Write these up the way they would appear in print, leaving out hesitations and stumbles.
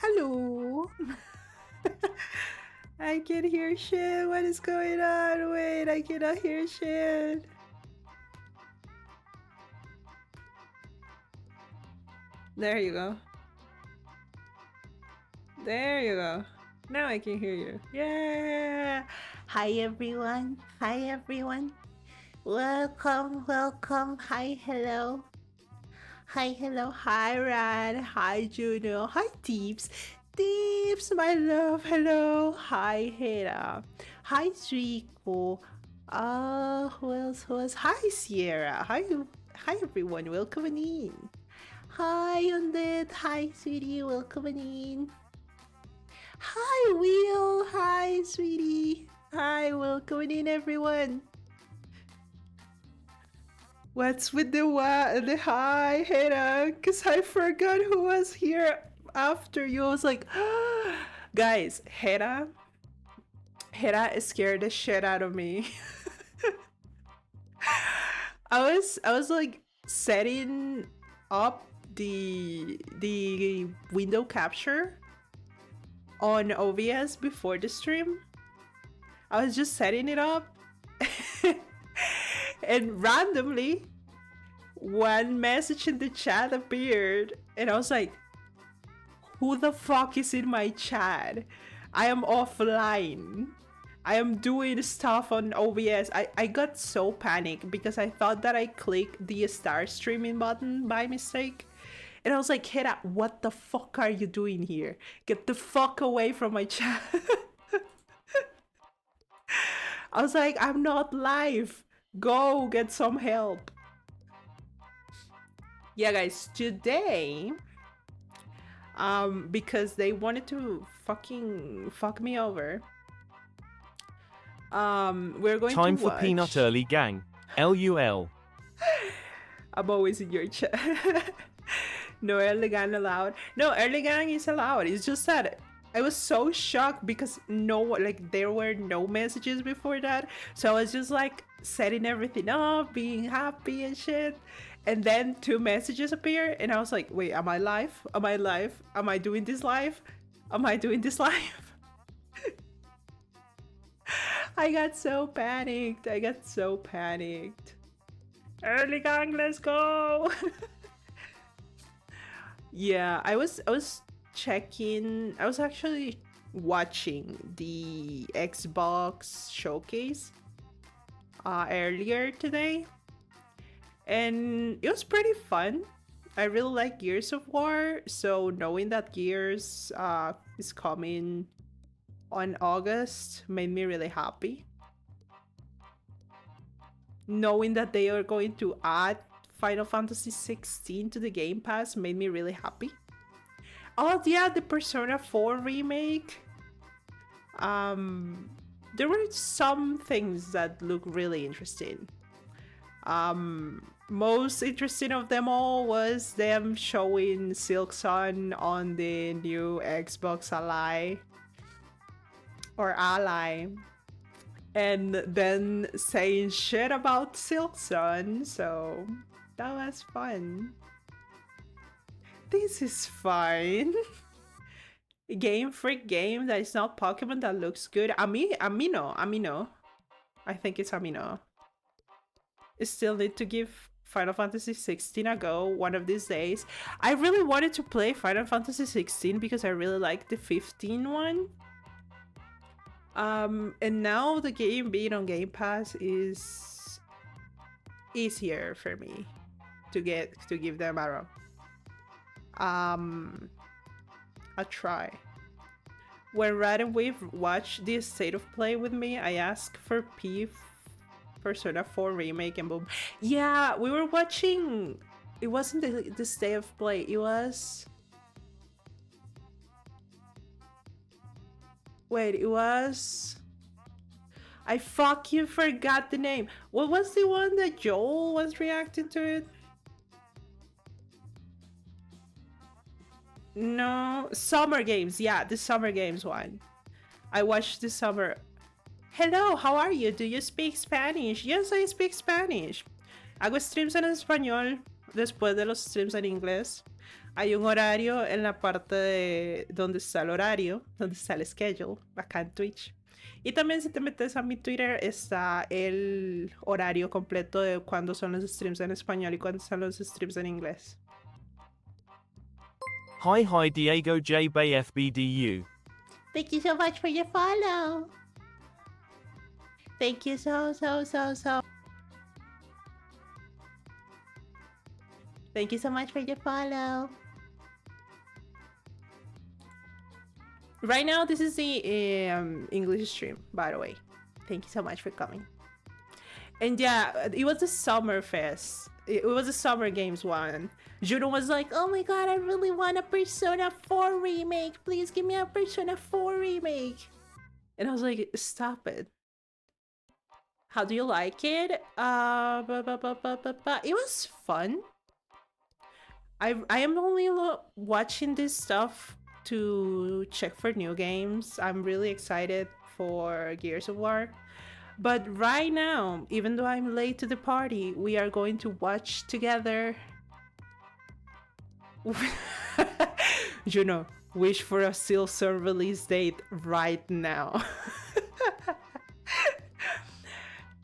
Hello. I can hear shit. What is going on? Wait, I cannot hear shit. There you go. There you go. Now I can hear you. Yeah. Hi everyone. Hi everyone. Welcome, welcome. Hi, hello. Hi, hello. Hi, Rad. Hi, Juno. Hi, Deeps. Deeps, my love. Hello. Hi, Hera. Hi, Rico. Who else? Who else? Hi, Sierra. Hi, everyone. Welcome in. Hi, Undead. Hi, sweetie. Welcome in. Hi, Will. Hi, sweetie. Hi, welcome in, everyone. What's with the hi, Hera? Cause I forgot who was here after you. I was like, guys, Hera scared the shit out of me. I was like setting up the window capture on OBS before the stream. I was just setting it up. And randomly, one message in the chat appeared, and I was like, who the fuck is in my chat? I am offline. I am doing stuff on OBS. I got so panicked because I thought that I clicked the star streaming button by mistake. And I was like, Hera, what the fuck are you doing here? Get the fuck away from my chat. I was like, I'm not live. Go get some help. Yeah, guys, today, because they wanted to fucking fuck me over, we're going Time to for watch... Peanut Early Gang. LUL. I'm always in your chat. No early gang allowed. No, early gang is allowed. It's just that I was so shocked because there were no messages before that. So I was just like setting everything up, being happy and shit. And then 2 messages appear, and I was like, wait, am I live? Am I live? Am I doing this live? Am I doing this live? I got so panicked. Early gang, let's go. Yeah, I was checking. I was actually watching the Xbox showcase earlier today, and it was pretty fun. I really like Gears of War, so knowing that Gears is coming on August made me really happy. Knowing that they are going to add Final Fantasy 16 to the Game Pass made me really happy. Oh yeah, the Persona 4 remake. There were some things that look really interesting. Most interesting of them all was them showing Silk Sun on the new Xbox Ally. And then saying shit about Silk Sun, so that was fun. This is fine. Game Freak game that is not Pokemon that looks good. Amino. I think it's Amino. I still need to give Final Fantasy 16 a go one of these days. I really wanted to play Final Fantasy 16 because I really like the 15 one. And now the game being on Game Pass is easier for me to give them a try. When Rad and Wave watched the State of Play with me, I asked for Persona 4 remake, and boom. Yeah, we were watching. It wasn't the State of Play. It was. Wait, it was. I fucking forgot the name. What was the one that Joel was reacting to it? No, Summer Games. Yeah, the Summer Games one. I watched the summer. Hello, how are you? Do you speak Spanish? Yes, I speak Spanish. Hago streams en español después de los streams en inglés. Hay un horario en la parte de donde está el horario, donde está el schedule, acá en Twitch. Y también si te metes a mi Twitter está el horario completo de cuándo son los streams en español y cuándo son los streams en inglés. Hi Diego J Bay FBDU. Thank you so much for your follow. Thank you so. Thank you so much for your follow. Right now, this is the English stream, by the way. Thank you so much for coming. And yeah, it was a summer fest. It was a Summer Games one. Juno was like, oh my god, I really want a Persona 4 remake. Please give me a Persona 4 remake. And I was like, stop it. How do you like it? It was fun. I am only watching this stuff to check for new games. I'm really excited for Gears of War. But right now, even though I'm late to the party, we are going to watch together. You know, wish for a Silson release date right now.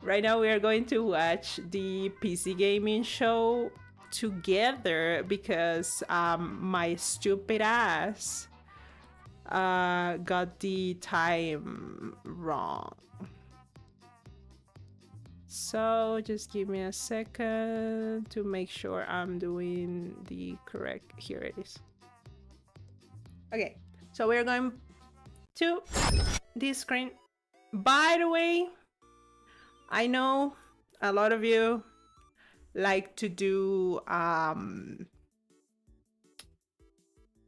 Right now, we are going to watch the PC gaming show together because my stupid ass got the time wrong. So just give me a second to make sure I'm doing the correct. Here it is. Okay, so we're going to this screen. By the way, I know a lot of you like to do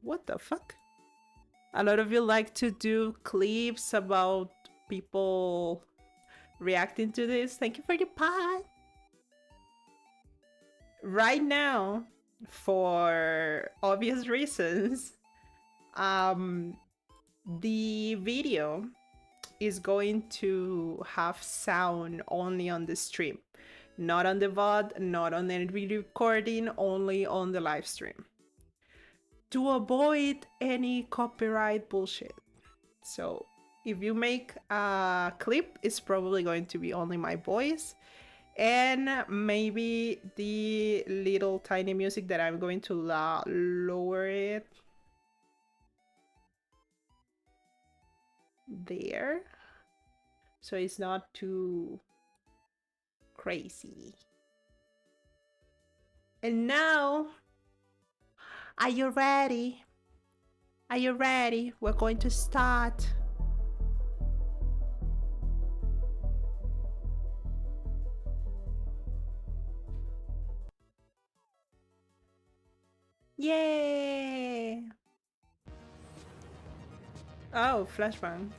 what the fuck? A lot of you like to do clips about people reacting to this. Thank you for the pod. Right now, for obvious reasons, the video is going to have sound only on the stream, not on the VOD, not on the recording, only on the live stream, to avoid any copyright bullshit. So if you make a clip, it's probably going to be only my voice and maybe the little tiny music that I'm going to lower it there so it's not too crazy. And now, are you ready? Are you ready? We're going to start. Yay! Oh, flashbang.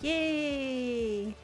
Yay!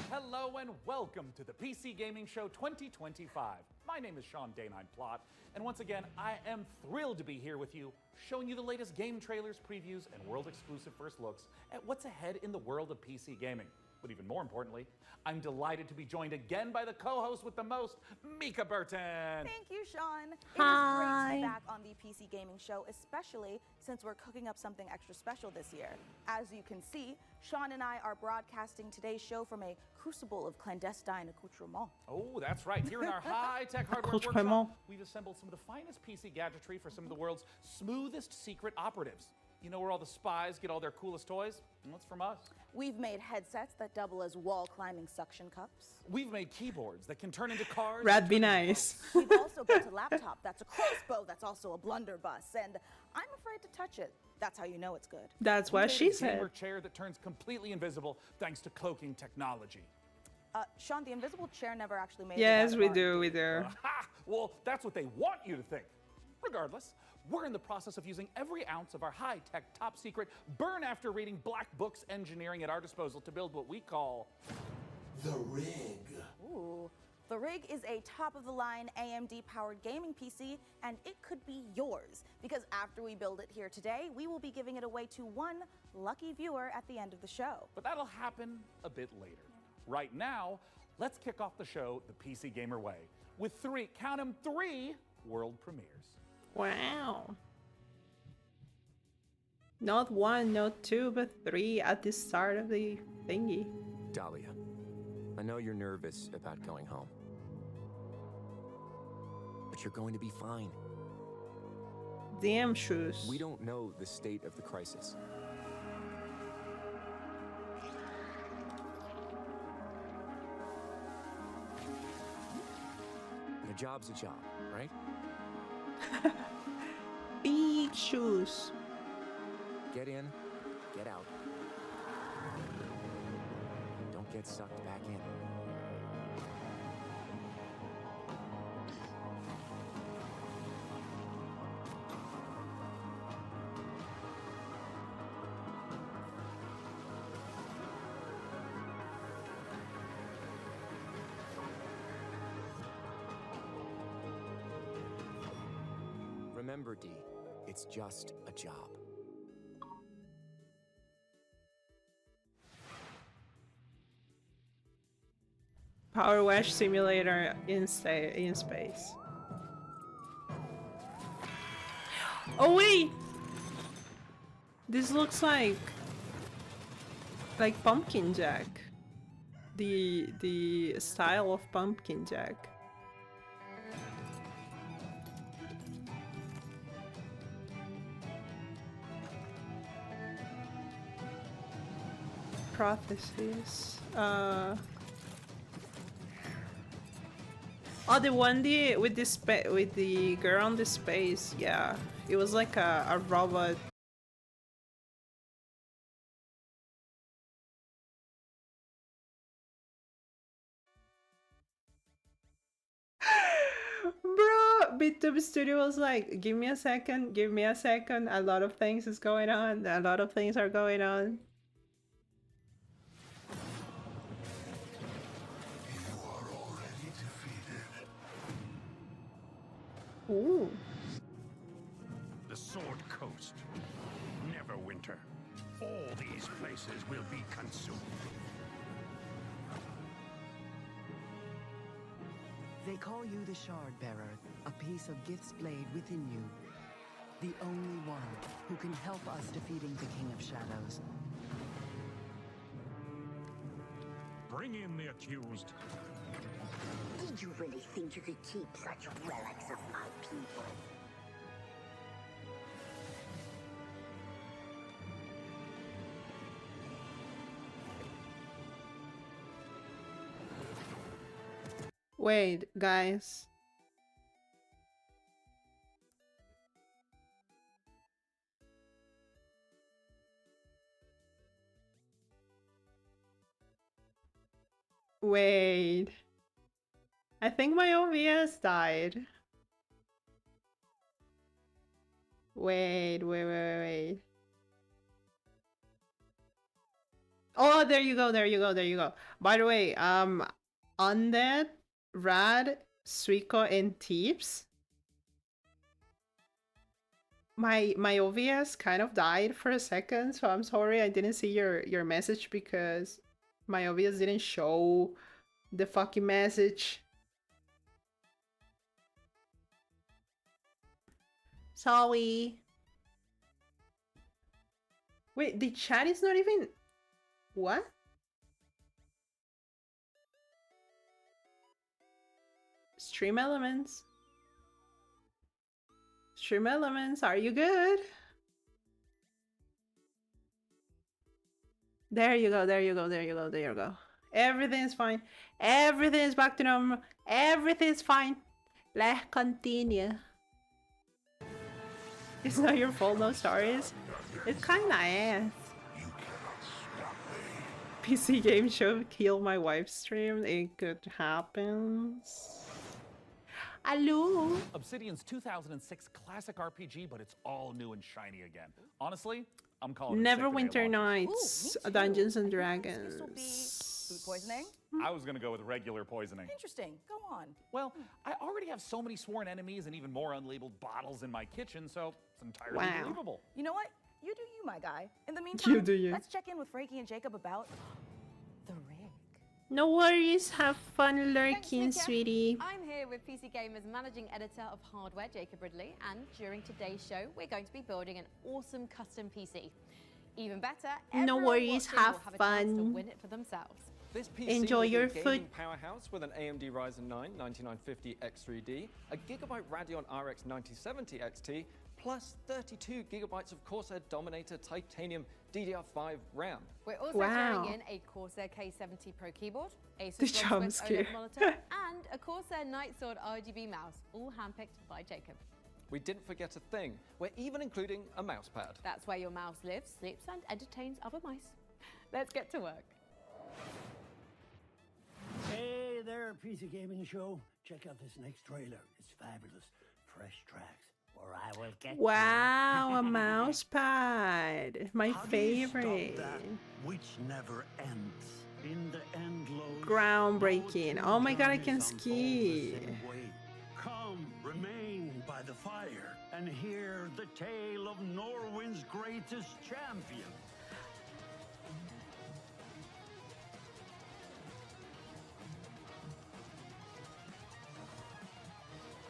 Hello and welcome to the PC Gaming Show 2025. My name is Sean Day9 Plot, and once again, I am thrilled to be here with you, showing you the latest game trailers, previews, and world-exclusive first looks at what's ahead in the world of PC gaming. But even more importantly, I'm delighted to be joined again by the co-host with the most, Mika Burton. Thank you, Sean. Hi. It is great to be back on the PC Gaming Show, especially since we're cooking up something extra special this year. As you can see, Sean and I are broadcasting today's show from a crucible of clandestine accoutrement. Oh, that's right. Here in our high-tech hardware Accoutrement. workshop, we've assembled some of the finest PC gadgetry for some of the world's smoothest secret operatives. You know where all the spies get all their coolest toys? Well, it's from us. We've made headsets that double as wall-climbing suction cups. We've made keyboards that can turn into cars. That'd and be turn into nice. boats. We've also built a laptop that's a crossbow that's also a blunderbuss, and I'm afraid to touch it. That's how you know it's good. That's We what made she a gamer said. chair that turns completely invisible thanks to cloaking technology. Sean, the invisible chair never actually made it. Yes, out we of do, R&D. we do. Ha! Well, that's what they want you to think. Regardless, we're in the process of using every ounce of our high-tech, top-secret, burn-after-reading black books engineering at our disposal to build what we call The Rig. Ooh. The Rig is a top-of-the-line AMD-powered gaming PC, and it could be yours. Because after we build it here today, we will be giving it away to one lucky viewer at the end of the show. But that'll happen a bit later. Right now, let's kick off the show the PC Gamer way with count 'em, three world premieres. Wow. Not one, not two, but three at the start of the thingy. Dahlia, I know you're nervous about going home. But you're going to be fine. Damn shoes. We don't know the state of the crisis. But a job's a job, right? Big shoes. Get in, get out. Don't get sucked back in. Remember, Dee, it's just a job. Power Wash Simulator in space. Oh wait! This looks like Pumpkin Jack. The style of Pumpkin Jack. Prophecies. Oh, the one with the girl on the space. Yeah, it was like a robot. Bro, BitTube Studio was like, give me a second, give me a second. A lot of things is going on. A lot of things are going on. Ooh. The Sword Coast. Neverwinter. All these places will be consumed. They call you the Shard Bearer, a piece of Gith's blade within you. The only one who can help us defeating the King of Shadows. Bring in the accused. Did you really think you could keep such relics of my people? Wait, guys. Wait. I think my OBS died. Wait. Oh, there you go. By the way, Undead, Rad, Suiko, and Tips. My OBS kind of died for a second, so I'm sorry I didn't see your message because my OBS didn't show the fucking message. Sorry. Wait, the chat is not even... What? Stream Elements. Stream Elements, are you good? There you go. Everything's fine. Everything's back to normal. Everything's fine. Let's continue. It's not your fault, no stories. It's kinda ass. PC game show kill my wife's stream. It could happen. Hello. Obsidian's 2006 classic RPG, but it's all new and shiny again. Honestly, I'm calling it Neverwinter Night. Nights, Ooh, me too. Dungeons and I think Dragons. This will be food poisoning. I was gonna go with regular poisoning. Interesting. Go on. Well, I already have so many sworn enemies and even more unlabeled bottles in my kitchen, so it's entirely Wow. believable. You know what? You do you, my guy. In the meantime, You do you. let's check in with Frankie and Jacob about the rig. No worries, have fun Thanks, lurking, Lucia. sweetie. I'm here with PC Gamer's managing editor of hardware, Jacob Ridley, and during today's show, we're going to be building an awesome custom PC. Even better, No everyone worries, watching have will have a chance to fun. win it for themselves. This PC Enjoy will be your a gaming food. powerhouse with an AMD Ryzen 9 9950 X3D, a Gigabyte Radeon RX 9070 XT, plus 32 gigabytes of Corsair Dominator Titanium DDR5 RAM. We're also Wow. throwing in a Corsair K70 Pro keyboard, Asus The ROG jump Swift scare. OLED monitor, and a Corsair Nightsword RGB mouse, all handpicked by Jacob. We didn't forget a thing. We're even including a mousepad. That's where your mouse lives, sleeps, and entertains other mice. Let's get to work. Hey there, PC Gaming Show. Check out this next trailer. It's fabulous. Fresh tracks, or I will get you. Wow, a mouse pad. My How do you stop favorite. that which never ends? In the endless Groundbreaking. no Oh two my god, I journeys can unfold the ski. same way. Come, remain by the fire, and hear the tale of Norwind's greatest champion.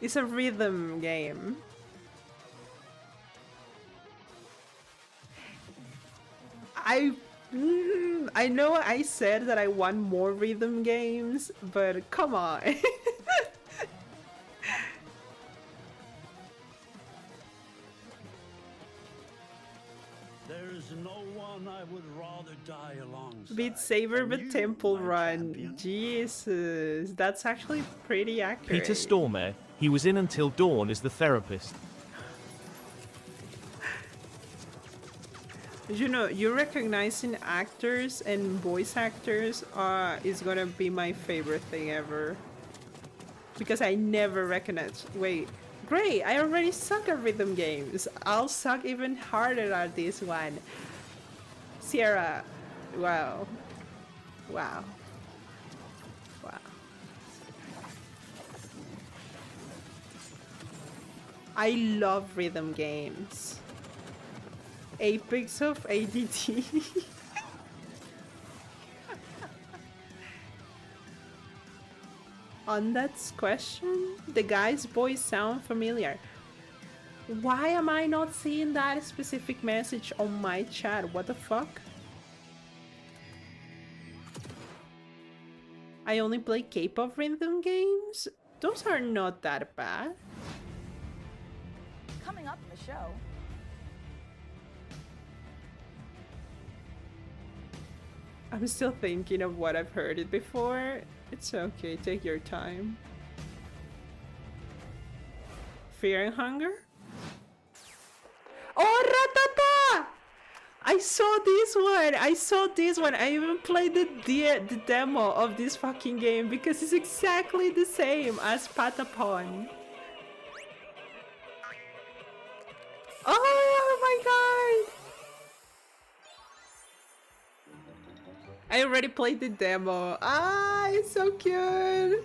It's a rhythm game. I know I said that I want more rhythm games, but come on. There's no one I would rather die alongside. Beat Saber, than but you, Temple my Run. champion. Jesus, that's actually pretty accurate. Peter Stormare, he was in Until Dawn as the therapist. You know, you recognizing actors and voice actors is gonna be my favorite thing ever. Because I never recognize. Wait, great! I already suck at rhythm games. I'll suck even harder at this one. Sierra, wow, wow, wow. I love rhythm games. Apex of ADT. On that question, the guy's voice sound familiar. Why am I not seeing that specific message on my chat? What the fuck? I only play K-pop rhythm games? Those are not that bad. Coming up in the show. I'm still thinking of what I've heard it before. It's okay, take your time. Fear and Hunger? Oh, Ratata! I saw this one! I saw this one! I even played the demo of this fucking game because it's exactly the same as Patapon. Oh my god! I already played the demo. Ah, it's so cute!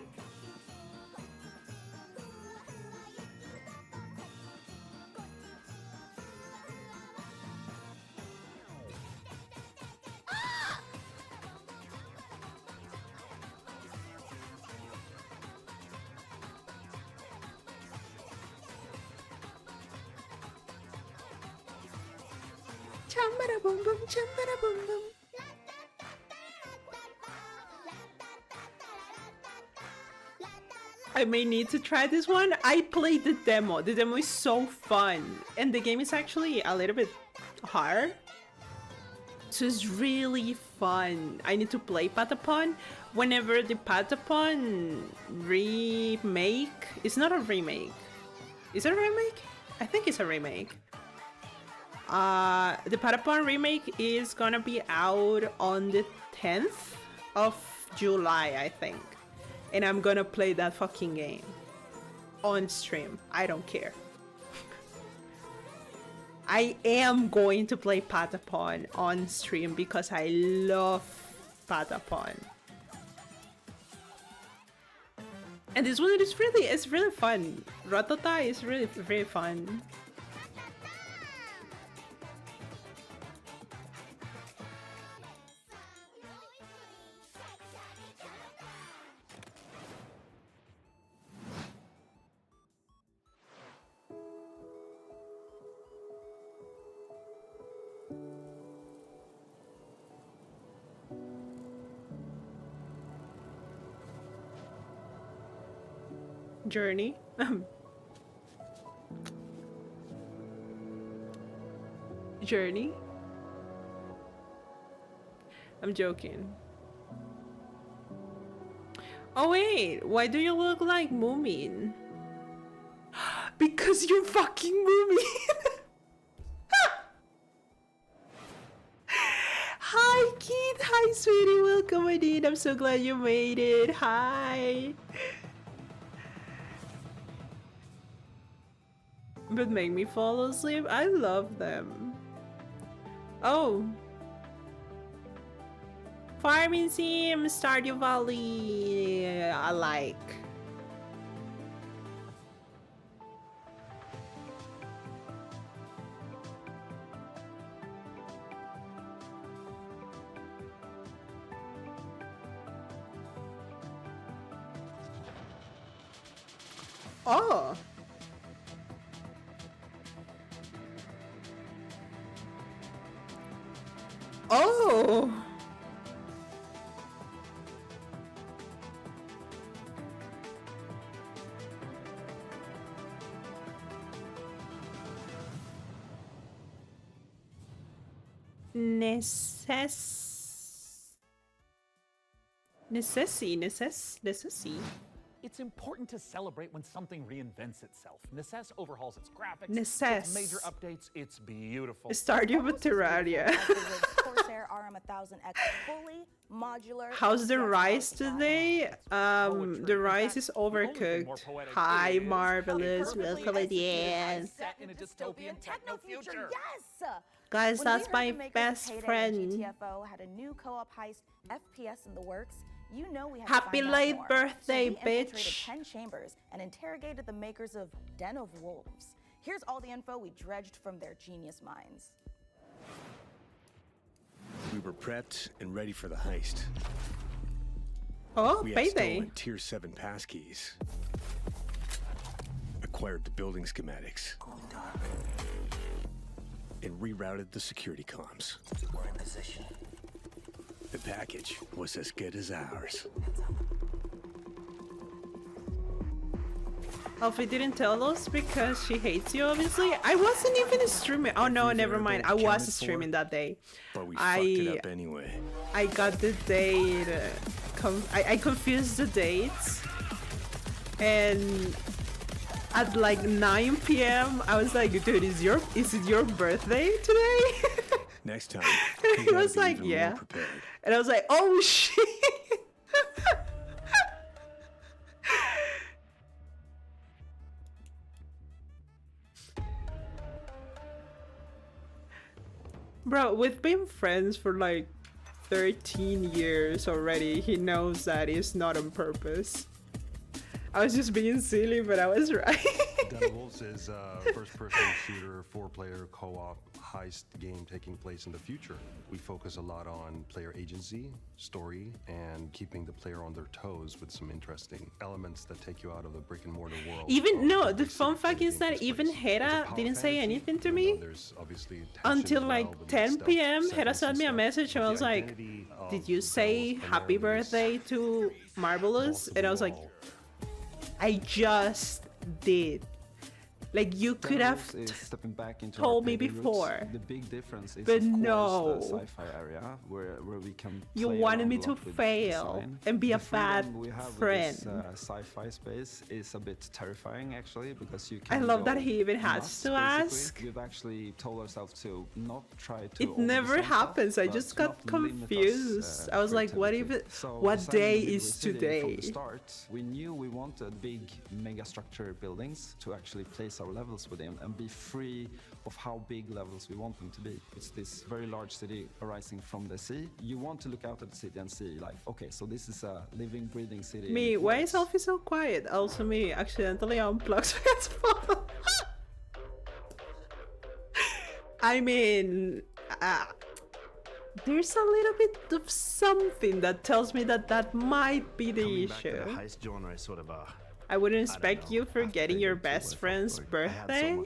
Chambara boom boom, chambara boom boom. I may need to try this one. I played the demo. The demo is so fun. And the game is actually a little bit hard. So it's really fun. I need to play Patapon. Whenever the Patapon remake... It's not a remake. Is it a remake? I think it's a remake. The Patapon remake is gonna be out on the 10th of July, I think. And I'm gonna play that fucking game on stream. I don't care. I am going to play Patapon on stream because I love Patapon. And this one is really fun. Ratata is really very fun. Journey. Journey. I'm joking. Oh wait, why do you look like Moomin? Because you're fucking Moomin. Hi Keith, hi sweetie, welcome in. I'm so glad you made it. Hi. But make me fall asleep? I love them. Oh. Farming Sim, Stardew Valley, I like. Oh. Oh. Necessity. It's important to celebrate when something reinvents itself. Necess overhauls its graphics, Necess. its major updates. It's beautiful. Stardew with Terraria. Corsair RM1000X fully modular. How's the rice today? The rice is overcooked. Hi, Marvelous. Welcome again. Set in a dystopian techno future. Yes. Guys, that's When we heard my the makers of best Payday friend. and GTFO had a new co-op heist FPS in the works. You know we had Happy to find late out more. birthday, So we infiltrated bitch. 10 chambers and interrogated the makers of Den of Wolves. Here's all the info we dredged from their genius minds. We were prepped and ready for the heist. Oh, We had Payday. stolen Tier 7 passkeys. Acquired the building schematics. And rerouted the security comms. We're in position. The package was as good as ours. Alfie didn't tell us because she hates you, obviously. I wasn't even streaming. Oh no, never mind. I was streaming that day. But we fucked it up anyway. I got the date. I confused the dates. And at like 9 p.m. I was like, dude, is it your birthday today? Next time, He was like, yeah. And I was like, oh shit. Bro, we've been friends for like 13 years already. He knows that it's not on purpose. I was just being silly, but I was right. Den of Wolves is a first-person shooter, 4-player co-op heist game taking place in the future. We focus a lot on player agency, story, and keeping the player on their toes with some interesting elements that take you out of the brick-and-mortar world. Even no, the fun fact is that even Hera didn't say anything to me until like 10 p.m. Hera sent me a message and I was like, did you say happy birthday to Marvelous? And I was like, I just did. Like, you could have told me before. The big difference is, but of course, no. the sci-fi area where we can You play wanted around me a to lot with fail design. and be a The freedom bad we have friend. With this sci-fi space is a bit terrifying, actually, because you I can love go that he even has nuts, to basically. ask. We've actually told ourselves to not try to It never overdo stuff, happens. I but just to got not limit us, confused. I was like, what if creativity. it, So what designing day the Midway is City today? From the start, we knew we wanted big megastructure buildings to actually place our levels within and be free of how big levels we want them to be. It's this very large city arising from the sea. You want to look out at the city and see, like, okay, so this is a living, breathing city. Me, why is Alfie so quiet? Also me accidentally unplugged my headphone. I mean, there's a little bit of something that tells me that that might be the issue. The heist genre is sort of a I wouldn't expect you forgetting your best friend's birthday.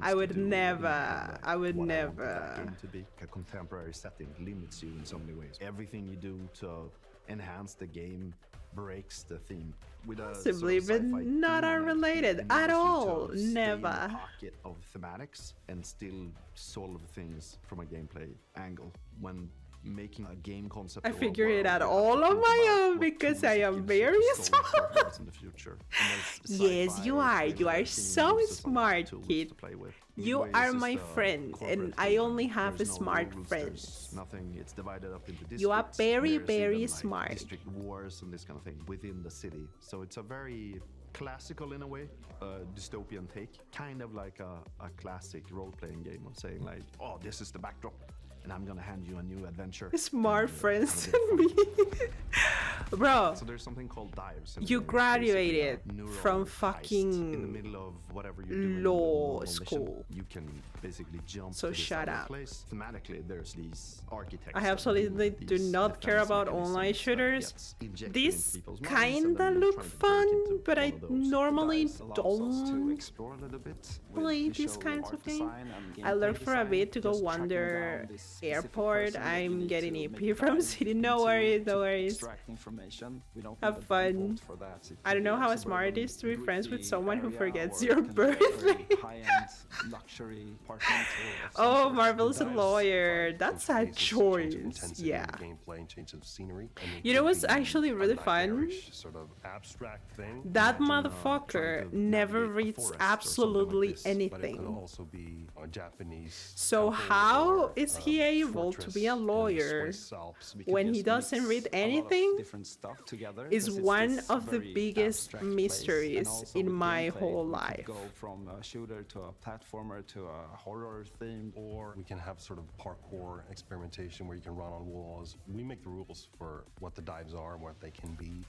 I would never. I would never. To be a contemporary setting limits you in so many ways. Everything you do to enhance the game breaks the theme. With a Possibly, sort of but sci-fi not theme, unrelated it at enables you all. to stay in Never. a pocket of thematics and still solve things from a gameplay angle when making a game concept. I or a figured it world, out you have all to on think my about own what because tools I it am gives you very to solve smart. problems in the future. And there's Yes, sci-fi you are. You are thriller so themes, there's a lot of smart, tools kid. to play with. You Midway are is my just a friend, corporate and I thing. only have There's no smart rules, friends. there's nothing. It's divided up into districts. You are very, There's very even, like, smart. district wars and this kind of thing within the city. So it's a very classical in a way, dystopian take, kind of like a classic role-playing game of saying like, oh, this is the backdrop, and I'm gonna hand you a new adventure. Smart friends and me. Bro, So there's something called dives. you graduated from fucking in the middle of whatever you're doing. law mission, school. you can basically jump So to this shut other up. place. Thematically, there's these architects. I that absolutely build do these not care defense about mechanisms online that shooters. gets injected into These people's minds, and kinda then you're look trying to break fun, into but one I of those. normally Dice allows us to don't explore a little bit with play these visual kinds art of games. design and I gameplay learned for a design, bit to go just tracking wander down this specific airport. person that you I'm need getting to EP make from dive City. No into worries, no to worries. extract information. We don't Have need a fun. default for that. It I don't could know be how a smart it suburban is to be friends with gritty someone who area, forgets or your it can be a very birthday. high-end luxury apartment of some Oh, sort. Marvel's a Dives lawyer. Provide That's close a spaces, change of choice. intensity Yeah. in the gameplay and change of scenery. And it You know could what's be actually a really fun? nightmarish sort of abstract thing. That Imagine, motherfucker trying to never navigate a reads forest or something like absolutely this, But it could anything. also be a Japanese. So temple how or is a he able to fortress be a in the lawyer Swiss Alps. We could when he just doesn't mix read a lot of anything? different stuff together, Is 'cause it's one this of the very biggest abstract place, and mysteries also in with my gameplay, whole we could life. go from a shooter to a platformer to a horror theme. Or we can have sort of parkour experimentation where you can run on walls. We make the rules for what the dives are and what they can be.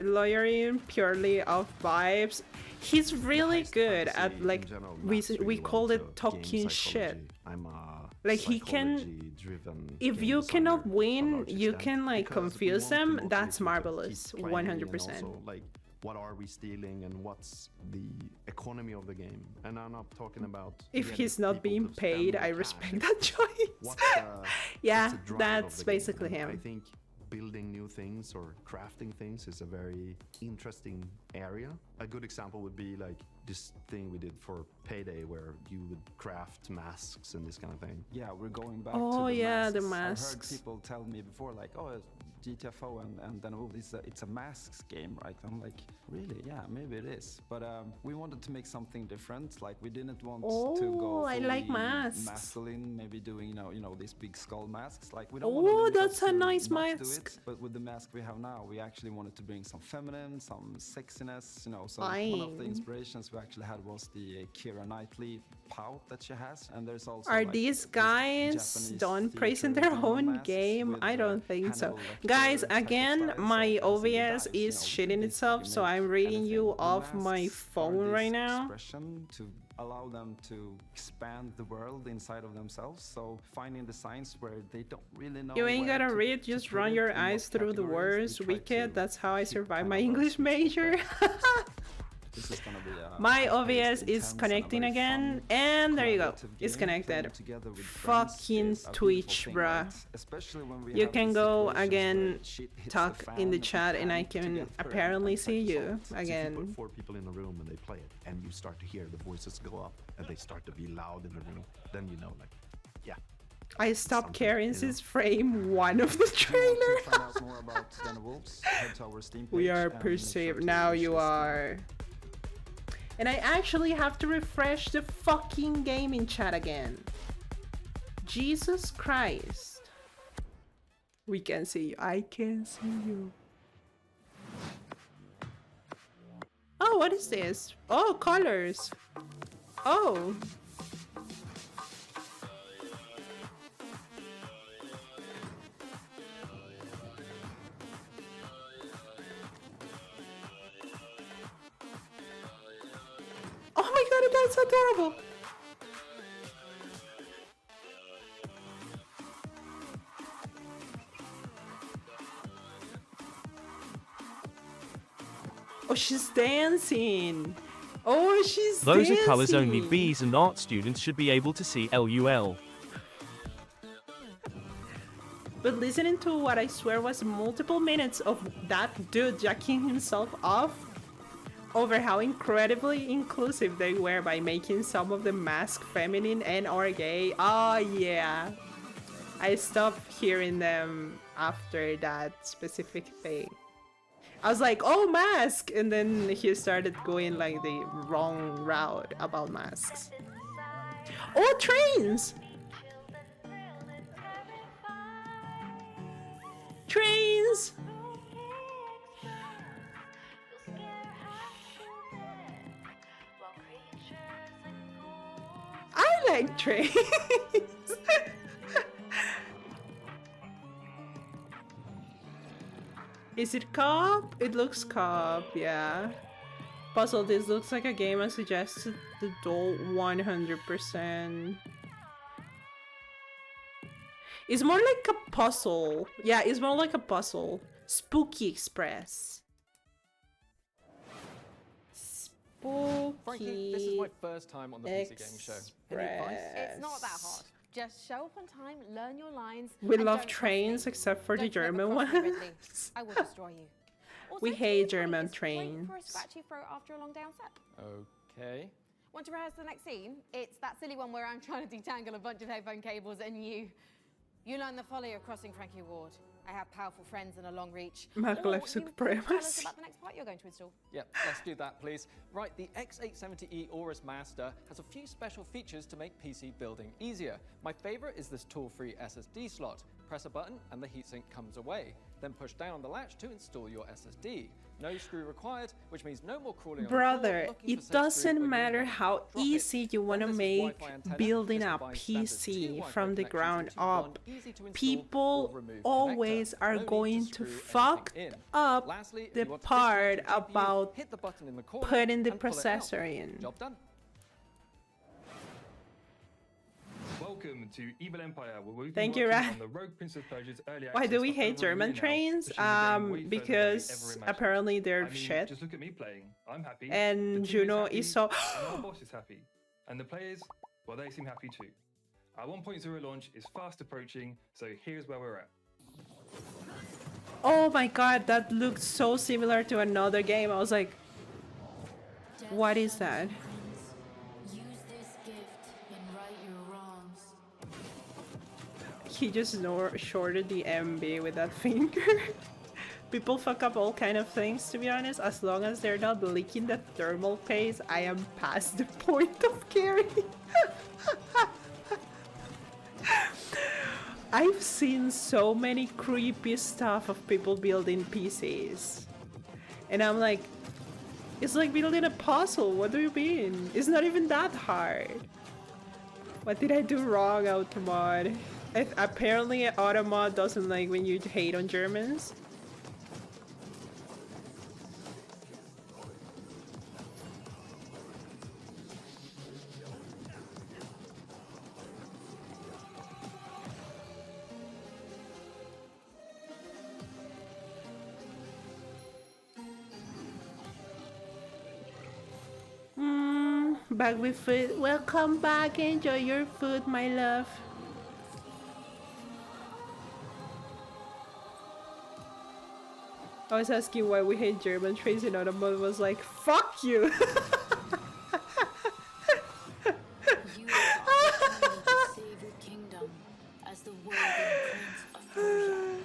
Lawyering purely off vibes. He's really good at Fantasy like in general we maps really well called to it talking game shit. psychology. I'm a Like he can, psychology-driven if game you designer cannot to a win, large you extent, can like because we confuse want to them. motivate That's you to marvelous, keep playing, 100%. And also, like, what are we stealing and what's the economy of the game? And I'm not talking about If getting he's not people being to spend paid, more I cash. respect that choice. What's the- Yeah, what's the drive of that's the game? basically And him. I think building new things or crafting things is a very interesting area. A good example would be like this thing we did for Payday where you would craft masks and this kind of thing. Yeah, we're going back Oh, to the yeah, the masks. I've masks. heard people tell me before, like, oh, GTFO, and then oh, it's a masks game, right? I'm like, really? Yeah, maybe it is. But we wanted to make something different. Like, we didn't want to go Oh, I like fully masks. masculine, maybe doing you know these big skull masks. Like, we don't Oh, want to limit that's us a to nice not do mask. it, but with the mask we have now, we actually wanted to bring some feminine, some sexiness. You know, so one of the Fine. inspirations we actually had was the Keira Knightley pout that she has, and there's also Are like, these this guys Japanese done theater praising their demon own masks game? with, I don't think so. Hannibal Lecter Guys, type of again, style, so my as in the OBS dice, you is know, shitting basically itself, so make I'm reading anything. you The off my masks are phone this right now. expression to allow them to expand the world inside of themselves. So finding designs where they don't really know. You ain't where gotta to- read, to just put run it, your in what eyes through the categories. words. We try Wicked, to that's how I keep survived kind my of a English sweet major. spot. This is gonna be a My fast-paced, OBS intense, is and a connecting very again, fun, and there you go. collaborative It's game connected. playing together with friends Fucking is a beautiful Twitch, thing, bruh. right? Especially when we You have can these go situations again, where shit hits the talk in the fan, chat, and I panic can together, apparently and see find you results. So if you again. put 4 people in a room and they play it, and you start to hear the voices go up, and they start to be loud in the room, then you know, like, yeah. I stopped something, caring you know. since frame 1 of the If you want trailer. to find out more about Den of Wolves, head to our Steam We page are and make sure perceived. to Now wish you us are. And I actually have to refresh the fucking gaming chat again. Jesus Christ. We can see you. I can see you. Oh, what is this? Oh, colors. Oh. Oh my god, that's adorable. Oh, she's dancing. Oh, she's Those dancing. are colors only Bs and art students should be able to see. LUL. But listening to what I swear was multiple minutes of that dude jacking himself off over how incredibly inclusive they were by making some of the masks feminine and or gay. Oh yeah. I stopped hearing them after that specific thing. I was like, oh, mask! And then he started going like the wrong route about masks. Oh, trains! Trains! I like trains! Is it co-op? It looks co-op, yeah. Puzzle, this looks like a game I suggested the doll 100%. It's more like a puzzle. Yeah, it's more like a puzzle. Spooky Express. Spooky Frankly, this is my first time on the PC Gaming Show. Any advice? It's not that hard. Just show up on time, learn your lines. We and love don't cross trains me. except for the Don't you ever German cross me, Ridley. ones. I will destroy you. Also, We hate German trains. Wait for a scratchy throat after a long day on set. Okay. Want to rehearse the next scene? It's that silly one where I'm trying to detangle a bunch of headphone cables and you learn the folly of crossing Frankie Ward. I have powerful friends and a long reach. Maglev Or you tell us Supremacy. about the next part you're going to install. Yep, let's do that, please. Right, the X870E Aorus Master has a few special features to make PC building easier. My favorite is this tool-free SSD slot. Press a button and the heatsink comes away. Then push down on the latch to install your SSD. No screw required, which means no more crawling on the floor, Brother, looking for it said screw doesn't when you matter want. how Drop it. easy you want to Then this is make Wi-Fi antenna. building This a combines standard two PC Wi-Fi from the connections ground into one up. easy to install or People remove always connector. are No need going to screw anything fuck in. up Lastly, if the you want to part disconnect your GPU, about hit the button in the corner putting the and pull it out. processor in. Job done. Welcome to Evil Empire, where we've Thank been you, working Ra. on the Rogue Prince of Persia's early Why do access we for hate over a German year now, trains? pushing the game way further than we Because ever imagined. apparently they're I mean, shit. just look at me playing. I'm happy. And the team Juno happy, is so- and our boss is happy. And the players, well, they seem happy too. Our 1.0 launch is fast approaching, so here's where we're at. Oh my god, that looked so similar to another game. I was like, what is that? Use this gift and right your wrongs. He just shorted the MB with that finger. People fuck up all kind of things, to be honest. As long as they're not leaking the thermal paste, I am past the point of caring. I've seen so many creepy stuff of people building PCs. And I'm like, it's like building a puzzle. What do you mean? It's not even that hard. What did I do wrong, Automod? Apparently Automod doesn't like when you hate on Germans. Back with food. Welcome back. Enjoy your food, my love. I was asking why we hate German trains, and Automod was like, fuck you! You are determined to save your kingdom as the worthy prince of Persia.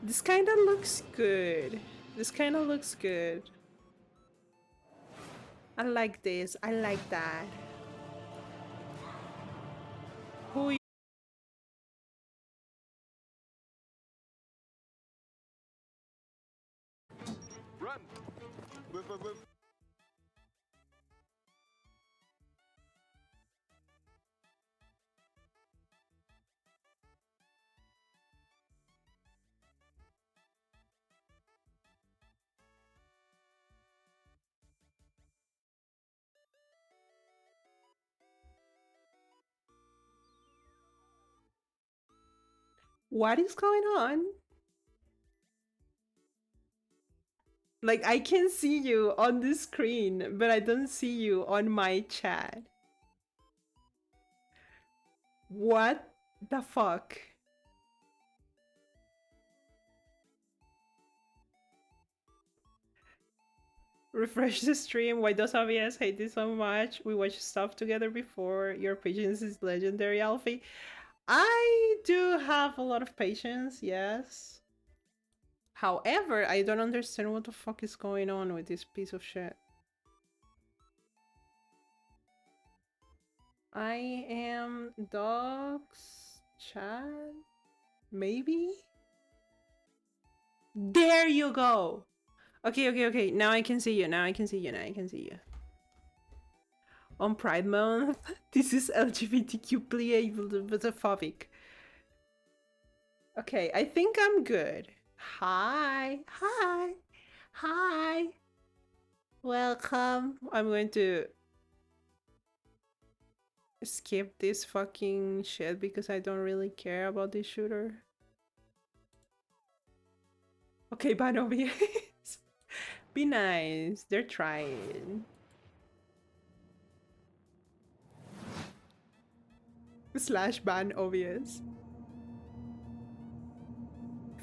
This kinda looks good. This kinda looks good. I like this. I like that. Who Run! What is going on? Like, I can see you on the screen, but I don't see you on my chat. What the fuck? Refresh the stream. Why does OBS hate this so much? We watched stuff together before. Your patience is legendary, Alfie. I do have a lot of patience, yes. However, I don't understand what the fuck is going on with this piece of shit. I am dogs chat? Maybe? There you go! Okay. Now I can see you. Now I can see you. on Pride Month. This is LGBTQ phobic. Okay, I think I'm good. Hi, hi, hi. Welcome. I'm going to skip this fucking shit because I don't really care about this shooter. Okay, ban OBS. Be nice. They're trying. / ban OBS.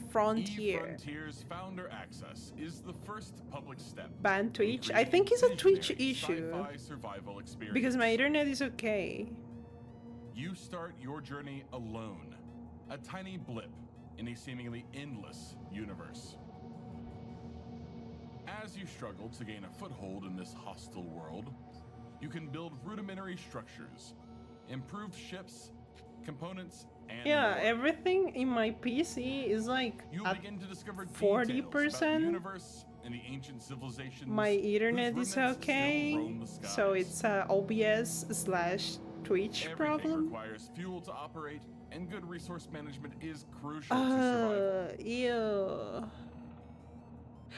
Frontier. Frontier's founder access is the first public step. Ban Twitch? I think it's a Twitch issue. Survival experience. Because my internet is okay. You start your journey alone. A tiny blip in a seemingly endless universe. As you struggle to gain a foothold in this hostile world, you can build rudimentary structures, improved ships, components, and yeah, more. everything in my PC is like You'll at begin to discover 40%. universe and the ancient civilizations. My internet whose is remnants still okay, roam the skies. so it's a OBS / Twitch Everything problem. requires fuel to operate, and good resource management is crucial to survival. Ew.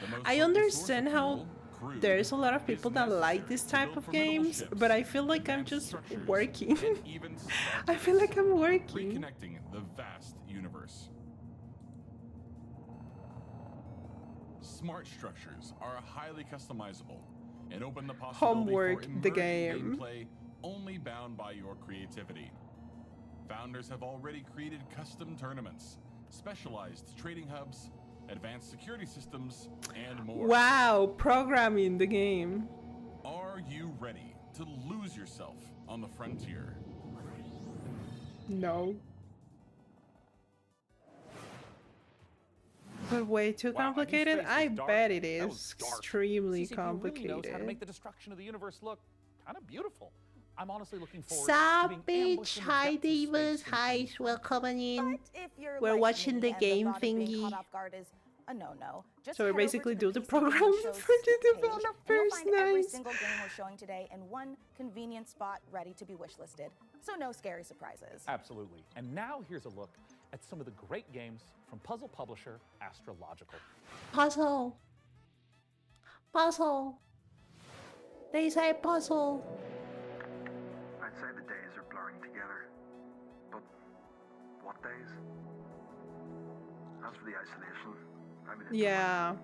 The most I potent understand source of how fuel, crude, there's a lot of people is that like necessary this to type build of formidable games, ships, but I feel like I'm advanced just structures, working. and even I feel like I'm working. reconnecting the vast universe. Smart structures are highly customizable and open the possibility Homework, for the immersive game. gameplay only bound by your creativity. Founders have already created custom tournaments, specialized trading hubs, advanced security systems, and more. Wow, programming the game. Are you ready to lose yourself on the frontier? No. But way too complicated? I bet it is extremely CCP really knows how to complicated. make the destruction of the universe look kind of beautiful. I'm honestly looking forward Sup, to being ambushed bitch? in the Hi, depths of divas. space Hi, welcome in. If you're We're like watching me the and game thought of being thingy. caught off guard is a no-no. Just So we head over basically to do the PC Gaming program Show's for the page, and developers. you'll find every Nice. single game we're showing today in one convenient spot ready to be wishlisted. So no scary surprises. Absolutely. And now here's a look at some of the great games from puzzle publisher Astrological. Puzzle. Puzzle. They say puzzle. I'd say the days are blurring together. But what days? As for the isolation, I mean, Yeah. it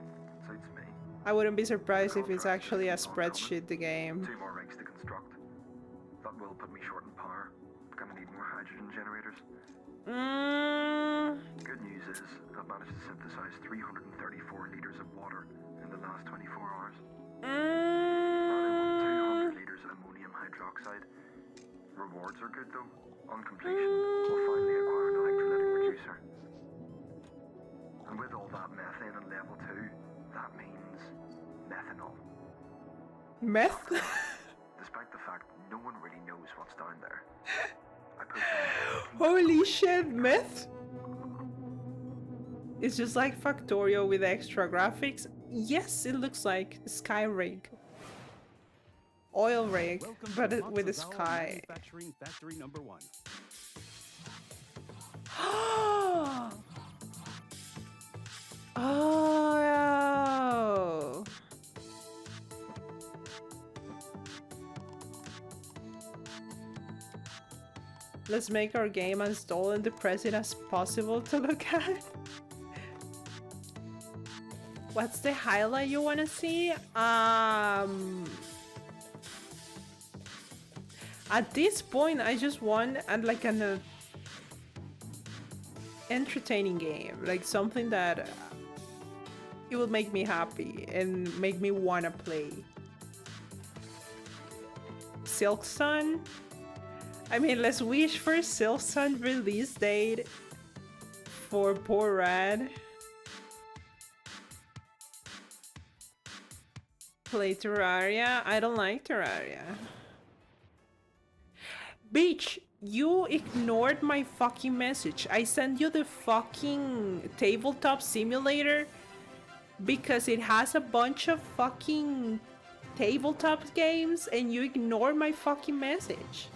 suits me. I wouldn't be surprised if it's actually a spreadsheet, the game. 2 more rigs to construct. That will put me short in power. Gonna need more hydrogen generators. Good news is, I've managed to synthesize 334 liters of water in the last 24 hours. Now 200 liters of ammonium hydroxide. Rewards are good though. On completion, we'll finally acquire an electrolytic reducer. And with all that methane on level 2, that means methanol. Meth? Despite the fact no one really knows what's down there. Holy shit, meth? It's just like Factorio with extra graphics. Yes, it looks like Sky Rig. Oil rig, but with a sky. Manufacturing factory number 1. Oh. Let's make our game as dull and depressing as possible to look at. What's the highlight you want to see? At this point, I just want like an entertaining game, like something that it will make me happy and make me wanna play. Silk Sun. I mean, let's wish for Silk Sun release date for poor Rad. Play Terraria. I don't like Terraria. Bitch, you ignored my fucking message. I sent you the fucking tabletop simulator because it has a bunch of fucking tabletop games and you ignore my fucking message.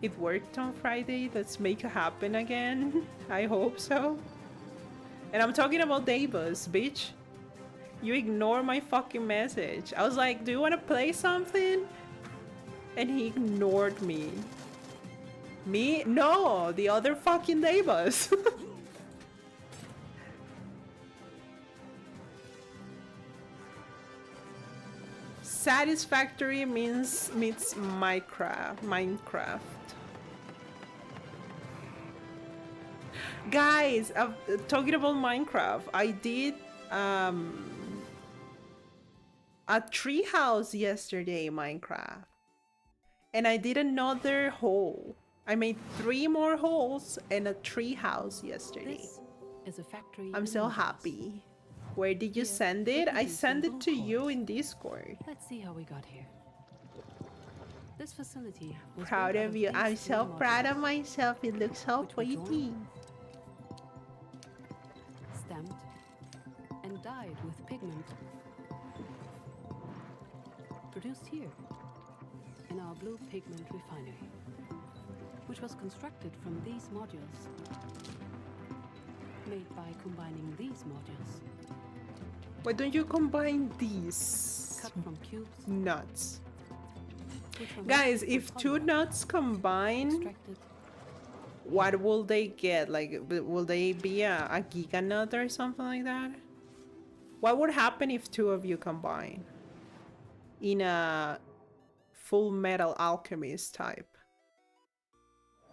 It worked on Friday. Let's make it happen again. I hope so. And I'm talking about Davis, bitch. You ignore my fucking message. I was like, do you want to play something? And he ignored me. Me? No, the other fucking Davis. Satisfactory means Minecraft. Guys, talking about Minecraft, I did a treehouse yesterday, Minecraft. And I did another hole. I made 3 more holes and a treehouse yesterday. This is a factory. I'm so happy. Where did you send it? I sent it to you in Discord. Let's see how we got here. This facility was Proud built out of you. these I'm 3 so proud of modules, myself. It looks so which were pretty. drawn, stamped, and dyed with pigment. Produced here in our blue pigment refinery, which was constructed from these modules, made by combining these modules. Why don't you combine these Cut from cubes, nuts? which were Guys, mixed with if 2 nuts combine, extracted what will they get? Like, will they be a giga nut or something like that? What would happen if 2 of you combine in a Full Metal Alchemist type?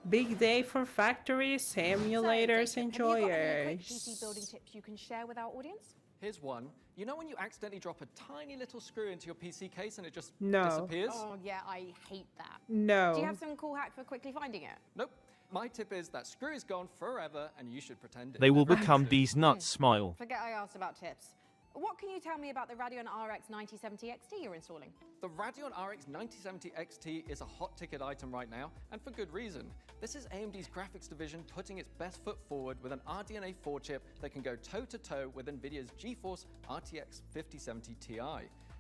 Big day for factories, simulators, Have you got any quick enjoyers. PC building tips you can share with our audience? Here's one. You know when you accidentally drop a tiny little screw into your PC case and it just No. disappears? Oh yeah, I hate that. No. Do you have some cool hack for quickly finding it? Nope. My tip is that screw is gone forever and you should pretend it They will never become existed. these nuts smile. Forget I asked about tips. What can you tell me about the Radeon RX 9070 XT you're installing? The Radeon RX 9070 XT is a hot ticket item right now, and for good reason. This is AMD's graphics division putting its best foot forward with an RDNA 4 chip that can go toe-to-toe with NVIDIA's GeForce RTX 5070 Ti.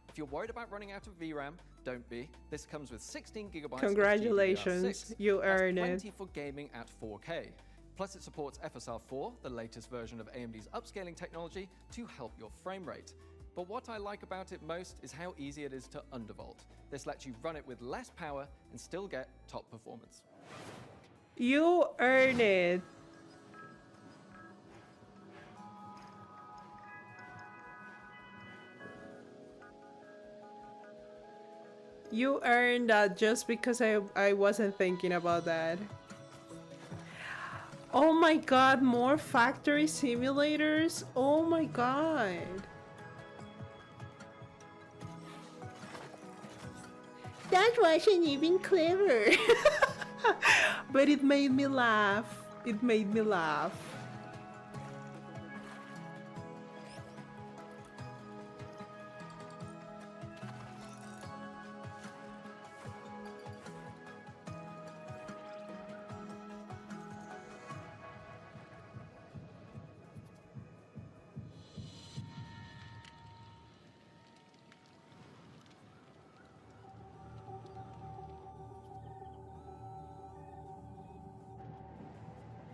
If you're worried about running out of VRAM, don't be. This comes with 16 gigabytes Congratulations, of GDDR6. you earned That's it. plenty for gaming at 4K. Plus, it supports FSR4, the latest version of AMD's upscaling technology, to help your frame rate. But what I like about it most is how easy it is to undervolt. This lets you run it with less power and still get top performance. You earned it. You earned that just because I wasn't thinking about that. Oh my god, more factory simulators? Oh my god. That wasn't even clever. But it made me laugh. It made me laugh.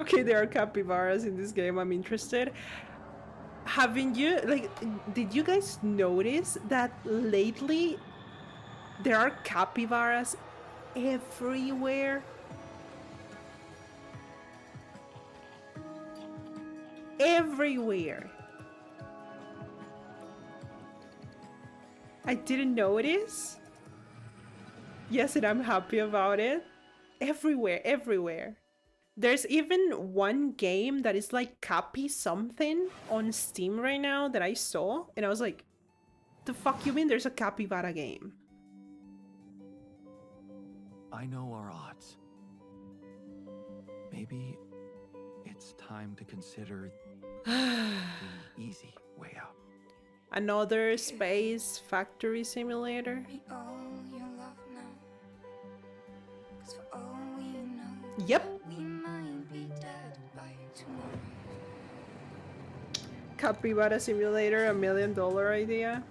Okay, there are capybaras in this game. I'm interested. Haven't you, like, did you guys notice that lately there are capybaras everywhere? Everywhere. I didn't notice. Yes, and I'm happy about it. Everywhere, everywhere. There's even one game that is like Cappy something on Steam right now that I saw, and I was like, the fuck you mean there's a capybara game? I know our odds. Maybe it's time to consider the easy way out. Another space factory simulator? Yep. Capybara simulator, $1 million idea.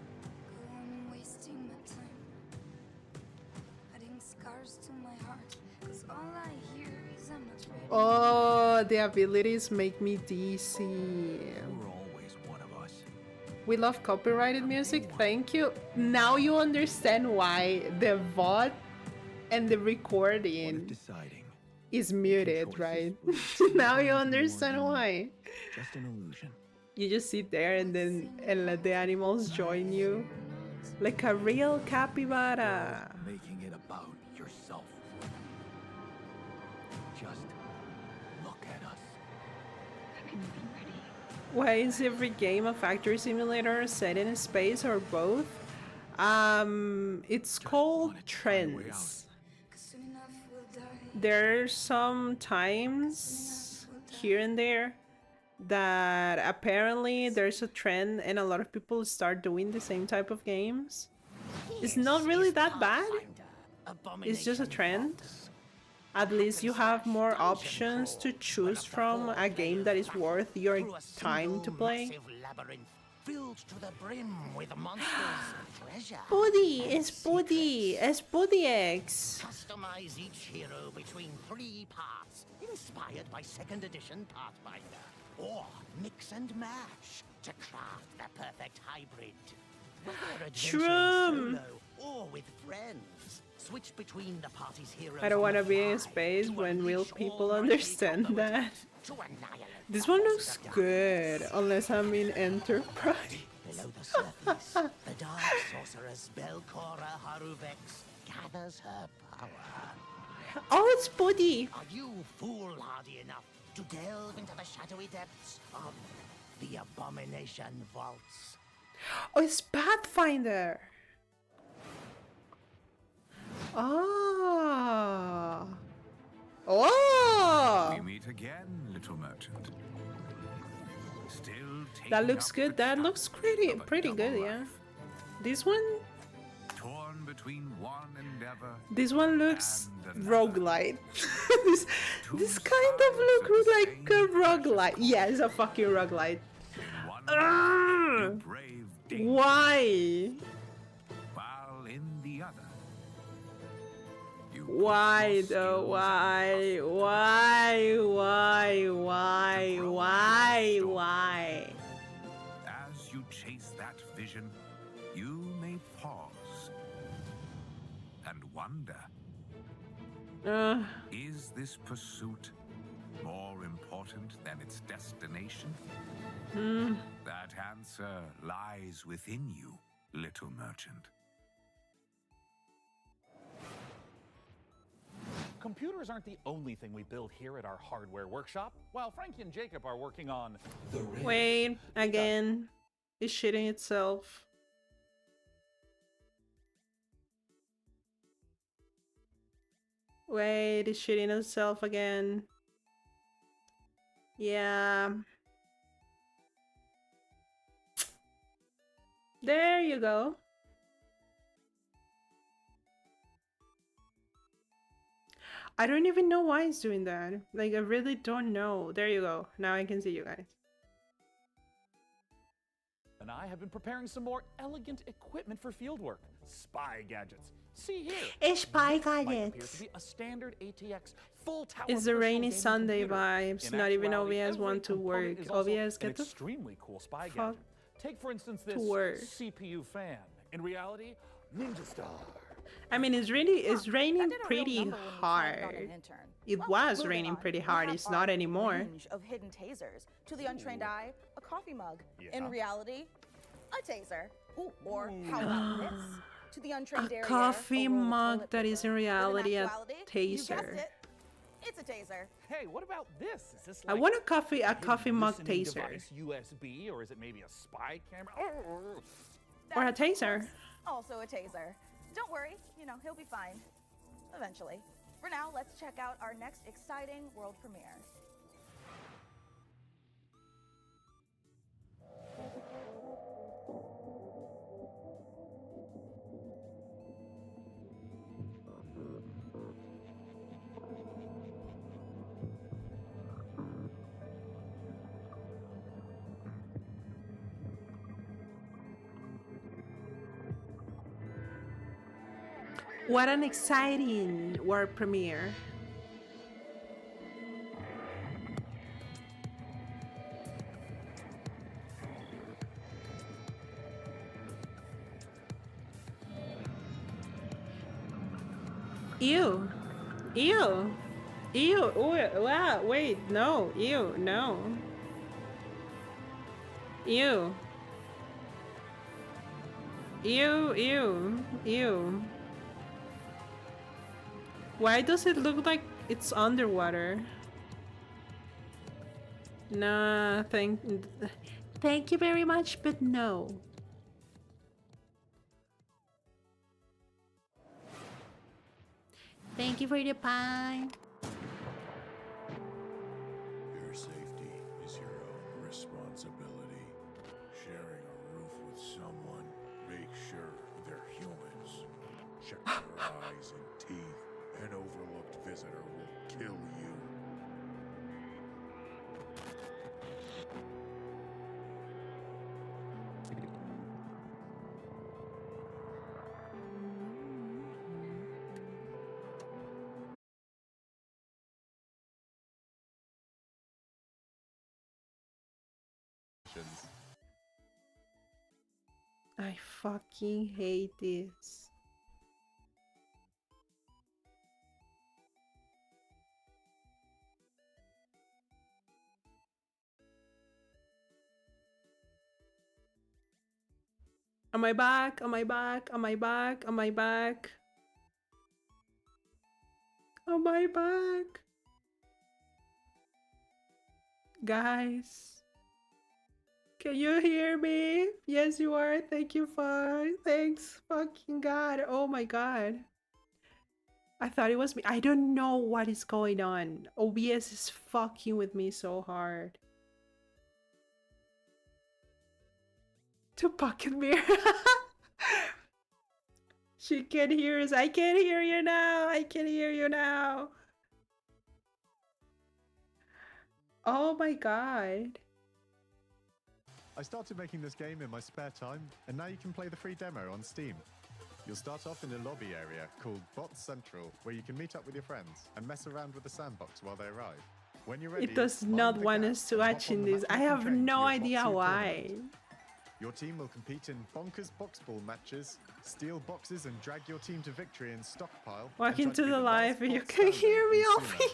Oh, the abilities make me dizzy. You're always one of us. We love copyrighted music, thank you. Now you understand why the VOD and the recording Deciding. is muted, right? Now you understand why. Just an illusion. You just sit there and then let the animals join you. Like a real capybara. Making it about yourself. Just look at us. Why is every game a factory simulator set in space or both? It's called trends. There's some times here and there that apparently there's a trend and a lot of people start doing the same type of games. It's not really that bad. It's just a trend. At least you have more options to choose from a game that is worth your time to play. Filled to the brim with monsters and treasure. Buddy, it's Buddy, it's Buddy X. Customize each hero between 3 parts, inspired by 2nd edition Pathfinder. Or mix and match to craft the perfect hybrid. Whether adventuring Shroom. solo or with friends, switch between the party's heroes. I don't want to be in space when real people understand that. This one looks good, unless I'm in Enterprise. Below the surface, the dark sorceress Belcora Haruvex gathers her power. Oh, it's Buddy. Are you foolhardy enough to delve into the shadowy depths of the Abomination Vaults? Oh, it's Pathfinder. Ah. Oh. We meet again, little merchant. Still That looks good. That looks pretty good, yeah. This one? torn between one endeavor. This one looks roguelite. this kind of look like a roguelite. Yeah, it's a fucking roguelite. Why? While in the other, Why though? Why? Why? as you chase that vision, you may pause and wonder. Is this pursuit more important than its destination? That answer lies within you, little merchant. Computers aren't the only thing we build here at our hardware workshop. While Frankie and Jacob are working on the rig. Wait, again. It's shitting itself. Wait, it's shitting itself again. Yeah. There you go. I don't even know why it's doing that. Like, I really don't know. There you go. Now I can see you guys. And I have been preparing some more elegant equipment for fieldwork. Spy gadgets. See here. It's spy This might appear gadgets. to be a standard ATX full tower It's the personal rainy gaming Sunday computer. vibes. In Not even actuality, OBS every want to component work. is also OBS, an get the extremely cool spy fuck gadget. Take for instance to this work. CPU fan. In reality, Ninja Star. I mean, it's raining pretty hard. It was raining pretty hard. It's not anymore. Range of hidden tasers. To the untrained eye, a coffee mug. In reality, a taser. Ooh, or how about this? To the untrained A coffee mug that is in reality a you guessed taser. it, it's a taser. Hey, what about this? Is this I like want a coffee mug listening taser. device, USB, or is it maybe a spy camera? Or a taser. Also a taser. Don't worry, he'll be fine. Eventually. For now, let's check out our next exciting world premiere. What an exciting world premiere. Ew. Ew. Ew. Oh, wow. Wait. No. Ew. No. Ew. Ew. Ew. Ew. Why does it look like it's underwater? Nah, thank you very much, but no. Thank you for the pie. Your safety is your own responsibility. Sharing a roof with someone, make sure they're humans. Check their eyes and teeth. An overlooked visitor will kill you. I fucking hate this. Am I back? Am I back? Am I back? Am I back? Am I back? Guys, can you hear me? Yes, you are. Thank you, fine. Thanks, fucking God. Oh my God. I thought it was me. I don't know what is going on. OBS is fucking with me so hard. To pocket mirror. She can hear us. I can hear you now. I can hear you now. Oh my God. I started making this game in my spare time, and now you can play the free demo on Steam. You'll start off in a lobby area called Bot Central, where you can meet up with your friends and mess around with the sandbox while they arrive. When you're ready, It does mind not the want gap us to and hop watch on in the this. I matchmaking have train to no your idea Boxu why. tournament. Your team will compete in bonkers box ball matches, steal boxes and drag your team to victory in stockpile. Walk and try into to be the last live and you box can standing hear me, in Ovi. sumo.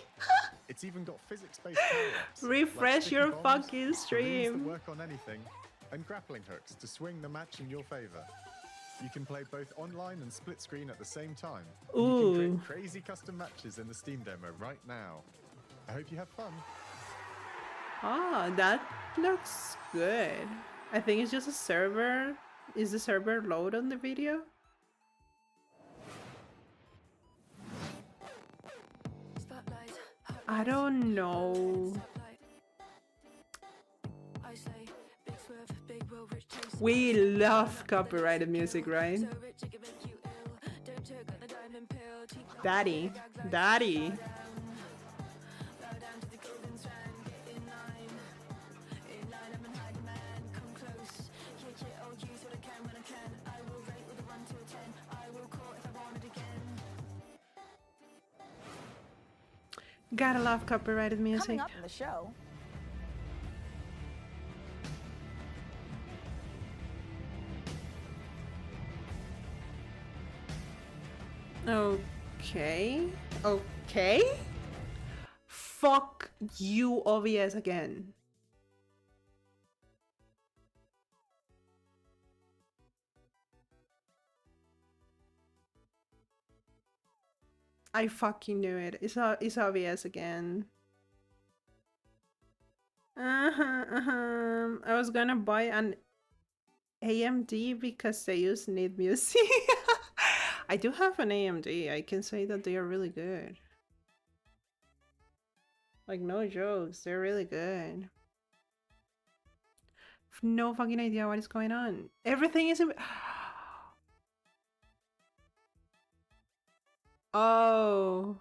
It's even got physics-based power-ups. Refresh like sticky your bombs, fucking balloons stream. that work on anything, and grappling hooks to swing the match in your favor. You can play both online and split screen at the same time. And you can Ooh. create crazy custom matches in the Steam demo right now. I hope you have fun. Ah, that looks good. I think it's just a server. Is the server load on the video? I don't know. We love copyrighted music, right? Daddy, daddy. Gotta love copyrighted music. Coming up in the show. Okay. Okay. Fuck you, OBS again. I fucking knew it. It's obvious again. I was gonna buy an AMD because they use need music. I do have an AMD. I can say that they are really good. Like, no jokes. They're really good. No fucking idea what is going on. Everything is... Oh.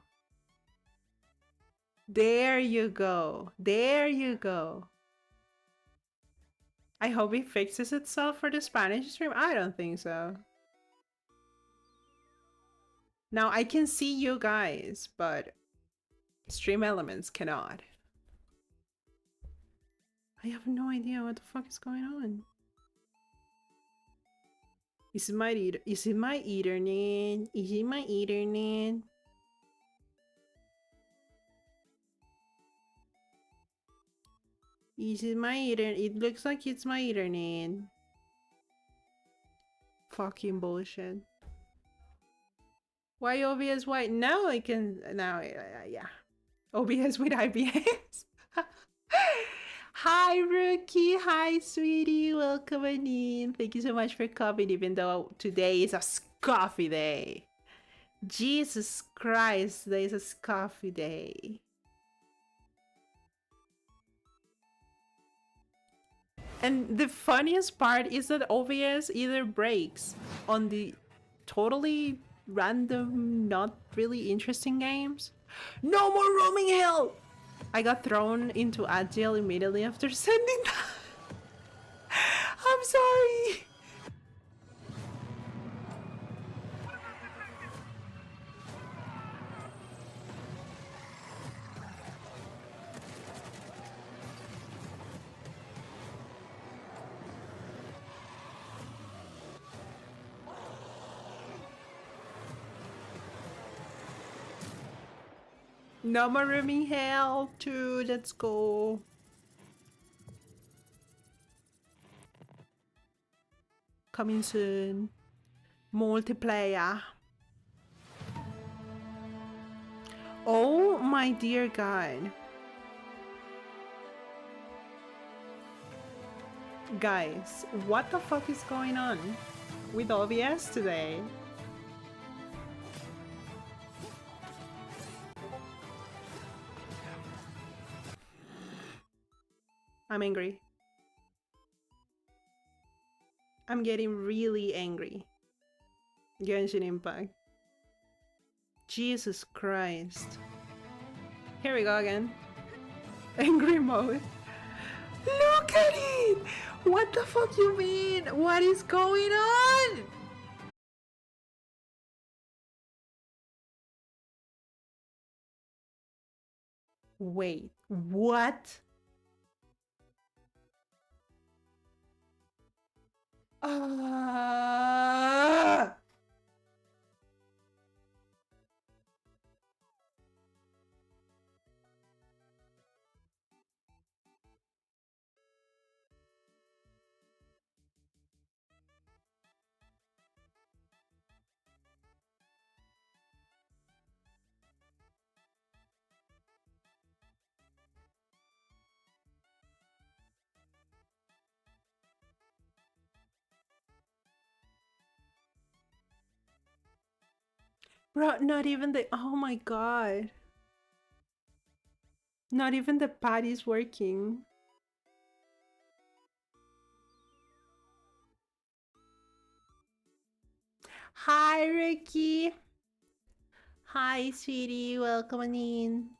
There you go. There you go. I hope it fixes itself for the Spanish stream. I don't think so. Now I can see you guys, but Stream Elements cannot. I have no idea what the fuck is going on. Is it my Ethernet? Is it my Ethernet? Is it my internet? It looks like it's my internet. Fucking bullshit. Why OBS white? Now I can. Now, yeah. OBS with IBS. Hi, Rookie. Hi, sweetie. Welcome in. Thank you so much for coming, even though today is a coffee day. Jesus Christ, today is a coffee day. And the funniest part is that OBS either breaks on the totally random, not really interesting games. No more roaming hell! I got thrown into Agile immediately after sending that. I'm sorry. No more rooming hell, too. Let's go. Coming soon. Multiplayer. Oh my dear God. Guys, what the fuck is going on with OBS today? I'm angry. I'm getting really angry. Genshin Impact. Jesus Christ. Here we go again. Angry mode. Look at it! What the fuck you mean? What is going on? Wait, what? Bro, not even the... Oh my god. Not even the pad is working. Hi, Ricky. Hi, sweetie. Welcome in.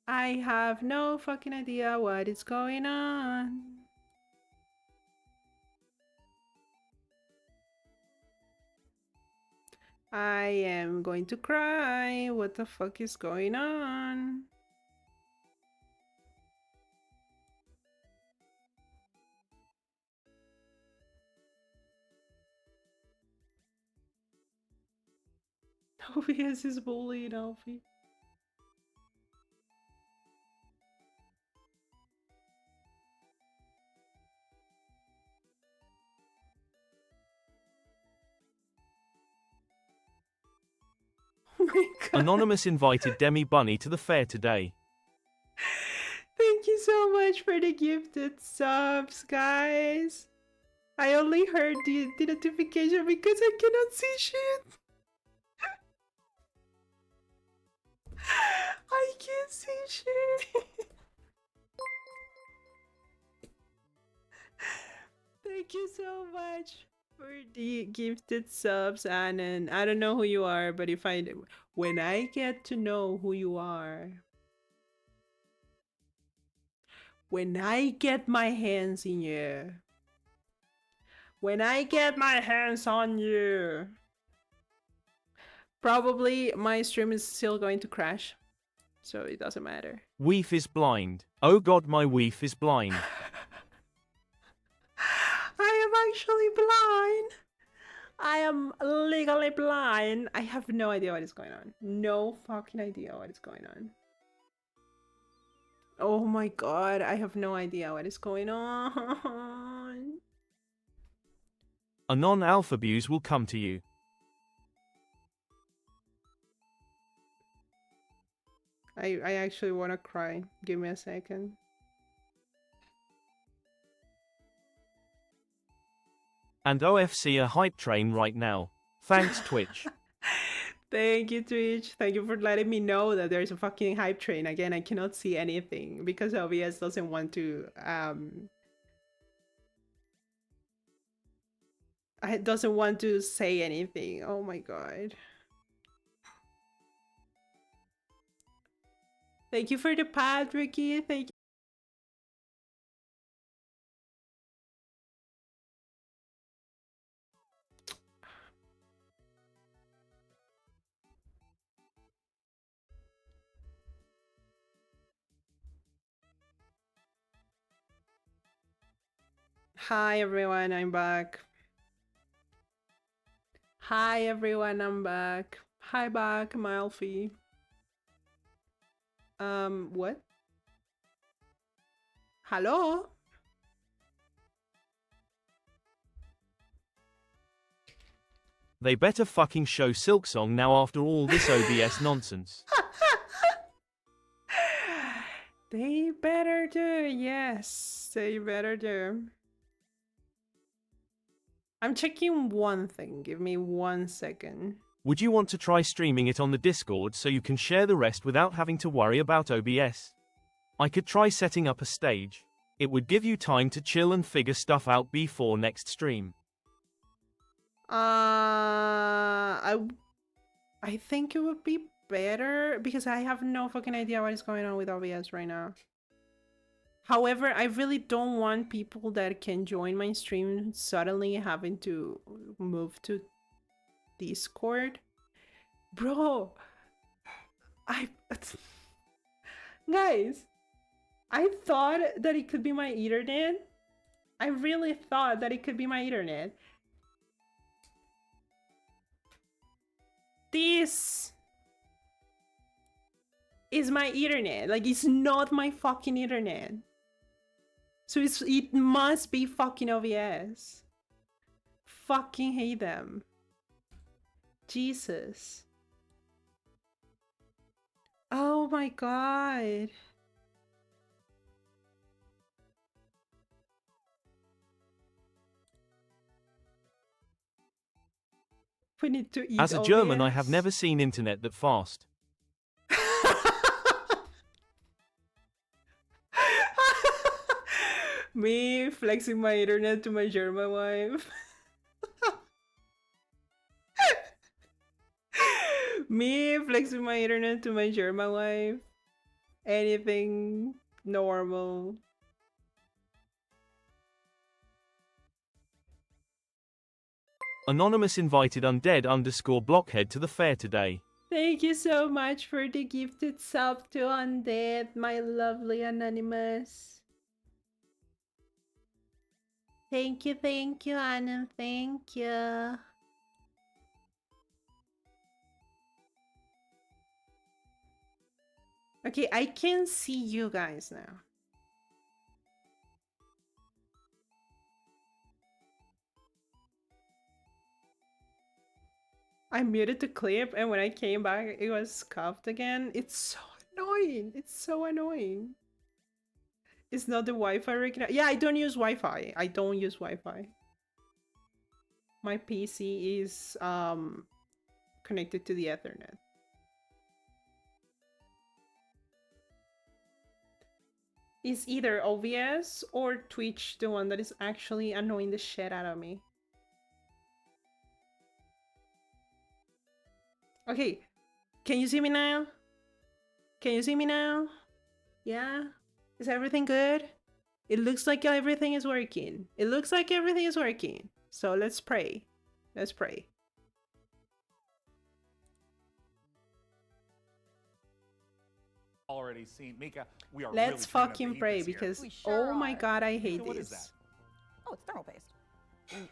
I have no fucking idea what is going on. I am going to cry. What the fuck is going on? OBS is bullying Alfie. Oh my god. Anonymous invited Demi Bunny to the fair today. Thank you so much for the gifted subs, guys. I only heard the notification because I cannot see shit. I can't see shit. Thank you so much for the gifted subs, Annan. I don't know who you are, but when I get to know who you are, when I get my hands in you, when I get my hands on you, probably my stream is still going to crash, so it doesn't matter. Weef is blind. Oh god, my Weef is blind. I am actually blind. I am legally blind. I have no idea what is going on. No fucking idea what is going on. Oh my god, I have no idea what is going on. A non-alpha views will come to you. I actually want to cry. Give me a second. And OFC a hype train right now. Thanks, Twitch. Thank you, Twitch. Thank you for letting me know that there's a fucking hype train. Again, I cannot see anything because OBS doesn't want to it doesn't want to say anything. Oh my god. Thank you for the pad, Ricky. Thank you. Hi everyone, I'm back. Hi everyone, I'm back. Hi back, I'm Alfie. What? Hello? They better fucking show Silksong now after all this OBS nonsense. They better do, yes, they better do. I'm checking one thing, give me 1 second. Would you want to try streaming it on the Discord so you can share the rest without having to worry about OBS? I could try setting up a stage. It would give you time to chill and figure stuff out before next stream. I think it would be better because I have no fucking idea what is going on with OBS right now. However, I really don't want people that can join my stream suddenly having to move to Discord. Bro, guys, I thought that it could be my internet. I really thought that it could be my internet. This is my internet. Like, it's not my fucking internet. So it must be fucking OBS. Fucking hate them. Jesus. Oh my god. We need to eat As a OBS. German, I have never seen internet that fast. Me flexing my internet to my German wife. Me flexing my internet to my German wife. Anything normal. Anonymous invited undead_blockhead to the fair today. Thank you so much for the gifted sub to Undead, my lovely Anonymous. Thank you, Anna. Thank you. Okay, I can see you guys now. I muted the clip and when I came back, it was scuffed again. It's so annoying. It's so annoying. It's not the Wi-Fi right. Yeah, I don't use Wi-Fi. I don't use Wi-Fi. My PC is connected to the Ethernet. Is either OBS or Twitch the one that is actually annoying the shit out of me. Okay, can you see me now? Can you see me now? Yeah? Is everything good? It looks like everything is working. It looks like everything is working. So let's pray. Let's pray. Already seen. Mika, we are Let's really fucking pray because We sure oh my are. god, I hate Mika, what is this. Oh, it's thermal paste.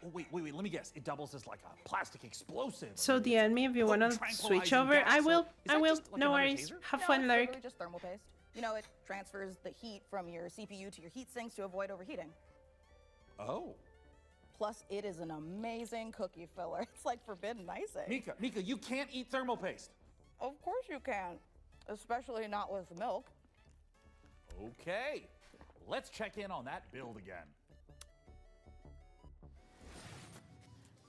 Oh, wait, let me guess. It doubles as like a plastic explosive. So DM me if you wanna switch tranquilizing over. gas, I so will. is I that will. just like no another worries. taser? Have No, fun, it's Lurk. literally just thermal paste. You know, it transfers the heat from your CPU to your heat sinks to avoid overheating. Oh. Plus, it is an amazing cookie filler. It's like forbidden icing. Mika, you can't eat thermal paste. Of course you can, especially not with milk. Okay, let's check in on that build again.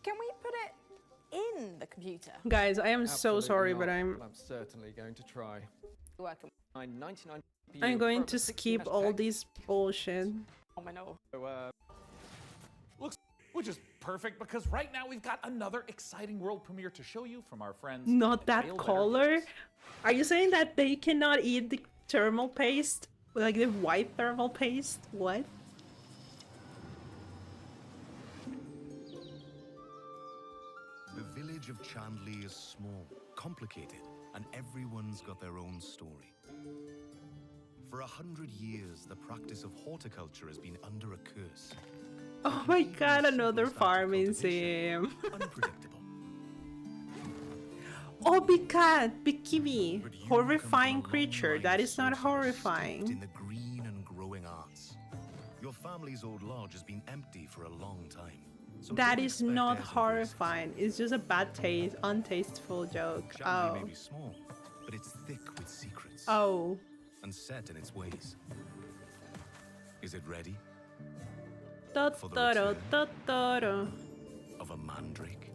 Can we put it in the computer? Guys, I am so sorry, but I'm certainly going to try. Welcome. 99 I'm going to skip all this bullshit. Oh, I know. So, Which is perfect because right now we've got another exciting world premiere to show you from our friends. Not at that Failed color. Energies. Are you saying that they cannot eat the thermal paste? Like the white thermal paste? What? The village of Chandley is small, complicated, and everyone's got their own story. For 100 years, the practice of horticulture has been under a curse. Oh my god, another farming sim. Unpredictable. Oh, big cat, big kiwi. Horrifying creature. That is not in horrifying. the green and growing arts. Your family's old lodge has been empty for a long time. So That don't is expect not airs and graces. horrifying. It's just a bad taste, untasteful joke. Chandley may Oh. be small, but it's thick with secrets. Oh. And set in its ways. Is it ready? Totoro, Totoro. Of a mandrake?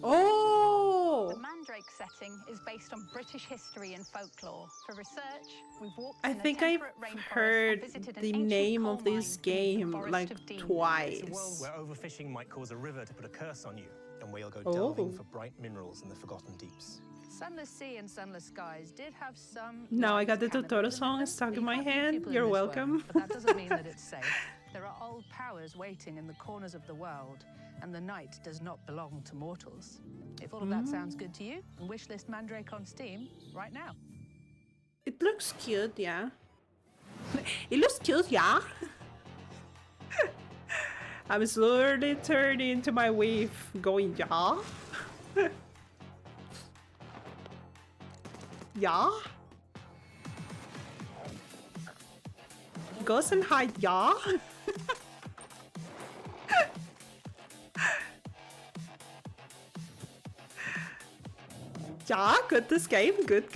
Oh! The Mandrake setting is based on British history and folklore. For research, we've walked I in a think I've temperate rainforest heard and visited an the ancient name coal of this mine beneath the game Forest like of Dean. twice. It's a world where overfishing might cause a river to put a curse on you, and where you'll go Oh. delving for bright minerals in the forgotten deeps. Sunless sea and sunless skies did have some. Now I light got the cannibalism Totoro in song them. stuck in You my can't eat hand. people in You're this welcome. world, but that doesn't mean that it's safe. There are old powers waiting in the corners of the world, and the night does not belong to mortals. If all of that sounds good to you, wishlist Mandrake on Steam right now. It looks cute, yeah. It looks cute, yeah. I'm slowly turning into my wave, going, yeah. Yeah. Ghost and hide, yeah. Yeah, good this game, good.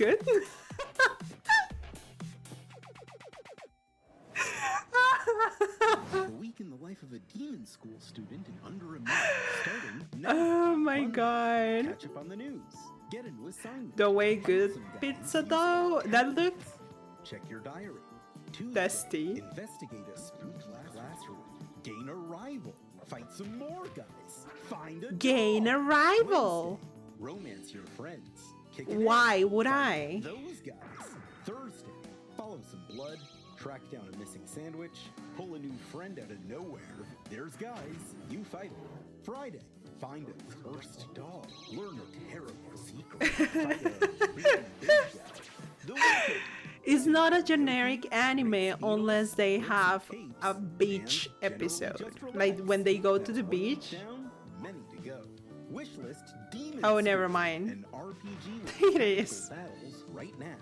A week in the life of a demon school student in under a minute, starting now. Oh my god. Catch up on the news. Get into assignment. The way good pizza though, that looks Check your diary. tasty. Investigate a spooky classroom. Gain a rival. Fight some more guys. Find a Gain a dog. rival. Wednesday, romance your friends. Kick it Why out. would Find I? Those guys. Thursday, follow some blood. Track down a missing sandwich. Pull a new friend out of nowhere. There's guys. You fight them. Friday, find a cursed dog. Learn a terrible secret. Fight a really big guy. The weekend. It's not a generic anime unless they have a beach episode. Like when they go to the beach. Many to go. Wishlist Demon Oh, never School, mind. An RPG with It tactical is. battles right now.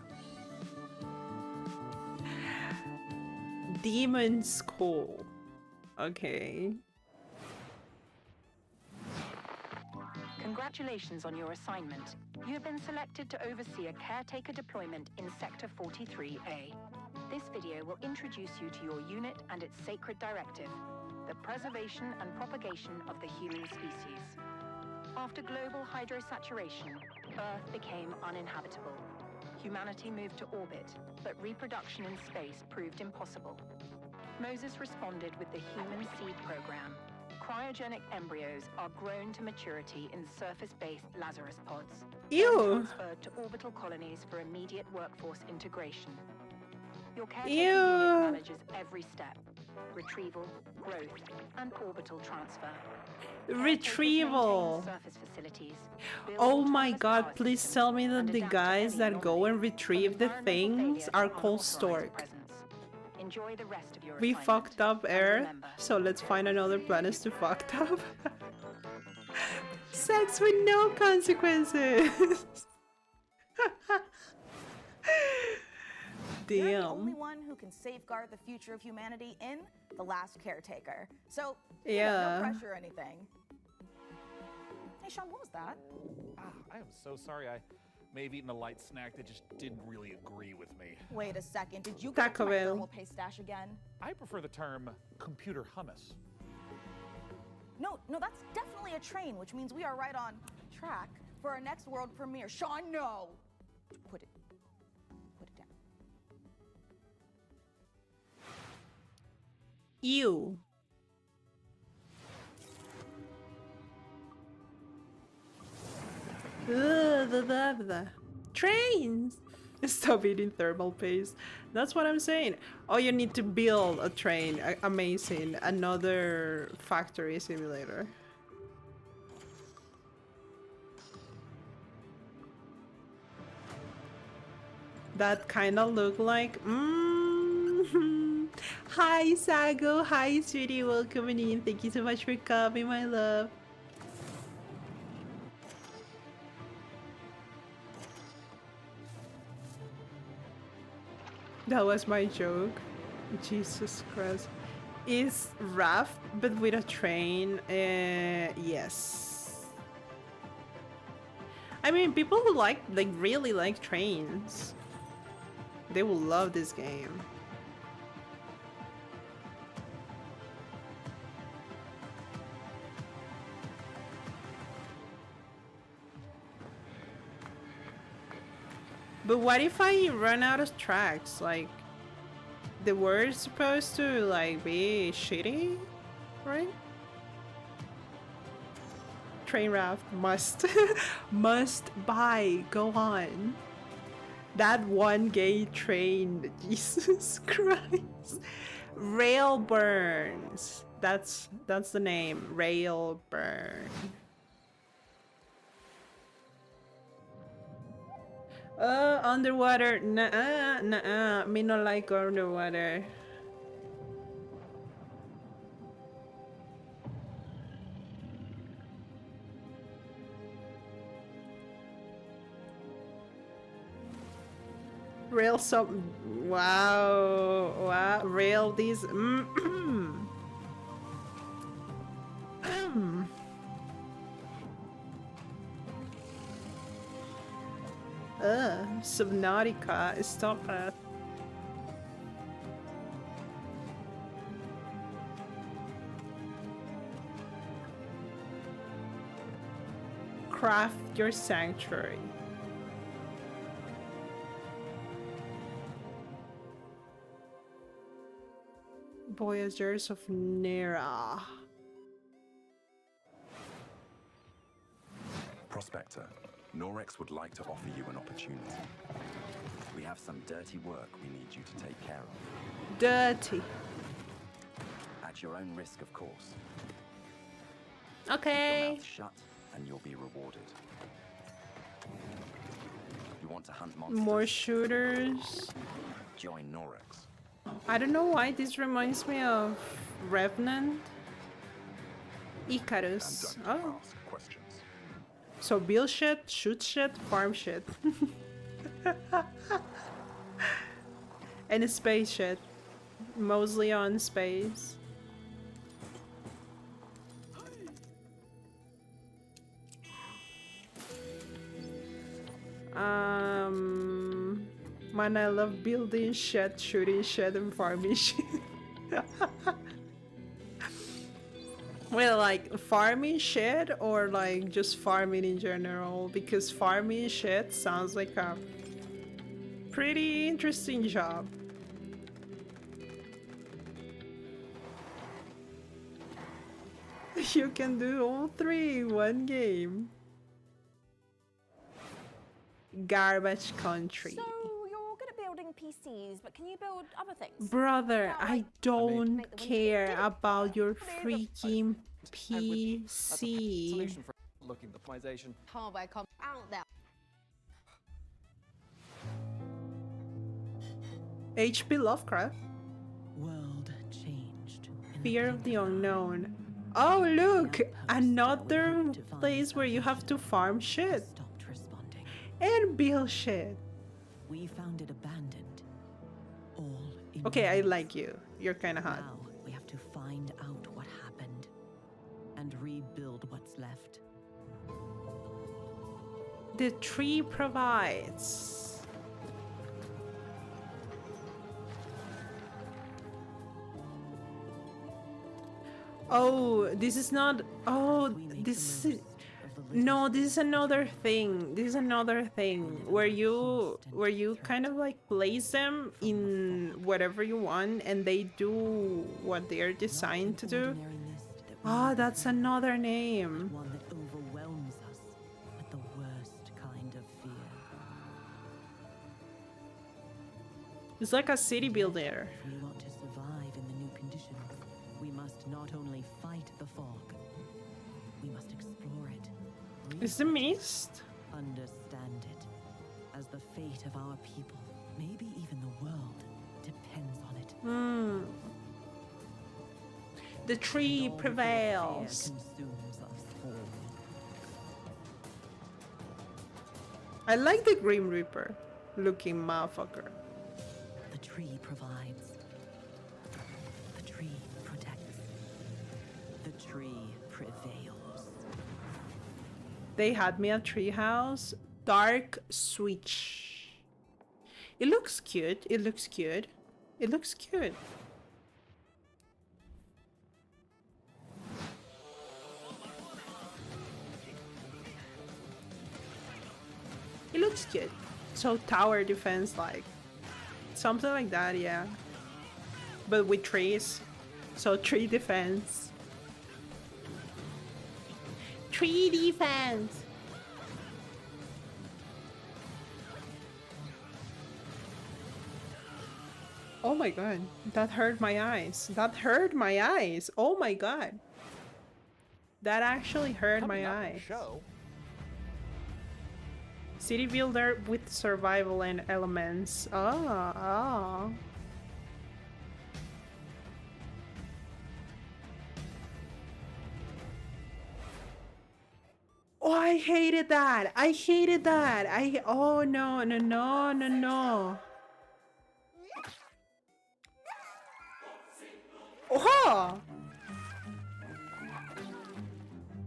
Demon School. Okay. Congratulations on your assignment. You have been selected to oversee a caretaker deployment in Sector 43A. This video will introduce you to your unit and its sacred directive, the preservation and propagation of the human species. After global hydrosaturation, Earth became uninhabitable. Humanity moved to orbit, but reproduction in space proved impossible. Moses responded with the Human Seed Program. Cryogenic embryos are grown to maturity in surface-based Lazarus pods. Ew. Then transferred to orbital colonies for immediate workforce integration. Your caretaker Ew. unit manages every step: retrieval, growth, and orbital transfer. Retrieval. Surface facilities. Oh my god, please tell me that the guys that go and retrieve the things are called stork. Enjoy the rest of your We assignment. fucked up Earth, so let's find another planet to fucked up. Sex with no consequences. You're the only Damn. one who can safeguard the future of humanity in The Last Caretaker. So, Yeah. no pressure or anything. Hey, Sean, what was that? I am so sorry. I may have eaten a light snack that just didn't really agree with me. Wait a second. Did you go to Taco my Bell. thermal paste stash again? I prefer the term computer hummus. No, that's definitely a train, which means we are right on track for our next world premiere. Sean, no! Put it down. Ew. The trains. Stop eating thermal paste. That's what I'm saying. Oh, you need to build a train. Amazing. Another factory simulator. That kind of look like. Hi, Sago. Hi, sweetie. Welcome in. Thank you so much for coming, my love. That was my joke. Jesus Christ. Is raft, but with a train? Yes. I mean, people who really like trains, they will love this game. But what if I run out of tracks? Like, the word's supposed to like be shitty, right? Train raft must must buy. Go on. That one gay train. Jesus Christ. Rail burns. That's the name. Rail burn. Underwater. Nah, nah. Me not like underwater. Rail some. Wow. Wow. Rail these. Subnautica. Stop it. Craft your sanctuary. Voyagers of Nera. Prospector, Norex would like to offer you an opportunity. We have some dirty work we need you to take care of. Dirty. At your own risk, of course. Okay. Keep your mouth shut and you'll be rewarded. You want to hunt monsters? More shooters. Join Norex. I don't know why this reminds me of Revenant. Icarus. Oh. Ask questions. So build shit, shoot shit, farm shit. And space shit. Mostly on space. Man, I love building shit, shooting shit, and farming shit. Well, like farming shit or like just farming in general? Because farming shit sounds like a pretty interesting job. You can do all three in one game. Garbage country. So you're good at building PCs, but can you build other things? Brother, I don't care about your freaking PC. Solution for looking optimization. Hardware come out there. HP Lovecraft. World changed. Fear of the unknown. Oh look! Another place where you have to farm shit. Stopped responding. And build shit. We found it abandoned. Okay, I like you. You're kind of hot. Now we have to find out what happened and rebuild what's left. The tree provides. Oh, this is not. Oh, this is. No, this is another thing. This is another thing where you kind of like place them in whatever you want and they do what they are designed to do. Ah, that's another name. One that overwhelms us with the worst kind of fear. It's like a city builder. If we want to survive in the new conditions, we must not only fight the fog, we must explore it. Is the mist? Understand it, as the fate of our people, maybe even the world, depends on it. Hmm. The tree prevails. Consumes us all. I like the Grim Reaper looking motherfucker. The tree provides. The tree protects. The tree prevails. They had me a treehouse. Dark switch. It looks cute. It looks cute. It looks cute. It looks cute. So tower defense like. Something like that, yeah. But with trees. So tree defense. Tree defense. Oh my god, that hurt my eyes. That hurt my eyes. Oh my god. That actually hurt my eyes. City builder with survival and elements. Oh. Oh, I hated that. I hated that. Oh no, no, no, no, no. Oh.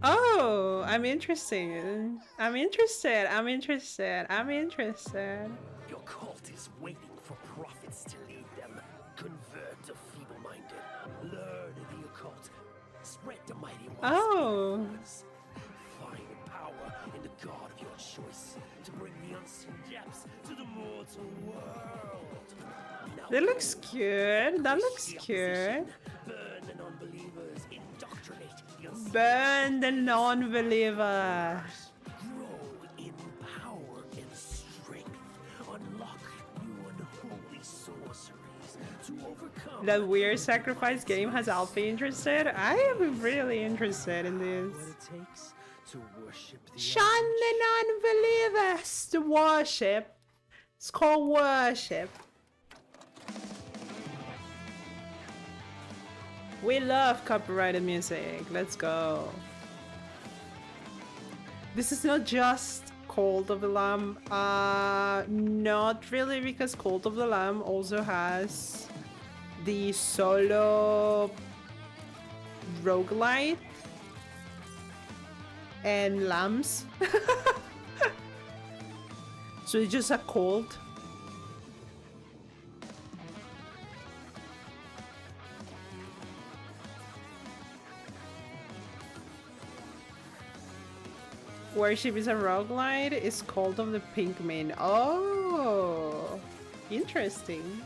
Oh, I'm interested. I'm interested. I'm interested. I'm interested. Your cult is waiting for prophets to lead them. Convert the feeble-minded. Learn the occult. Spread the mighty ones. Oh. Find power in the god of your choice to bring the unseen depths to the mortal world. Now That looks cute. That looks cute. burn the non-believers. Indoctrinate the unseen. Burn the non-believer. Grow in power and strength. Unlock new unholy sorceries to overcome. That weird sacrifice game has Alfie interested. I am really interested in this. What it takes to worship the Shun the non-believers. The worship. It's called worship. We love copyrighted music. Let's go. This is not just Cult of the Lamb. Not really, because Cult of the Lamb also has the solo roguelite and lambs. So it's just a cult. Worship is a roguelite. It's Cult of the Pinkman. Oh, interesting.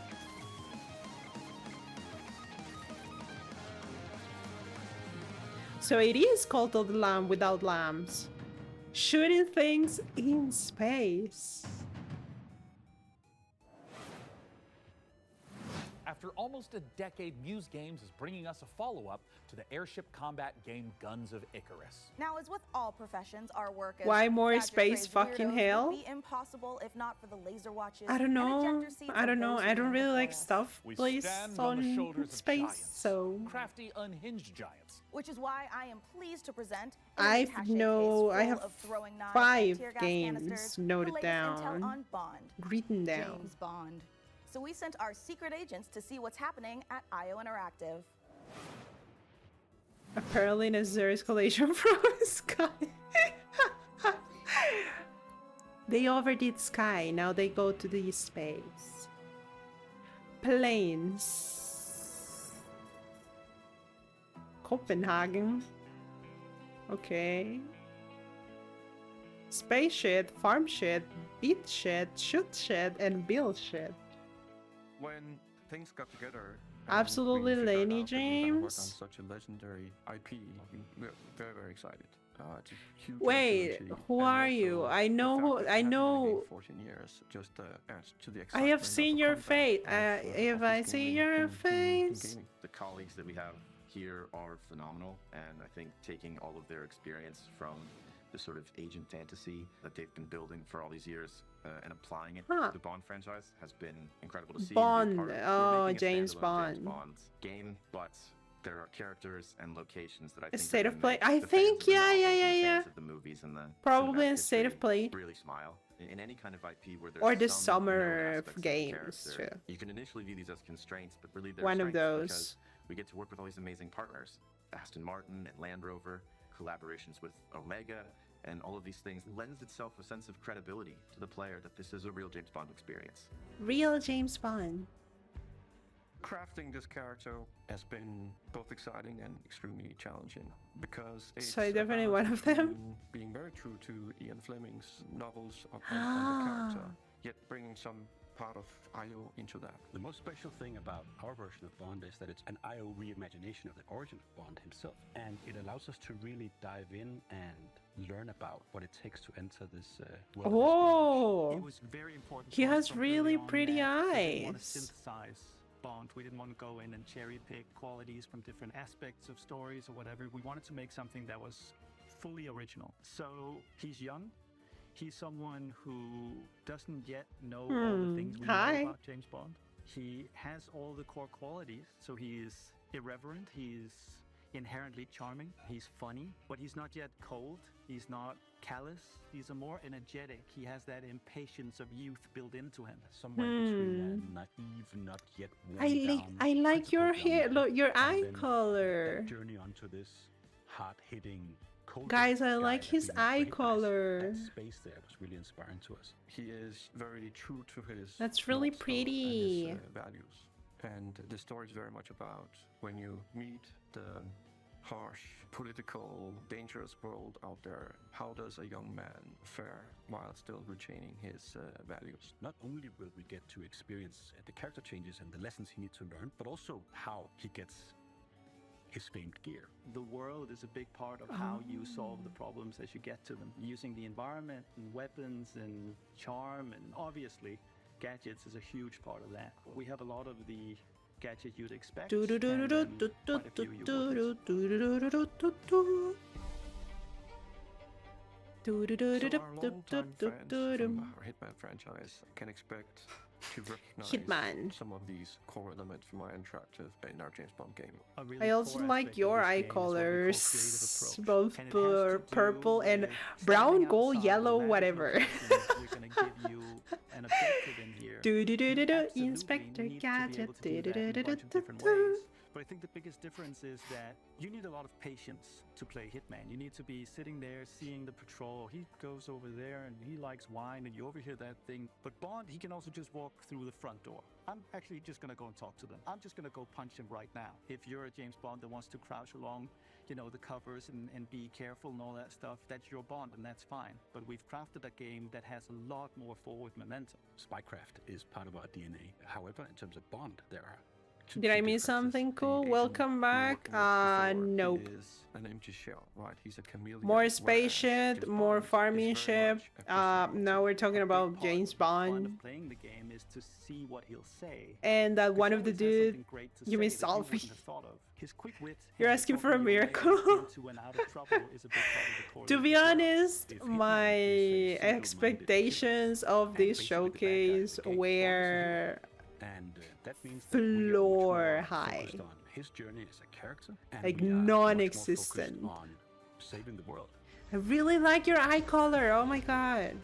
So it is Cult of the Lamb without lambs. Shooting things in space. After almost a decade, Muse Games is bringing us a follow-up to the airship combat game Guns of Icarus. Now, as with all professions, our work as Why more gadget space crazed fucking weirdos hell? would be impossible if not for the laser watches. I don't and know. ejector seats I of don't know. those I who don't came really before like us. stuff We placed stand on the on shoulders of space. giants, So crafty, unhinged giants. Which is why I am pleased to present an I've attaché no. case I full have of throwing knives and 5 tear gas games canisters, the noted latest intel down, on Bond. written down. James Bond. So we sent our secret agents to see what's happening at IO Interactive. Apparently necessary escalation from Sky. They overdid Sky, now they go to the space. Planes. Copenhagen. Okay. Space shit, farm shit, beat shit, shoot shit, and build shit. When things got together, Absolutely, Laney work on James. such a legendary IP, we're very, very excited. It's a huge Wait, opportunity, who and are you? also I know the who. fact that I we haven't been in the know. game 14 years just adds to the I excitement have of seen the your comeback face. of If I this see gaming your in face. gaming. The colleagues that we have here are phenomenal, and I think taking all of their experience from the sort of agent fantasy that they've been building for all these years and applying it to the Bond franchise has been incredible to see. Bond. And be a part of. Oh, We're making a James standalone Bond. James Bond game, but there are characters and locations that I A think state are of gonna play. make I the fans think, of the yeah, novels yeah, and yeah, the yeah. fans of the movies and the Probably cinematic a state of history play. really smile. In any kind of IP where there's Or the some known summer aspects of the games, character, too. you can initially view these as constraints, but really they're One of strengths those. because we get to work with all these amazing partners, Aston Martin and Land Rover, collaborations with Omega, and all of these things lends itself a sense of credibility to the player that this is a real James Bond experience. Real James Bond. Crafting this character has been both exciting and extremely challenging because it's So definitely about one of them. being very true to Ian Fleming's novels on the Ah. character, yet bringing some part of IO into that. The most special thing about our version of Bond is that it's an IO reimagination of the origin of Bond himself, and it allows us to really dive in and learn about what it takes to enter this world. Oh, It was very important. he for us has from really early on pretty that we didn't want to eyes. synthesize Bond. We didn't want to go in and cherry pick qualities from different aspects of stories or whatever. We wanted to make something that was fully original. So he's young. He's someone who doesn't yet know all the things we Hi. know about James Bond. He has all the core qualities. So he's irreverent. He's inherently charming. He's funny, but he's not yet cold. He's not callous. He's a more energetic. He has that impatience of youth built into him. Somewhere between naive, not yet worn I down, like your critical hair. young Look, your man, eye and then color. that journey onto this hard-hitting, cold Guys, I guy like that his we eye recognize. color. That space there was really inspiring to us. He is very true to his That's really motto pretty. and his values. And the story is very much about when you meet the harsh, political, dangerous world out there, how does a young man fare while still retaining his values? Not only will we get to experience the character changes and the lessons he needs to learn, but also how he gets his famed gear. The world is a big part of how you solve the problems as you get to them. Using the environment and weapons and charm, and obviously gadgets is a huge part of that. We have a lot of the gadget you'd expect. and then quite a few you wouldn't. So our longtime fans from our Hitman franchise can expect to recognize Hitman. some of these core elements from our interactive in our James Bond game. I also like your eye colors, both purple and brown, gold, yellow, whatever. We're going to give you an objective in here. Inspector Gadget. But I think the biggest difference is that you need a lot of patience to play Hitman. You need to be sitting there seeing the patrol. He goes over there and he likes wine and you overhear that thing. But Bond, he can also just walk through the front door. I'm actually just going to go and talk to them. I'm just going to go punch him right now. If you're a James Bond that wants to crouch along, you know, the covers and be careful and all that stuff, that's your Bond and that's fine. But we've crafted a game that has a lot more forward momentum. Spycraft is part of our DNA. However, in terms of Bond, there are Did I miss something cool? Welcome back. Nope. He is an empty shell, right? He's a chameleon. More space ship, more farming ship. Now we're talking about James Bond. Playing the game is to see what he'll say. And that one of the dude, you miss Alfie. You're asking for a miracle. To be honest, my expectations of this showcase were that means floor high, on his journey as a character, and like we are non-existent. much more focused on saving the world. I really like your eye color. Oh my god.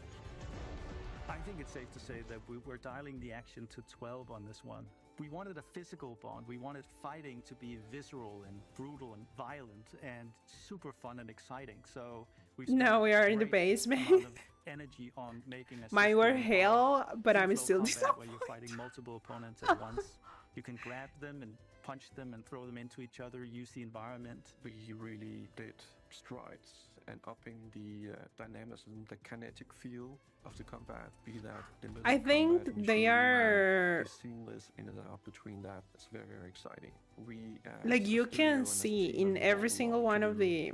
I think it's safe to say that we're dialing the action to 12 on this one. We wanted a physical Bond. We wanted fighting to be visceral and brutal and violent and super fun and exciting. So we Now we are in the basement. energy on making a Mine were system hell, but I'm in-flow still combat disappointed. where you're fighting multiple opponents at once. You can grab them and punch them and throw them into each other, use the environment. We really did strides and upping the dynamism, the kinetic feel of the combat, be that the I think combat, they are the seamless in and out between that. It's very, very exciting. We like you can see in every single one of the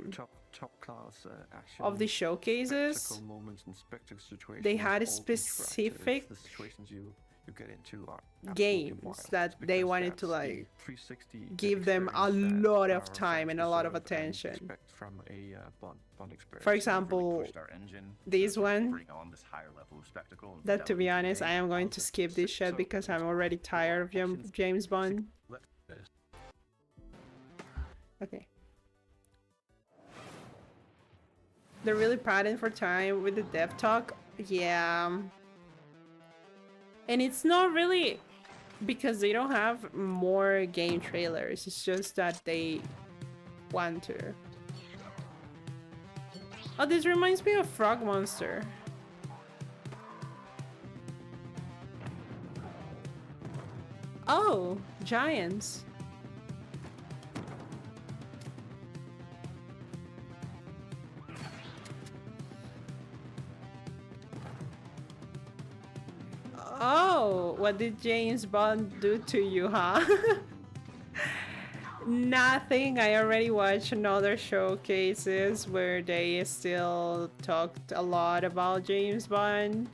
top class action of the showcases moments and spectacle situations. they had all specific interactive. The situations you get into are games wild, that they wanted to that's the like 360 give them a experience that lot of our time fans and a lot of deserve and attention. expect from a Bond experience. For example, this one, that to be honest, I am going to skip this shit because I'm already tired of James Bond. Okay. They're really padding for time with the dev talk. Yeah. And it's not really because they don't have more game trailers. It's just that they want to. Oh, this reminds me of Frog Monster. Oh, giants. Oh, what did James Bond do to you, huh? Nothing. I already watched another showcases where they still talked a lot about James Bond.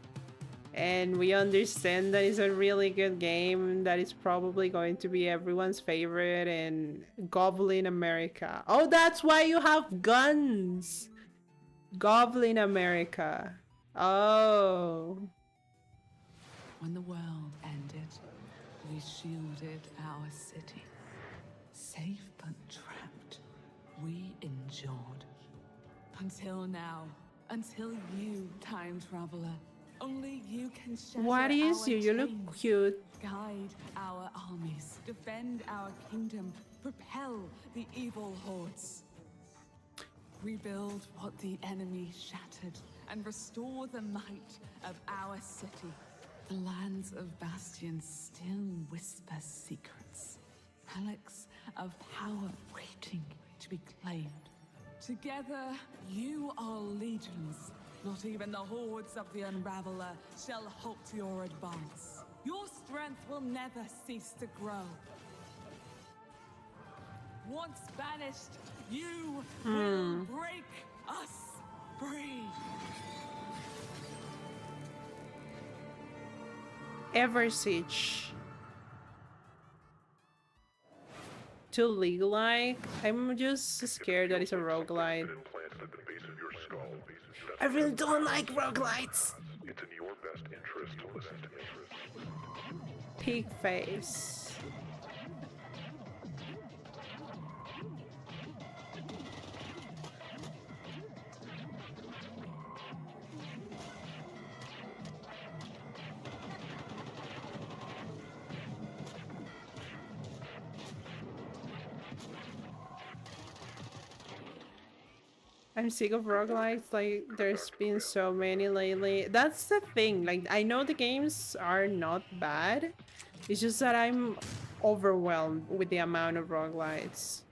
And we understand that it's a really good game that is probably going to be everyone's favorite in Goblin America. Oh, that's why you have guns! Goblin America. Oh. When the world ended, we shielded our city. Safe but trapped, we endured. Until now, until you, time traveler. Only you can shatter What is our you? You look chains, cute. guide our armies, defend our kingdom, propel the evil hordes. Rebuild what the enemy shattered and restore the might of our city. The lands of Bastion still whisper secrets. Relics of power waiting to be claimed. Together, you are legions. Not even the hordes of the Unraveler shall halt your advance. Your strength will never cease to grow. Once banished, you will break us free. Siege. Too league-like? I'm just scared that it's a roguelite. I really don't like roguelites. It's in your best interest to listen to me. Pig face. I'm sick of roguelites, like there's been so many lately. That's the thing, like I know the games are not bad, it's just that I'm overwhelmed with the amount of roguelites.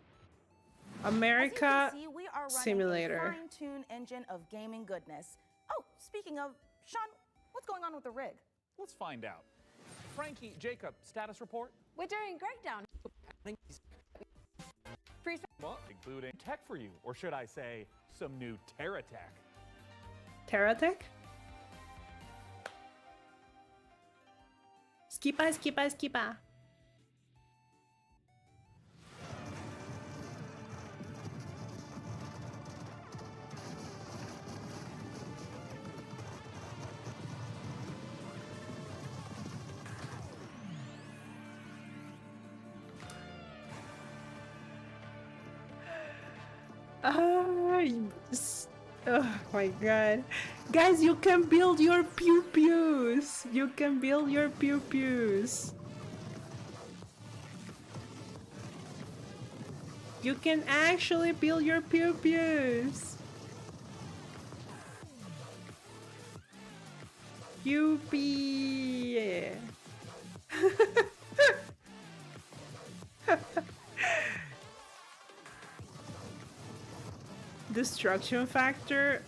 America See, we are running Simulator. a fine-tuned engine of gaming goodness. Oh, speaking of, Sean, what's going on with the rig? Let's find out. Frankie, Jacob, status report? We're doing great down. Well, including tech for you, or should I say, some new Terra tech. Terratech? Skipa, skipa, skipa. Oh my god. Guys, you can build your pew-pews. You can build your pew-pews. You can actually build your pew-pews. Pew-pee. Destruction factor?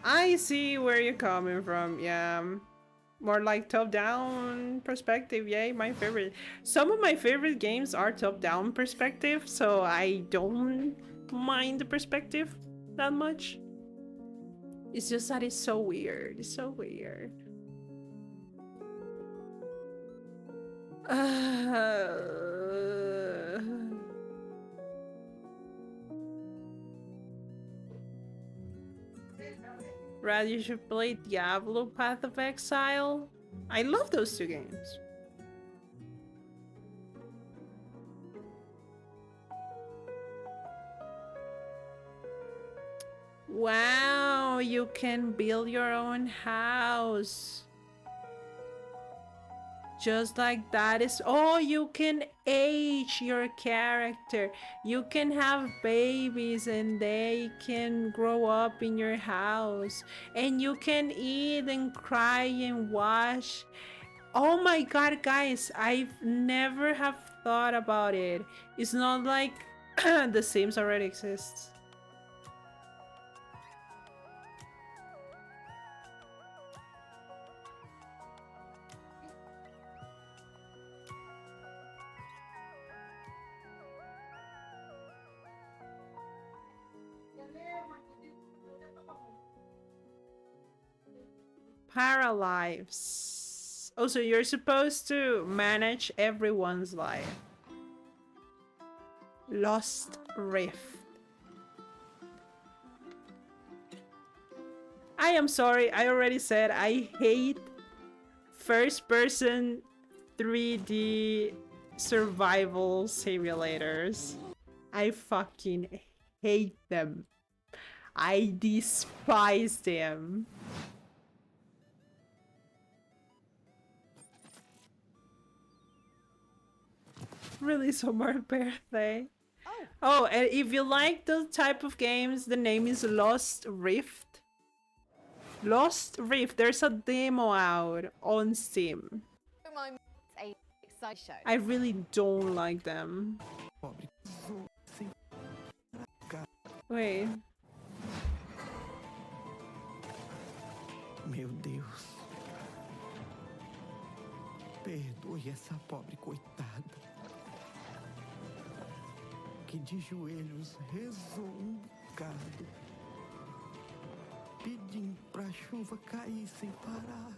I see where you're coming from, yeah. More like top-down perspective, yay, my favorite. Some of my favorite games are top-down perspective, so I don't mind the perspective that much. It's just that it's so weird, it's so weird. Brad, you should play Diablo Path of Exile. I love those two games. Wow, you can build your own house. Just like that is, oh, you can age your character. You can have babies and they can grow up in your house. And you can eat and cry and wash. Oh my god, guys, I've never have thought about it. It's not like The Sims already exists. Paralives. Oh, so you're supposed to manage everyone's life. Lost Rift. I am sorry, I already said I hate first-person 3D survival simulators. I fucking hate them. I despise them. Really, so more birthday. Oh, and if you like those type of games, the name is Lost Rift. Lost Rift, there's a demo out on Steam. I really don't like them. Wait. Meu Deus. Perdoe essa pobre coitada. Que de joelhos rezou bocado, pedindo pra chuva cair sem parar.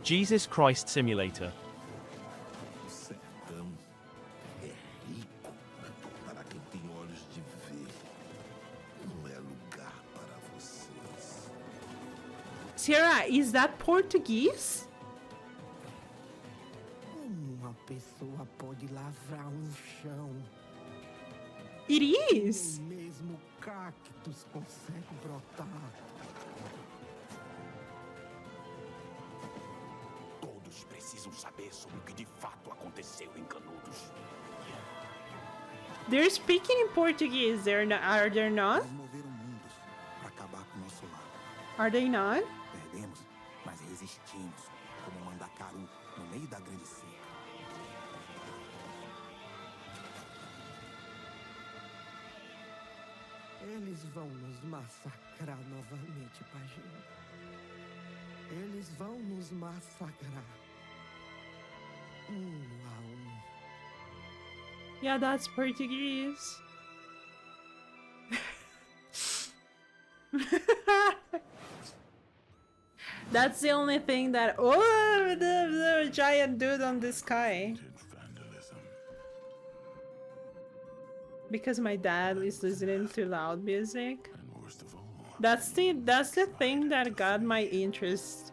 Jesus Christ Simulator. O sertão é rico para quem tem olhos de ver. Não é lugar para vocês. Sierra, is that Portuguese? Uma pessoa pode lavrar chão. It is. Nem mesmo cactos consegue brotar. Todos precisam saber sobre o que de fato aconteceu em Canudos. They're speaking in Portuguese, are they not? Moveram mundos para acabar com nosso lar. Are they not? Perdemos, mas resistimos, como Mandacaru, no meio da grande seca. Eles vão nos massacrar novamente, Pajinho. Eles vão nos massacrar. A um. Yeah, that's Portuguese. That's the only thing that... Oh, the giant dude on the sky. Because my dad is listening to loud music. That's the thing that got my interest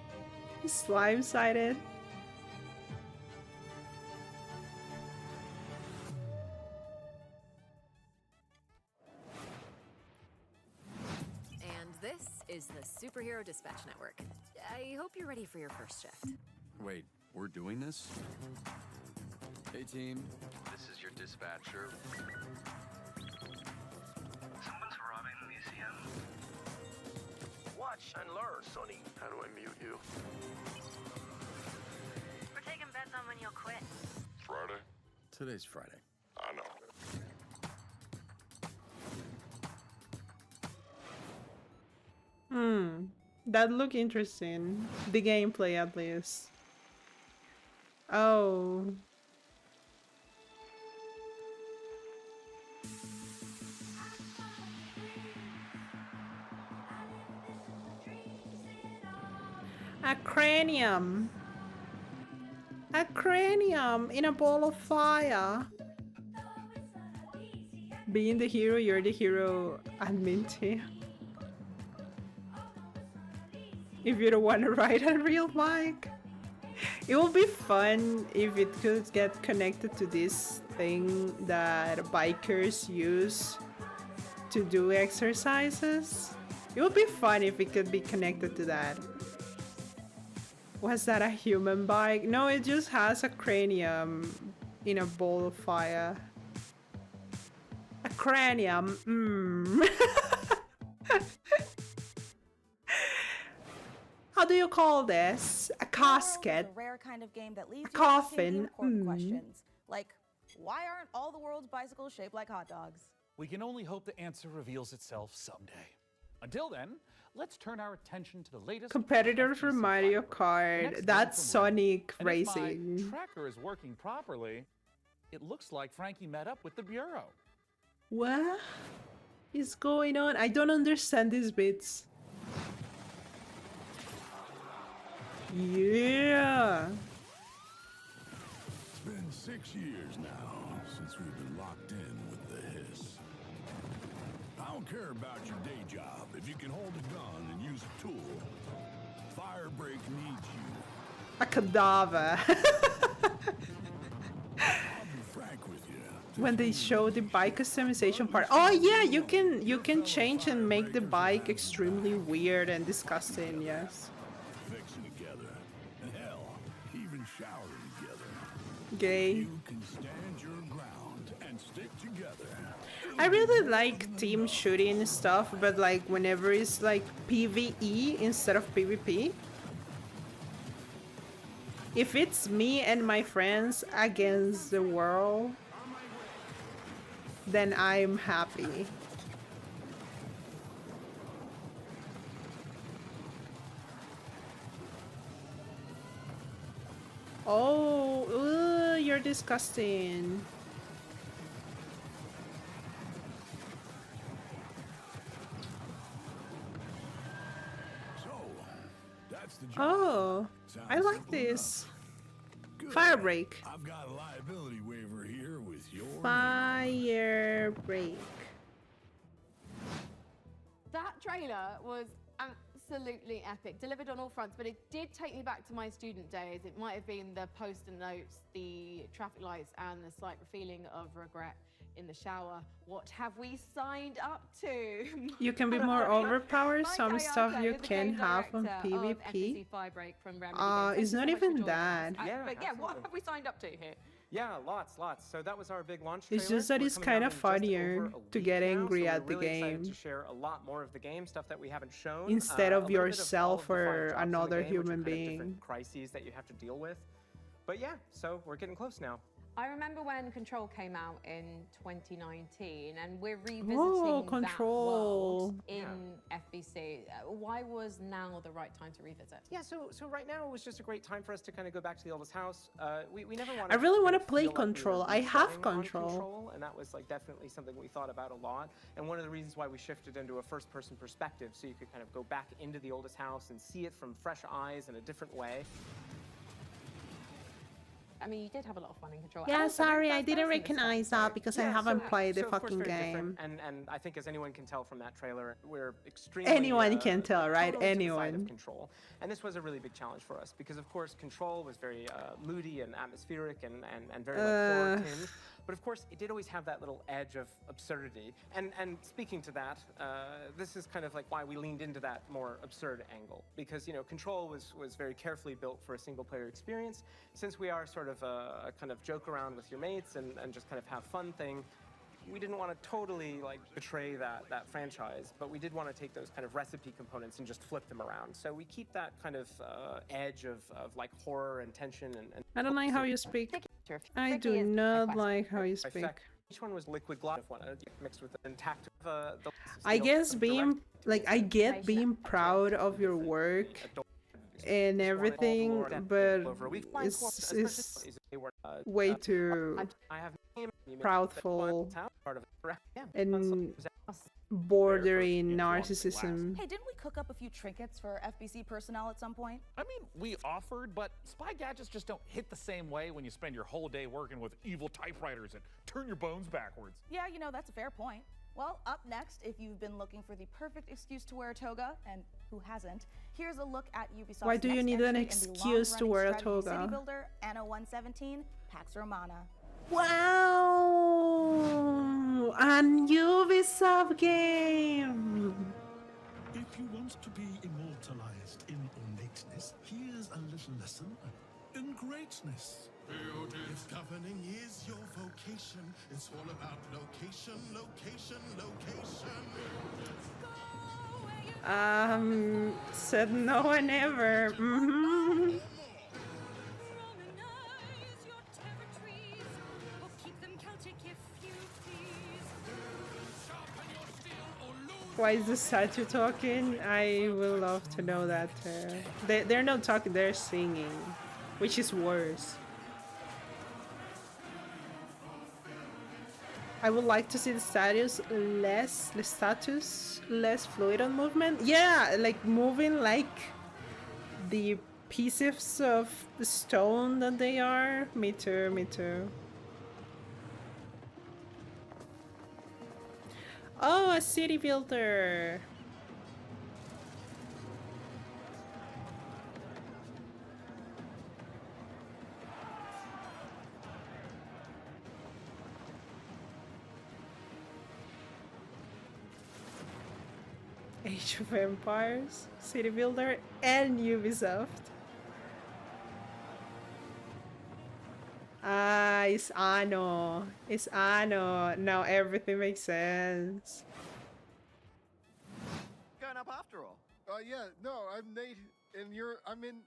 Slime-sided. And this is the Superhero Dispatch Network. I hope you're ready for your first shift. Wait, we're doing this? Hey team, this is your dispatcher. Someone's robbing the museum. Watch and learn, Sonny. How do I mute you? We're taking bets on when you'll quit. Friday? Today's Friday. I know. That look interesting. The gameplay at least. Oh. A cranium. A cranium in a ball of fire. Being the hero, you're the hero, admin too. If you don't want to ride a real bike. It would be fun if it could get connected to this thing that bikers use to do exercises. It would be fun if it could be connected to that. Was that a human bike? No, it just has a cranium in a bowl of fire. A cranium. How do you call this? A casket. It's a rare kind of game that leaves A you asking the coffin. important questions. Like, why aren't all the world's bicycles shaped like hot dogs? We can only hope the answer reveals itself someday. Until then, let's turn our attention to the latest Competitor for Mario Kart. Next That's game from Sonic And if my Racing. tracker is working properly, it looks like Frankie met up with the Bureau. What is going on? I don't understand these bits. Yeah. It's been 6 years now since we've been locked in with the hiss. I don't care about your day job if you can hold a gun and use a tool. Firebreak needs you. A cadaver. Frank with you. When they show the bike customization part. Oh yeah, you can change and make the bike extremely weird and disgusting, yes. Fixing together. And hell, even showering together. Gay. You can stand your ground and stick together. I really like team shooting stuff, but like whenever it's like PvE instead of PvP. If it's me and my friends against the world, then I'm happy. Oh, ugh, you're disgusting. That's the job. Oh, I like this. Firebreak. I've got a liability waiver here with your Firebreak. That trailer was absolutely epic, delivered on all fronts, but it did take me back to my student days. It might have been the post-it notes, the traffic lights, and the slight feeling of regret in the shower. What have we signed up to? You can be more overpowered. Some Mike stuff Ayaka you is the can game have on director of PvP. FBC Firebreak from Remedy Games. Thank It's you so not much for even joining us. that. But yeah, what have we signed up to here? Yeah, lots. So that was our big launch It's trailer. just that We're it's coming kind out of in just over funnier a to week get now, angry so at the we're really excited game to share a lot more of the game, stuff that we haven't shown. instead a of little bit all yourself of the fun or drops in the another game, which are human kind of being. different crises that you have to deal with. But yeah, so we're getting close now. I remember when Control came out in 2019, and we're revisiting Oh, that Control. world in FBC. Why was now the right time to revisit? Yeah, so right now it was just a great time for us to kind of go back to the oldest house. We never wanted I really to want to kind of play feel like we were Control. I have resetting on Control. and that was like definitely something we thought about a lot. And one of the reasons why we shifted into a first-person perspective, so you could kind of go back into the oldest house and see it from fresh eyes in a different way. I mean, you did have a lot of fun in Control. Yeah, sorry, I didn't recognize that because I haven't played the of course fucking very game. different, and I think as anyone can tell from that trailer, we're extremely Anyone can tell, right? totally to the side of Anyone. Control, and this was a really big challenge for us because of course Control was very moody and atmospheric and very like horror tinged. But of course, it did always have that little edge of absurdity. And speaking to that, this is kind of like why we leaned into that more absurd angle. Because, you know, Control was very carefully built for a single-player experience. Since we are sort of a kind of joke around with your mates and just kind of have fun thing, we didn't want to totally like betray that franchise, but we did want to take those kind of recipe components and just flip them around. So we keep that kind of edge of like horror and tension and I don't like how you speak. I do not like how you speak. Each one was liquid gloss one mixed with an intact. I guess being like I get being proud of your work and everything, but it's way too proudful and bordering narcissism. Hey, didn't we cook up a few trinkets for FBC personnel at some point? I mean, we offered, but spy gadgets just don't hit the same way when you spend your whole day working with evil typewriters and turn your bones backwards. Yeah, you know, that's a fair point. Well, up next, if you've been looking for the perfect excuse to wear a toga, and who hasn't, here's a look at Ubisoft's Why do you need an excuse to wear a toga? City builder, Anno 117, Pax Romana. Wow! An Ubisoft game! If you want to be immortalized in ornateness, here's a little lesson in greatness. If governing is your vocation, it's all about location, location, location. Said no one ever. Why is the statue talking? I would love to know that too. They're not talking, they're singing, which is worse. I would like to see the status less fluid on movement. Yeah, like moving like the pieces of stone that they are. Me too, me too. Oh, a city builder. Age of Empires, city builder, and Ubisoft. Ah, it's Anno. It's Anno. Now everything makes sense. Going up after all. Yeah, no, I'm Nate, and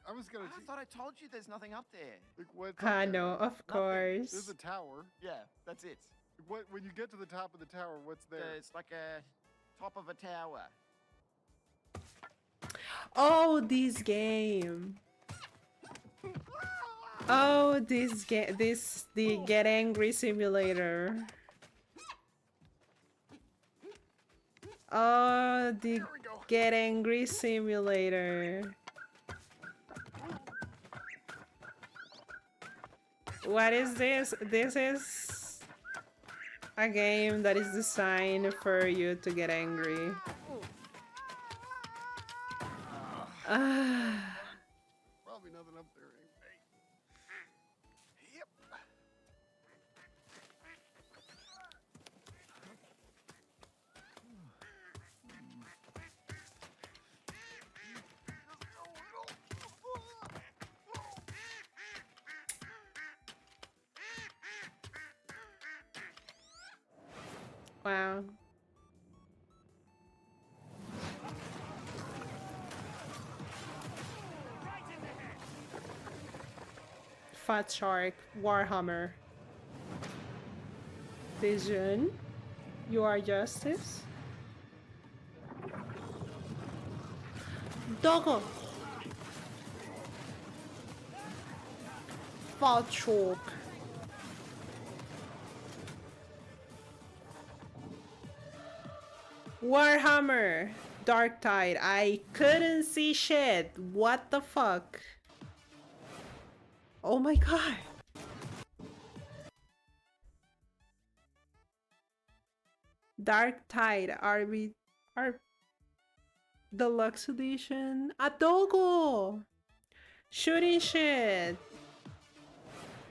I was gonna. I thought I told you there's nothing up there. Like, what's Anno, of course. There's a tower. Yeah, that's it. When you get to the top of the tower, what's there? It's like a top of a tower. Oh, this game. Oh, the Get Angry Simulator. Oh, the Get Angry Simulator. What is this? This is a game that is designed for you to get angry. Probably nothing up there. Yep. Wow. Fat Shark, Warhammer. Vision, you are justice. Doggo. Fat Shark. Warhammer, Dark Tide. I couldn't see shit. What the fuck? Oh my god. Dark Tide R Deluxe Edition. Adogo! Shooting shit!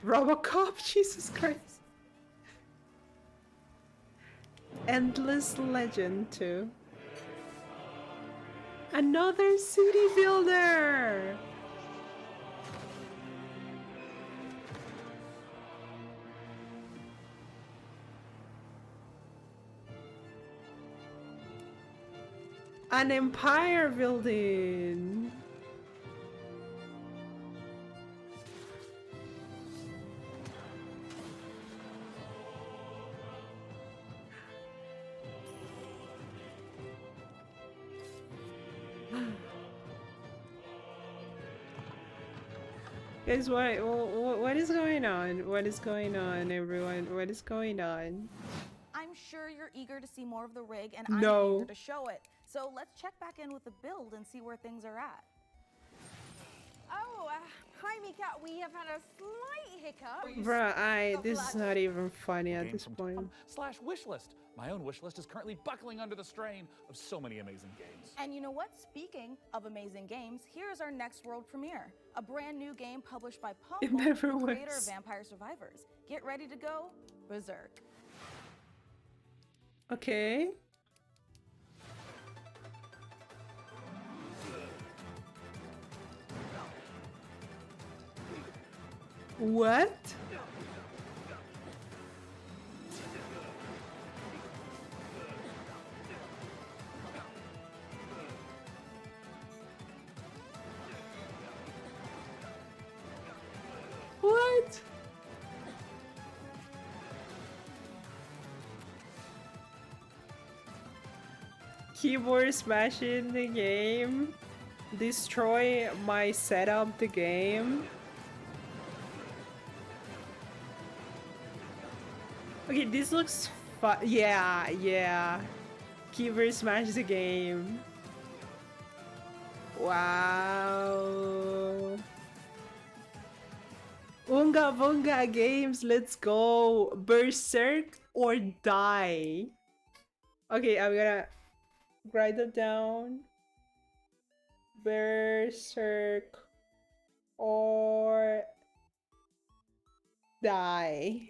Robocop, Jesus Christ. Endless Legend too. Another city builder! An empire building! Guys, what is going on? What is going on, everyone? What is going on? I'm sure you're eager to see more of the rig, and No. I'm eager to show it. So let's check back in with the build and see where things are at. Oh, hi, Mika. We have had a slight hiccup. Bruh, this is not even funny at this point. /wishlist. My own wishlist is currently buckling under the strain of so many amazing games. And you know what? Speaking of amazing games, here's our next world premiere. A brand new game published by It Pumble, never the creator of works. Vampire Survivors. Get ready to go berserk. Okay. What? What? Keyboard smashing the game. Destroy my setup the game. Okay, this looks fun. Yeah. Keyboard smash the game. Wow. Unga Bunga Games, let's go. Berserk or die. Okay, I'm gonna write it down. Berserk or die.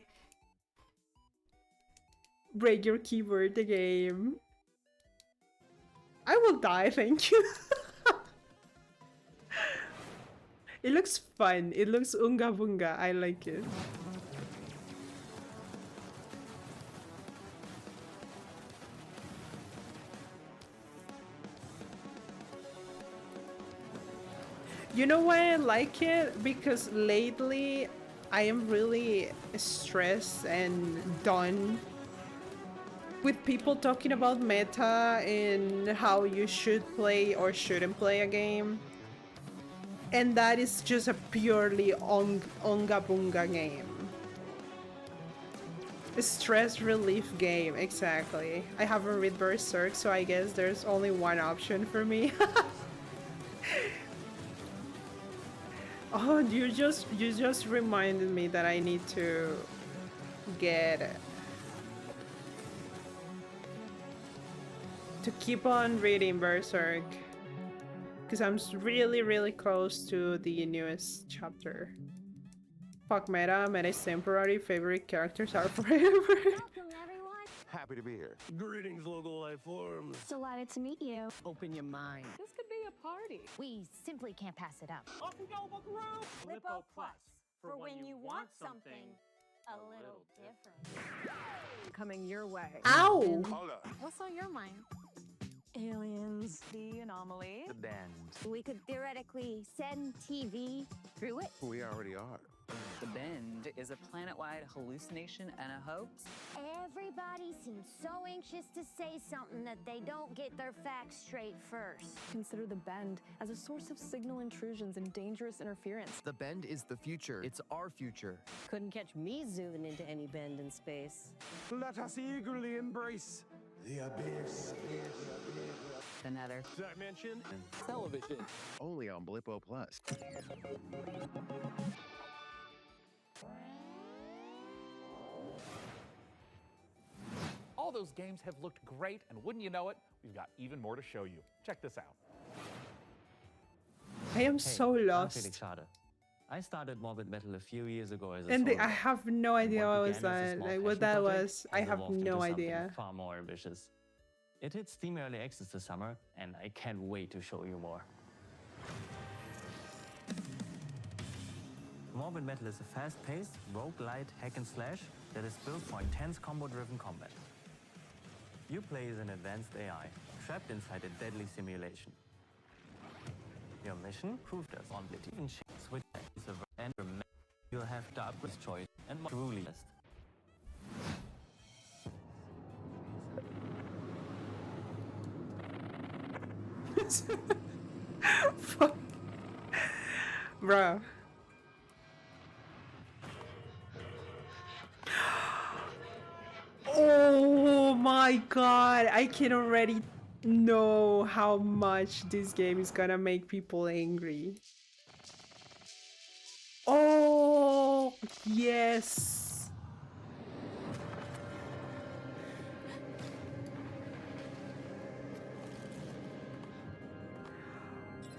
Break your keyboard the game. I will die, thank you. It looks fun. It looks unga bunga. I like it. You know why I like it? Because lately I am really stressed and done with people talking about meta and how you should play or shouldn't play a game. And that is just a purely onga bunga game. A stress relief game, exactly. I haven't read Berserk, so I guess there's only one option for me. Oh, you just reminded me that I need to get to keep on reading Berserk. Because I'm really close to the newest chapter. Fuck meta is temporary, favorite characters are forever. Welcome, everyone. Happy to be here. Greetings, local life forms. Delighted to meet you. Open your mind. This could be a party. We simply can't pass it up. Off we go, buckaroo! Lippo Plus, for when you want something a little different. Coming your way. Ow! Hold up. What's on your mind? Aliens, the anomaly. The bend. We could theoretically send TV through it. We already are. The Bend is a planet-wide hallucination and a hoax. Everybody seems so anxious to say something that they don't get their facts straight first. Consider the Bend as a source of signal intrusions and dangerous interference. The Bend is the future. It's our future. Couldn't catch me zooming into any bend in space. Let us eagerly embrace the abyss. The Nether. Dimension and Television. Only on Blippo Plus. All those games have looked great, and wouldn't you know it, we've got even more to show you. Check this out. I am so I'm lost. Felix Schade. I started Morbid Metal a few years ago as a And solo. I have no idea what was began as a that. small Like what passion that project was. I has have evolved no into something idea. far more ambitious. It hit Steam Early Access this summer, and I can't wait to show you more. Morbid Metal is a fast-paced, roguelite hack and slash that is built for intense combo-driven combat. You play as an advanced AI, trapped inside a deadly simulation. Your mission proved us on the even switch and you'll have to upgrade choice and more truly list. Fuck. Bro. Oh my god, I can already know how much this game is gonna make people angry. Oh, yes.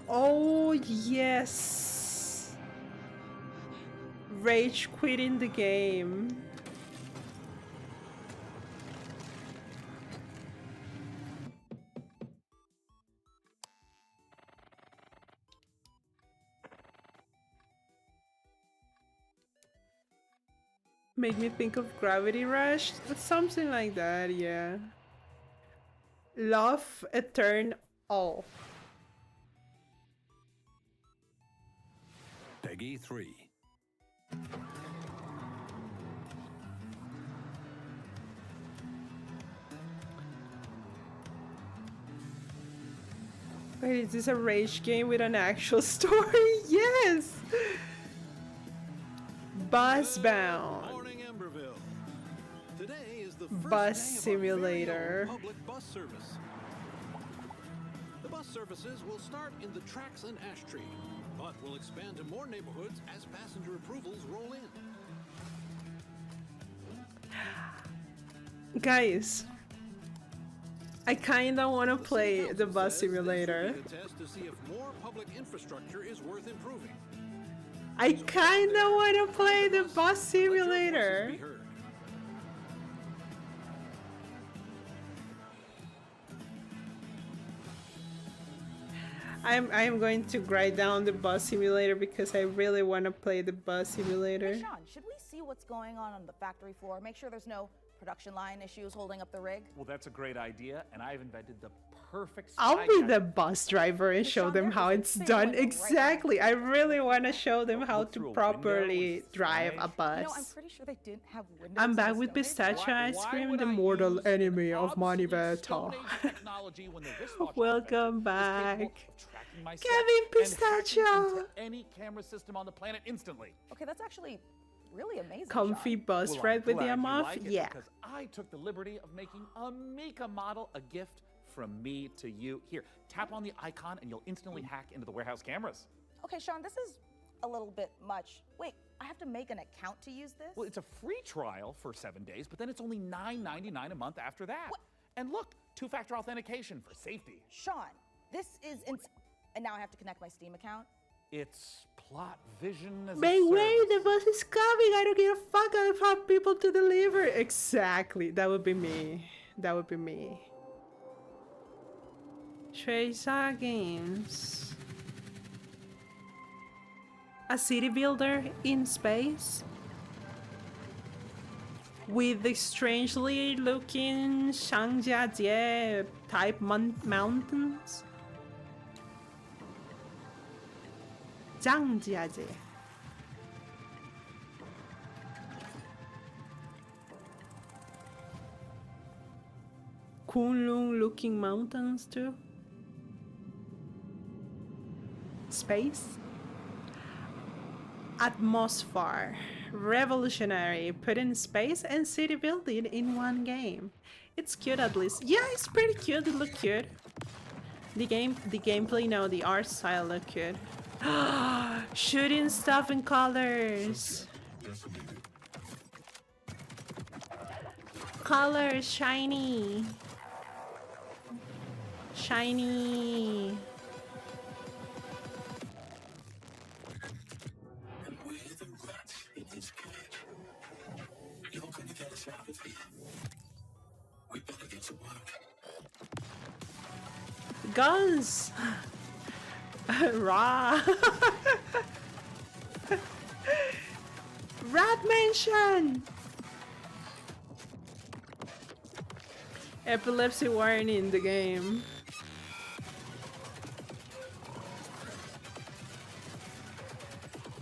Oh, yes. Rage quitting the game. Made me think of Gravity Rush. Something like that, yeah. Love Eternal. Peggy 3. Wait, is this a rage game with an actual story? Yes! Buzzbound. Morning, Emberville. Today is the first Bus day of our very simulator. own public bus service. The bus services will start in the tracks and Ash Tree, but will expand to more neighborhoods as passenger approvals roll in. Guys, I kinda wanna play the bus simulator. A test to see if more public infrastructure is worth improving. I kinda wanna play the bus simulator. I'm going to write down the bus simulator because I really want to play the bus simulator. Hey, Sean, should we see what's going on the factory floor? Make sure there's no production line issues holding up the rig? Well, that's a great idea, and I've invented the perfect I'll spy be gadget. the bus driver and show them how it's done. Exactly. I really want to show them how to properly drive a bus. You know, I'm pretty sure they didn't have windows. I'm back with pistachio ice cream, the mortal enemy of Moniveta. Technology when the wristwatch Welcome back. tracking my steps Kevin and hacking Pistachio. into any camera system on the planet instantly. Okay, that's actually really amazing. Comfy bus Well, ride I'm with the glad you Amoff? like it Yeah. Because I took the liberty of making a Mika model a gift from me to you. Here, tap on the icon and you'll instantly hack into the warehouse cameras. Okay, Sean, this is a little bit much. Wait, I have to make an account to use this? Well, it's a free trial for 7 days, but then it's only $9.99 a month after that. What? And look, two-factor authentication for safety. Sean, this is and now I have to connect my Steam account? It's plot vision as a Wait, service. the bus is coming. I don't give a fuck. I have people to deliver. Exactly. That would be me. That would be me. Treysa Games. A city builder in space? With the strangely looking Shangjiajie type mountains? Zhangjiajie. Kunlun looking mountains too. Space. Atmosphere. Revolutionary. Put in space and city building in one game. It's cute at least. Yeah, it's pretty cute. It look cute. The gameplay, no, the art style look cute. Shooting stuff in colors. colors, shiny. Shiny. Guns. Raw. Rat Mansion. Epilepsy warning in the game.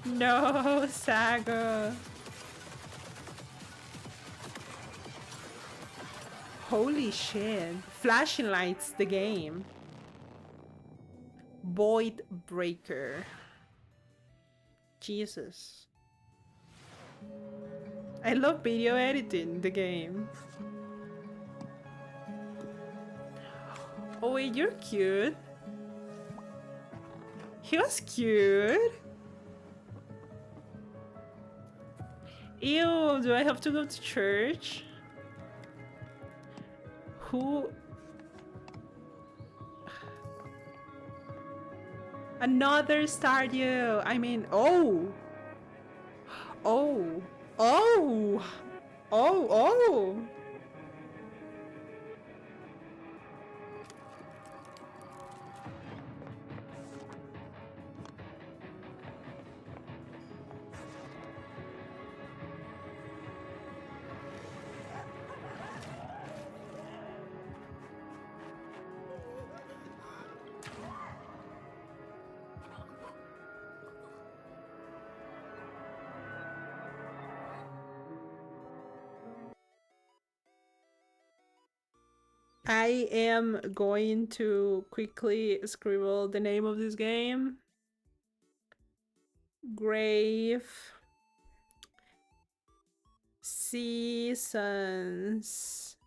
No, Saga. Holy shit. Flashing lights, the game. Void Breaker. Jesus. I love video editing, the game. Oh wait, you're cute. He was cute. Ew, do I have to go to church? Who? Another Stardew. I mean, oh. Oh. Oh. Oh, oh. I am going to quickly scribble the name of this game. Grave Seasons.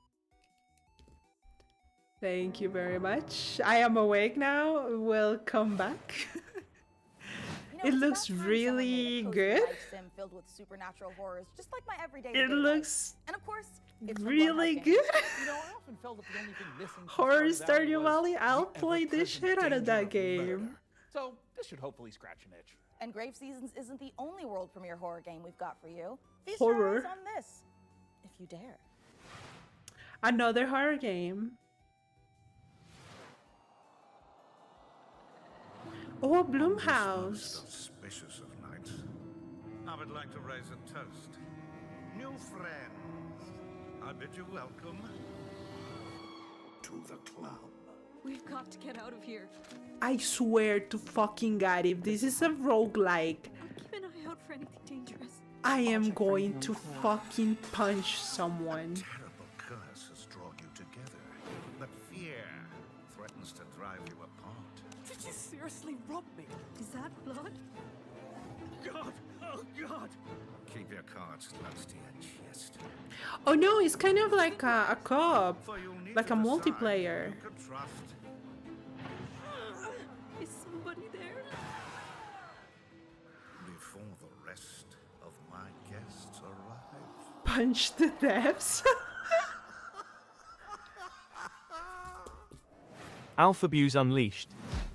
Thank you very much. I am awake now. Welcome back. It looks really good. Filled with supernatural horrors, just like my everyday It looks and of course, really good. You know, I often felt that the only thing missing from Horror Stardew Stardew Valley. I'll play the shit out of that game. So this should hopefully scratch an itch. And Grave Seasons isn't the only world premiere horror game we've got for you. Feast Horror. your eyes on this, if you dare. Another horror game. Oh, Blumhouse. Suspicious of night. I would like to raise a toast. New friends, I bid you welcome to the club. We've got to get out of here. I swear to fucking God, if this is a roguelike, Keep an eye out for anything dangerous. I am going to fucking punch someone. Terrible curse has drawn you together, but fear threatens to drive you apart. Did you seriously rob me? Is that blood? God! Oh God! Keep your cards close to your chest. Oh no, it's kind of like a co-op, like a multiplayer. You can trust. Is somebody there? Before the rest of my guests arrive. Punch the depths. Alpha Views Unleashed.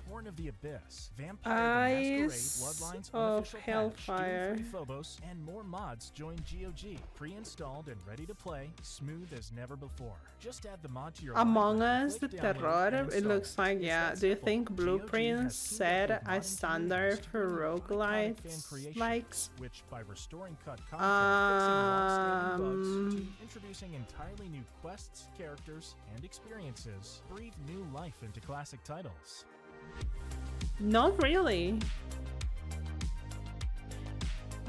Born of the Abyss, Vampire the Masquerade, Bloodlines, of Unofficial Hellfire. Patch, Doom 3 Phobos, and more mods join GOG. Pre-installed and ready to play, smooth as never before. Just add the mod to your Among library, Us, the click download, Terror, and it install. looks like, It's yeah. that Do you simple. think GOG Blueprints has 2 set different a modding standard communities for to promote iconic fan roguelites creation, likes? which by restoring cut content, fixing long-standing bugs, to introducing entirely new quests, characters, and experiences, breathe new life into classic titles. Not really.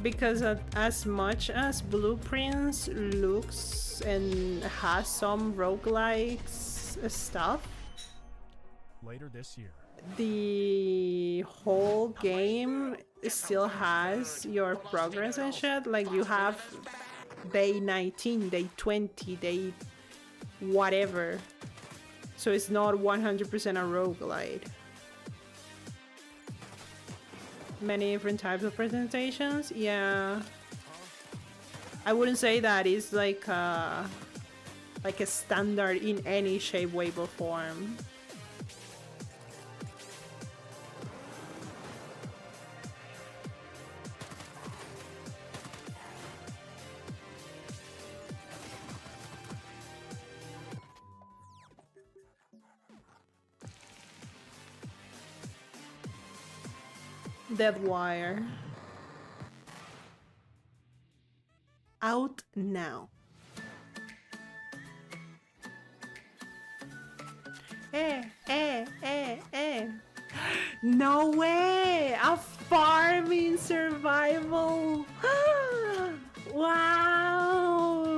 Because as much as Blueprints looks and has some roguelikes stuff, Later this year. the whole game still has your progress and shit. Like you have day 19, day 20, day whatever. So it's not 100% a roguelite. Many different types of presentations, yeah. I wouldn't say that it's like like a standard in any shape, way, or form. Dead wire. Out now. No way! A farming survival! Wow!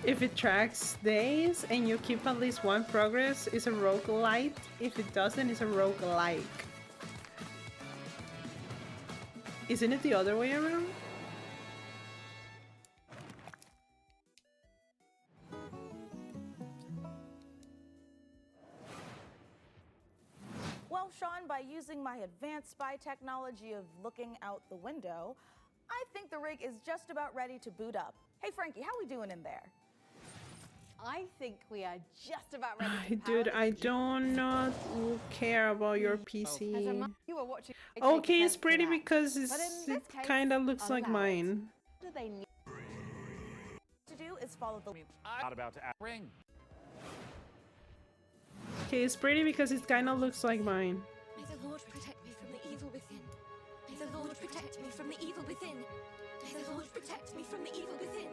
If it tracks days and you keep at least one progress, it's a roguelite. If it doesn't, it's a roguelike. Isn't it the other way around? Well, Sean, by using my advanced spy technology of looking out the window, I think the rig is just about ready to boot up. Hey, Frankie, how we doing in there? I think we are just about ready to Dude, I don't not care about your PC. You were watching. Okay, it's pretty because it kind of looks like mine. What do they need to do is follow the. I'm not about to act ring. Okay, it's pretty because it kind of looks like mine. May the Lord protect me from the evil within. May the Lord protect me from the evil within. May the Lord protect me from the evil within.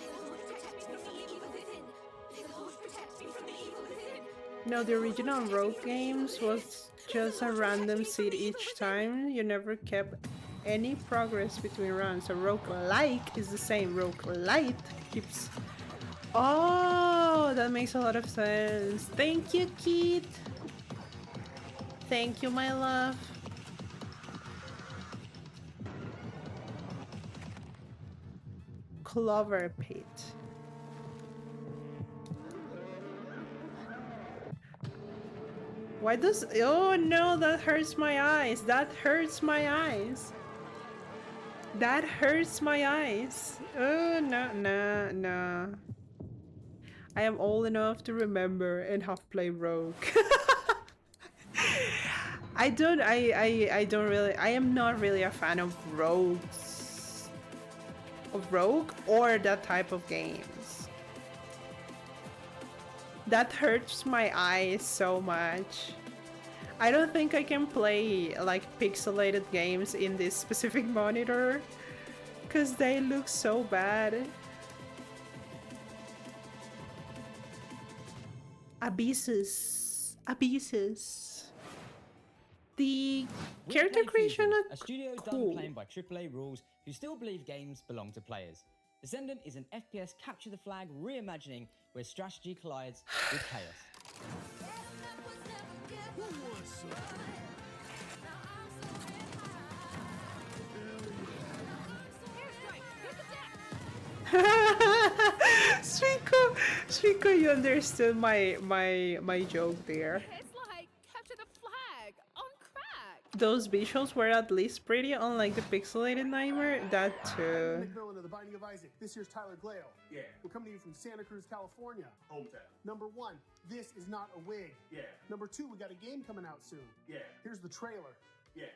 May the Lord protect me from the evil within. May the Lord protect me from the evil within. No, the original Rogue games was just a random seed each time. You never kept any progress between rounds. A roguelike is the same. Roguelite keeps... Oh, that makes a lot of sense. Thank you, Keith. Thank you, my love. Clover Pit. Why does... Oh no, that hurts my eyes. That hurts my eyes. That hurts my eyes. Oh, no. I am old enough to remember and have played Rogue. I don't really... I am not really a fan of Rogues. Of Rogue or that type of games. That hurts my eyes so much. I don't think I can play like pixelated games in this specific monitor because they look so bad. Abysses. The character creation is a studio cool. done playing by AAA rules who still believe games belong to players. Descendant is an FPS capture the flag reimagining where strategy collides with chaos. Suiko, you understood my joke there. It's like capture the flag on crack. Those visuals were at least pretty, unlike the pixelated nightmare. That too. McMillan of the Binding of Isaac. This year's Tyler Glale. Yeah. We're coming to you from Santa Cruz, California. Hometown. Number 1, this is not a wig. Yeah. Number 2, we got a game coming out soon. Yeah. Here's the trailer. Yeah.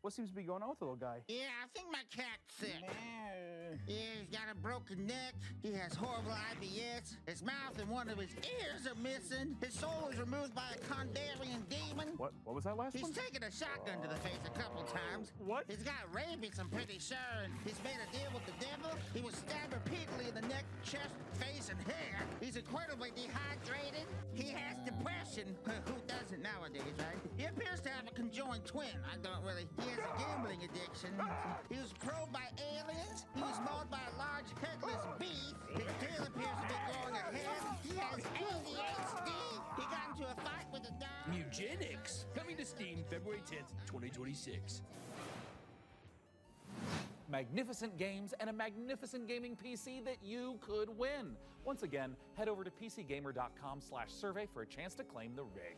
What seems to be going on with the little guy? Yeah, I think my cat's sick. Yeah, he's got a broken neck. He has horrible IBS. His mouth and one of his ears are missing. His soul was removed by a Kandarian demon. What was that last one? He's taken a shotgun to the face a couple times. What? He's got rabies, I'm pretty sure. And he's made a deal with the devil. He was stabbed repeatedly in the neck, chest, face, and hair. He's incredibly dehydrated. He has depression. Who doesn't nowadays, right? He appears to have a conjoined twin. I don't really... He has a gambling addiction. He was probed by aliens. He was mauled by a large headless beast. His tail appears to be growing ahead. He has ADHD. He got into a fight with a Steam February 10th, 2026. Magnificent games and a magnificent gaming PC that you could win. Once again, head over to pcgamer.com/survey for a chance to claim the rig.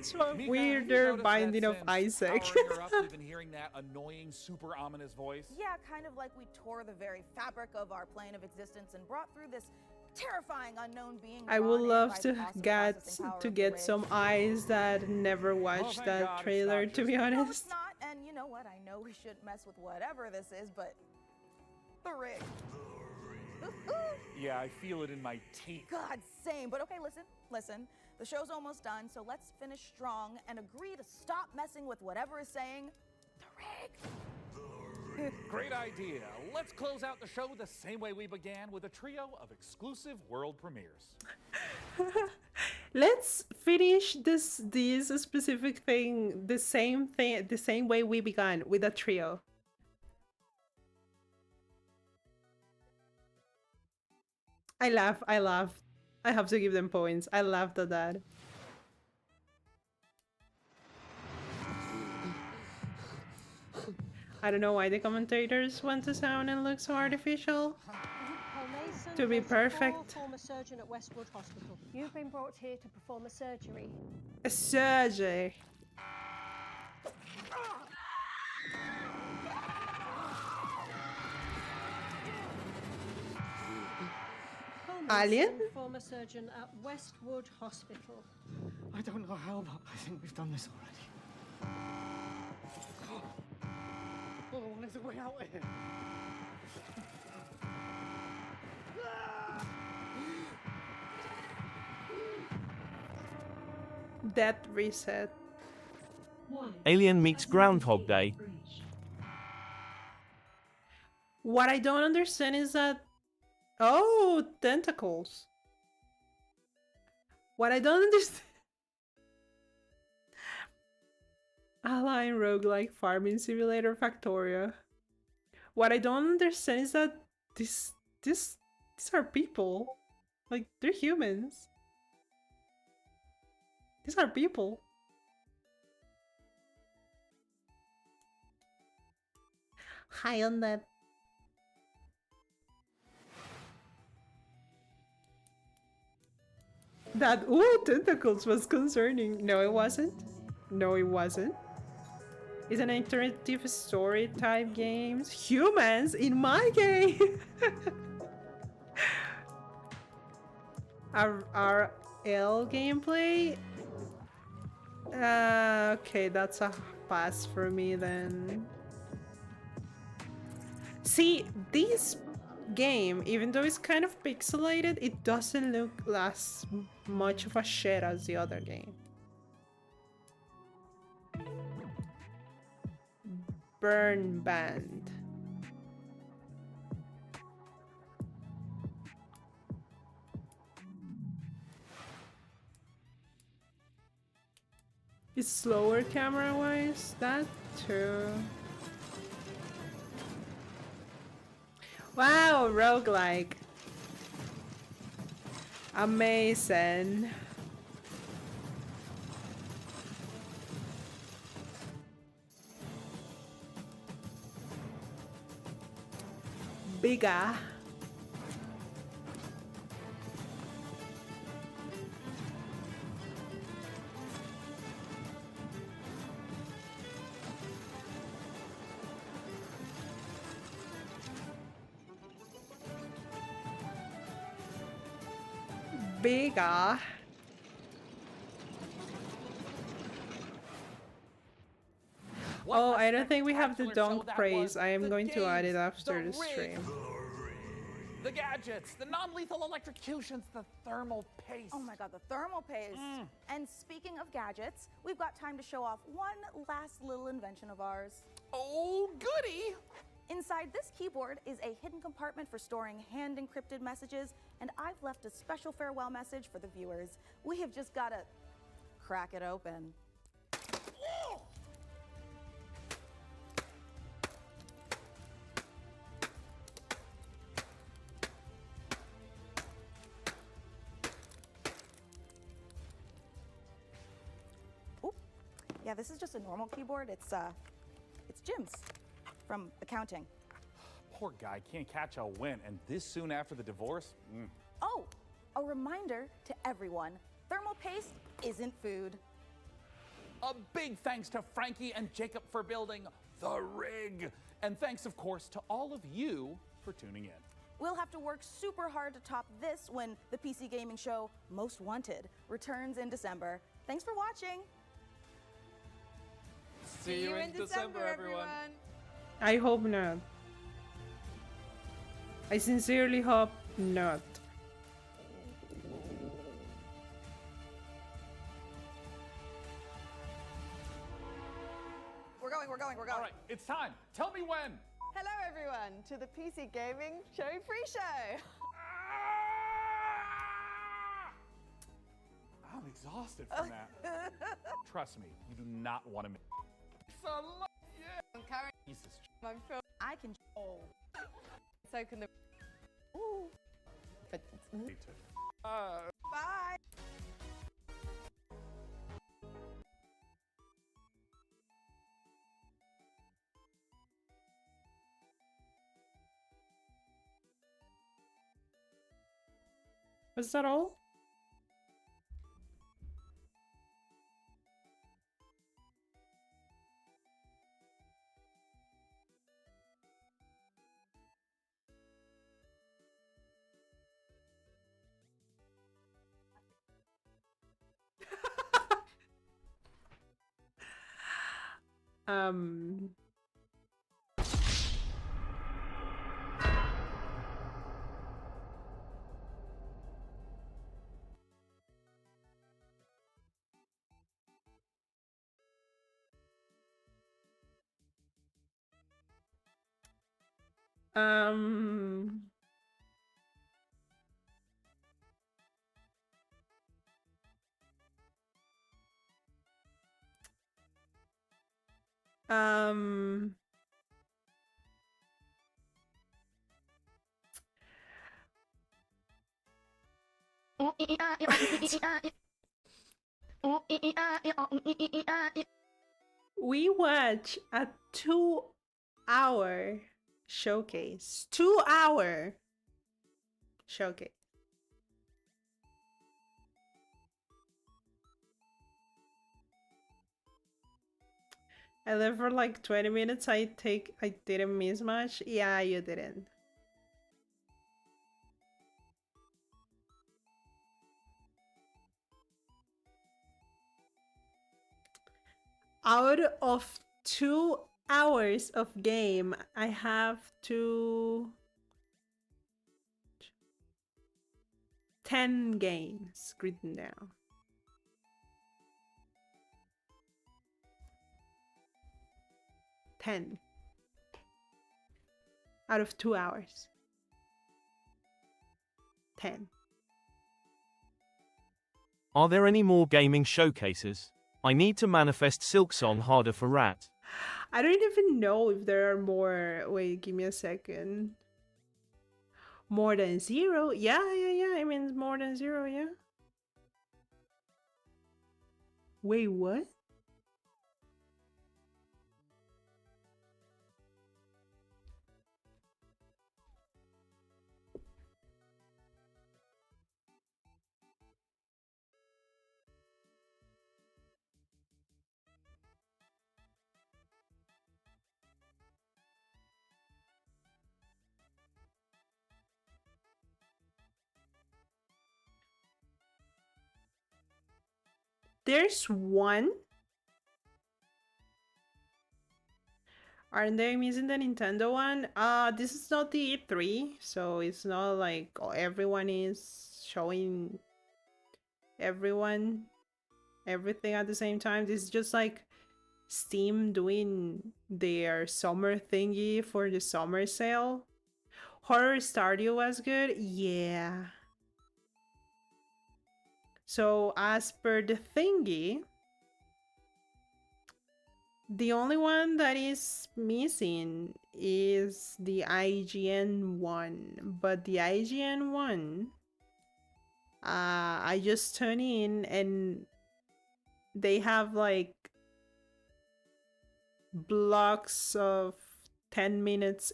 So Mika, weirder have you noticed Binding that of since Isaac. powering her up, we've been hearing that annoying, super ominous voice? Yeah, kind of like we tore the very fabric of our plane of existence and brought through this terrifying unknown being. I would drawn in love by to the awesome get processing power to of the get rig. some eyes that never watched thank that God it's trailer, not to be just- No, honest. it's not. And you know what? I know we shouldn't mess with whatever this is, but the rig. Yeah, I feel it in my teeth. God, same. But okay, listen. The show's almost done, so let's finish strong and agree to stop messing with whatever is saying the rig. Great idea. Let's close out the show the same way we began, with a trio of exclusive world premieres. Let's finish this specific thing the same way we began, with a trio. I laugh. I have to give them points. I laughed at that. I don't know why the commentators want to sound and look so artificial. To be perfect. Former surgeon at Westwood Hospital. You've been brought here to perform a surgery. A surgery. Alien? Former surgeon at Westwood Hospital. I don't know how, but I think we've done this already. Oh, there's a way out of here. Death reset. Alien meets Groundhog Day. What I don't understand is that... Oh, tentacles. What I don't understand... Alien roguelike farming simulator Factoria. What I don't understand is that these are people. Like, they're humans. These are people. High on that. That, ooh, tentacles was concerning. No, it wasn't. No, it wasn't. It's an interactive story type games. Humans in my game. RL gameplay. Okay, that's a pass for me then. See, this game, even though it's kind of pixelated, it doesn't look as much of a shit as the other game. Burn Band. It's slower camera-wise, that too. Wow, roguelike. Amazing. Bigger. Bigger. Oh, I don't think we have the dunk praise. I am going to add it after the stream. The gadgets, the non-lethal electrocutions, the thermal paste. Oh my god, the thermal paste. And speaking of gadgets, we've got time to show off one last little invention of ours. Oh, goody! Inside this keyboard is a hidden compartment for storing hand-encrypted messages, and I've left a special farewell message for the viewers. We have just got to crack it open. Yeah, this is just a normal keyboard. It's Jim's from accounting. Poor guy can't catch a win, and this soon after the divorce? Oh, a reminder to everyone, thermal paste isn't food. A big thanks to Frankie and Jacob for building the rig. And thanks, of course, to all of you for tuning in. We'll have to work super hard to top this when the PC gaming show Most Wanted returns in December. Thanks for watching. See you in December, everyone. I hope not. I sincerely hope not. We're going. All right, it's time. Tell me when. Hello, everyone, to the PC Gaming Show pre-show. I'm exhausted from that. Trust me, you do not want to miss. I'm carrying. I'm filming. I can. Oh. So can the. Ooh. But. Me too. Bye. Was that all? um Um. Um. We watch a 2-hour showcase. 2-hour showcase. I lived for like 20 minutes. I didn't miss much. Yeah, you didn't. Out of 2 hours of game, I have to 10 games written down. Ten out of 2 hours. 10. Are there any more gaming showcases? I need to manifest Silksong harder for Rat. I don't even know if there are more. Wait, give me a second. More than 0? Yeah. I mean, more than 0, yeah. Wait, what? There's one. Aren't they missing the Nintendo one? This is not the E3, so it's not like everyone is showing everyone everything at the same time. This is just like Steam doing their summer thingy for the summer sale. Horror Stardew was good? Yeah. So as per the thingy, the only one that is missing is the IGN one, but the IGN one, I just turned in and they have like blocks of 10 minutes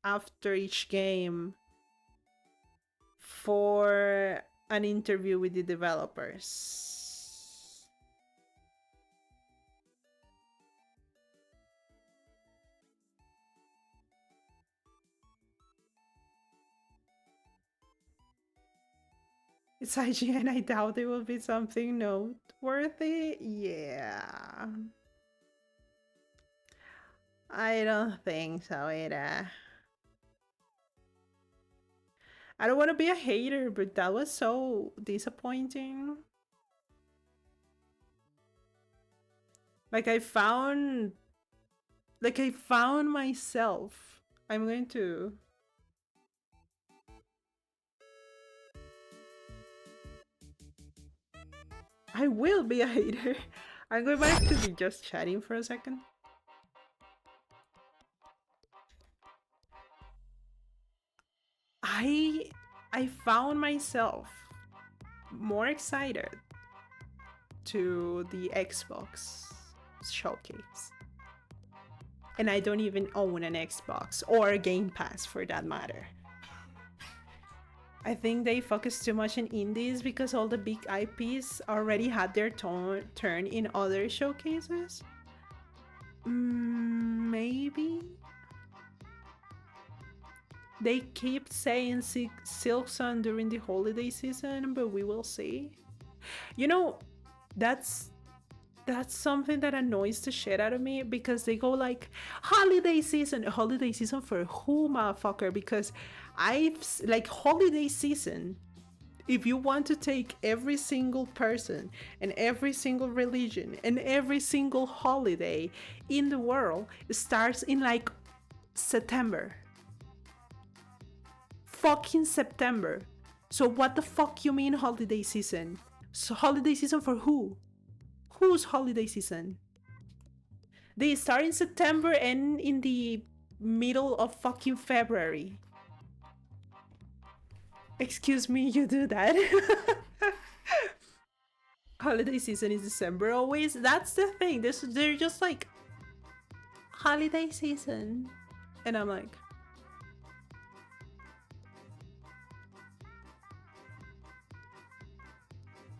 after each game for an interview with the developers. It's IGN. I doubt it will be something noteworthy. Yeah. I don't think so either. I don't want to be a hater, but that was so disappointing. Like I found myself. I'm going to I will be a hater. I'm going back to be just chatting for a second. I found myself more excited to the Xbox showcase. And I don't even own an Xbox or a Game Pass for that matter. I think they focus too much on indies because all the big IPs already had their turn in other showcases. Maybe? They keep saying Silksong during the holiday season, but we will see. You know, that's something that annoys the shit out of me because they go like, holiday season for who, motherfucker? Because like holiday season, if you want to take every single person and every single religion and every single holiday in the world, it starts in like September. Fucking September. So what the fuck you mean holiday season? So holiday season for who? Whose holiday season? They start in September and in the middle of fucking February. Excuse me, you do that? Holiday season is December always. That's the thing. They're just like holiday season. And I'm like,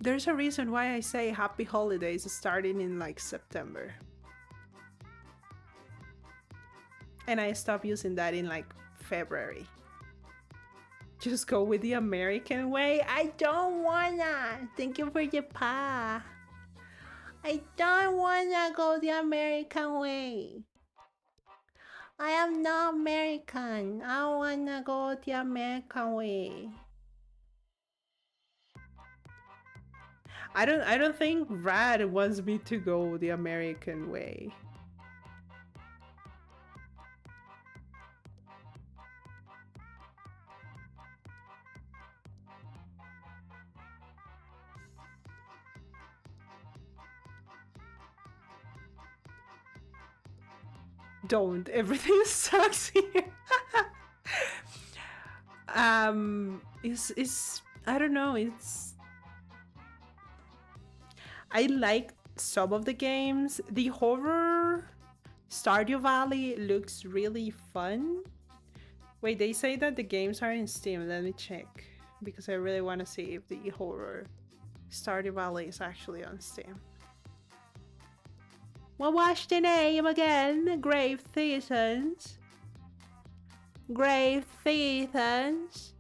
there's a reason why I say happy holidays starting in like September. And I stopped using that in like February. Just go with the American way. I don't wanna. Thank you for your pa. I don't wanna go the American way. I am not American. I wanna go the American way. I don't think Rad wants me to go the American way. Don't. Everything sucks here. It's I don't know, I like some of the games. The horror Stardew Valley looks really fun. Wait, they say that the games are in Steam. Let me check because I really want to see if the horror Stardew Valley is actually on Steam. Well, what's the name again? Grave Seasons. Grave Seasons.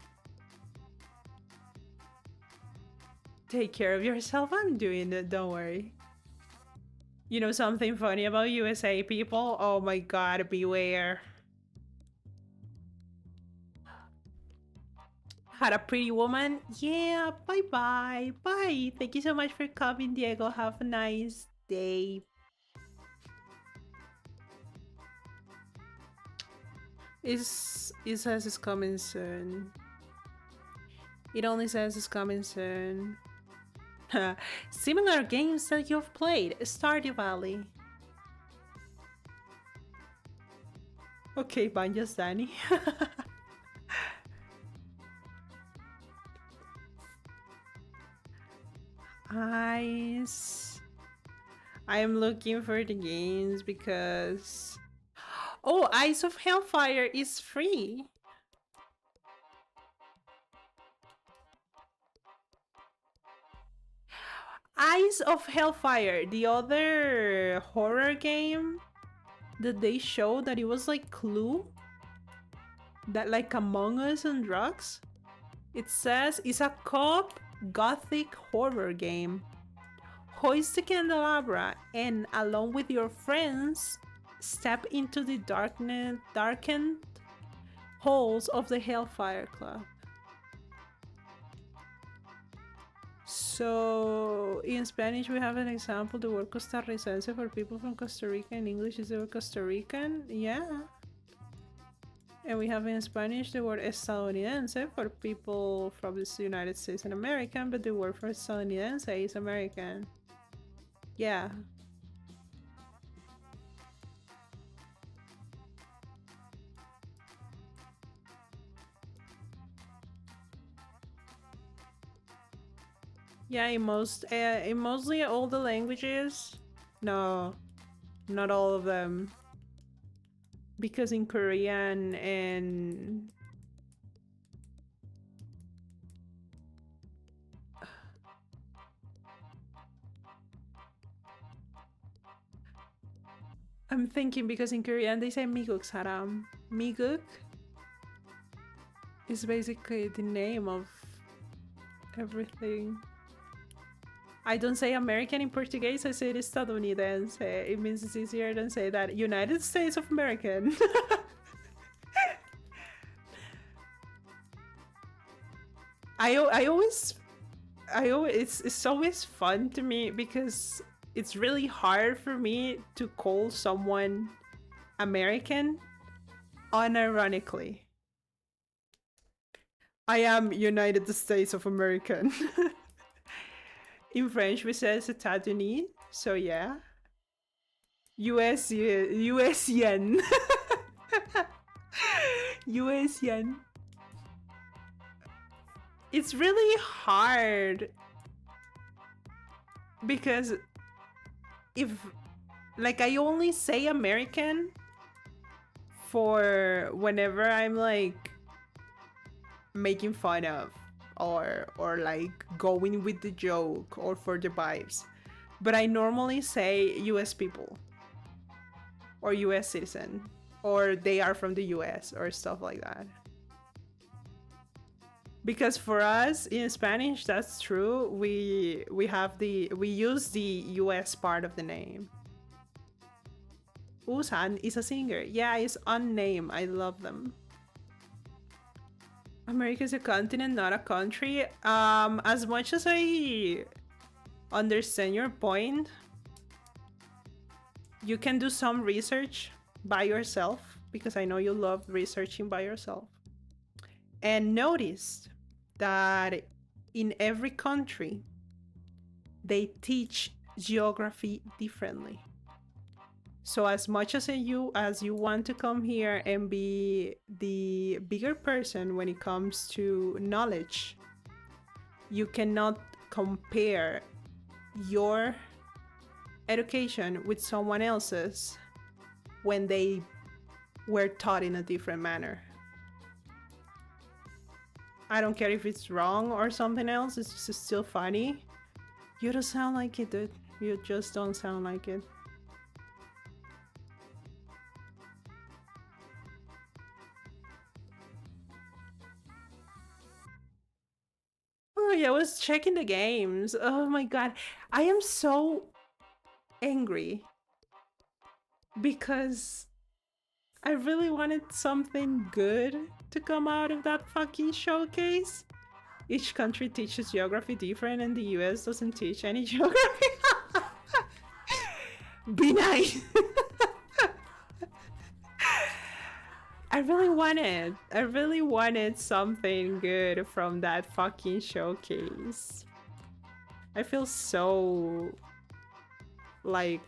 Take care of yourself. I'm doing it, don't worry. You know something funny about USA people? Oh my god, beware. Had a pretty woman? Yeah, bye-bye. Bye. Thank you so much for coming, Diego. Have a nice day. It says it's coming soon. It only says it's coming soon. Similar games that you've played. Stardew Valley. Okay, Banjas Danny. I'm looking for the games because... Oh, Eyes of Hellfire is free. Eyes of Hellfire, the other horror game that they showed that it was like Clue, that like Among Us and drugs. It says it's a co-op gothic horror game. Hoist the candelabra and, along with your friends, step into the darkened halls of the Hellfire Club. So, in Spanish, we have an example, the word costarricense for people from Costa Rica. In English, is the word Costa Rican. Yeah. And we have in Spanish the word estadounidense for people from the United States and American, but the word for estadounidense is American. Yeah. Yeah, in mostly all the languages. No, not all of them. Because in Korean and... I'm thinking because in Korean they say Miguk saram. Miguk is basically the name of everything. I don't say American in Portuguese, I say it estadounidense. It means it's easier than say that United States of American. It's always fun to me because it's really hard for me to call someone American unironically. I am United States of American. In French, we say États-Unis, so yeah. US yen. US yen. It's really hard because if, like, I only say American for whenever I'm like making fun of or like going with the joke or for the vibes, but I normally say US people or US citizen or they are from the US or stuff like that. Because for us in Spanish, that's true. We use the US part of the name. Usan is a singer. Yeah, it's unnamed. I love them. America is a continent, not a country. As much as I understand your point, you can do some research by yourself because I know you love researching by yourself. And notice that in every country, they teach geography differently. So as much as you want to come here and be the bigger person when it comes to knowledge, you cannot compare your education with someone else's when they were taught in a different manner. I don't care if it's wrong or something else, it's just still funny. You don't sound like it, dude. You just don't sound like it. Oh yeah, I was checking the games. Oh my god. I am so angry because I really wanted something good to come out of that fucking showcase. Each country teaches geography different and the US doesn't teach any geography. Be nice. I really wanted something good from that fucking showcase. I feel so like,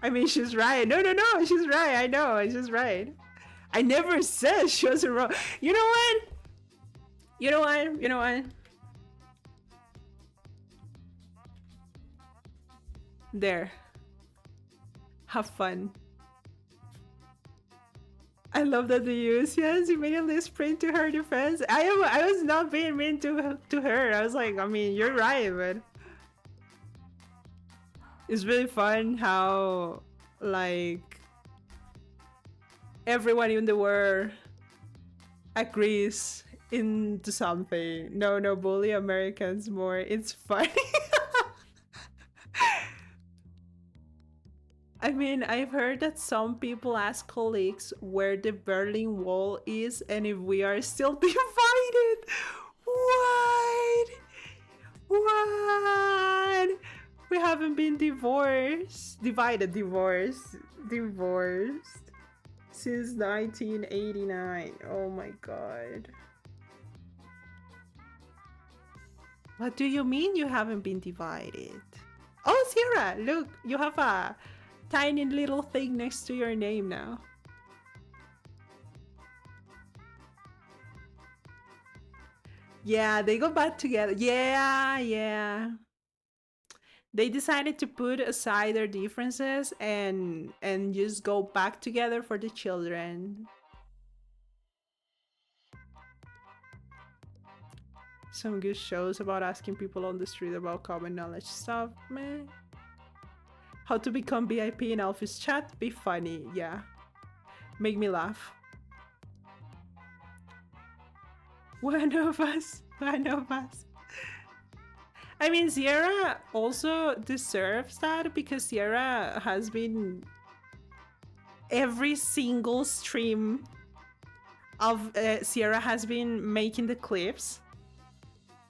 I mean, she's right. No, she's right. I know, she's right. I never said she was wrong. You know what? You know what? You know what? There. Have fun. I love that the use. Yes, immediately sprint to her defense. I was not being mean to her. I was like, I mean, you're right, but it's really fun how like everyone in the world agrees into something. No, bully Americans more. It's funny. I mean, I've heard that some people ask colleagues where the Berlin Wall is and if we are still divided. What? What? We haven't been divorced. Divorced. Since 1989. Oh my god. What do you mean you haven't been divided? Oh, Sierra, look, you have a tiny little thing next to your name now. Yeah, they go back together. Yeah. They decided to put aside their differences and just go back together for the children. Some good shows about asking people on the street about common knowledge stuff, man. How to become VIP in Alfie's chat? Be funny, yeah. Make me laugh. One of us. I mean, Sierra also deserves that because Sierra has been every single stream of Sierra has been making the clips.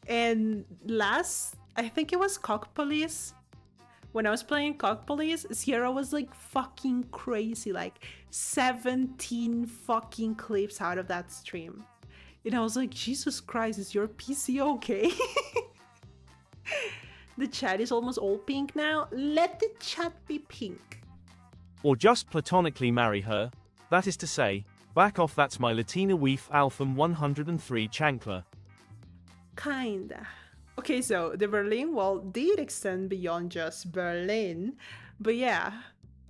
And last, I think it was Cock Police. When I was playing Cock Police, Sierra was like fucking crazy, like 17 fucking clips out of that stream. And I was like, Jesus Christ, is your PC okay? The chat is almost all pink now. Let the chat be pink. Or just platonically marry her. That is to say, back off, that's my Latina Weef Alpham 103 Chancla. Kinda. Okay, so the Berlin Wall did extend beyond just Berlin. But yeah,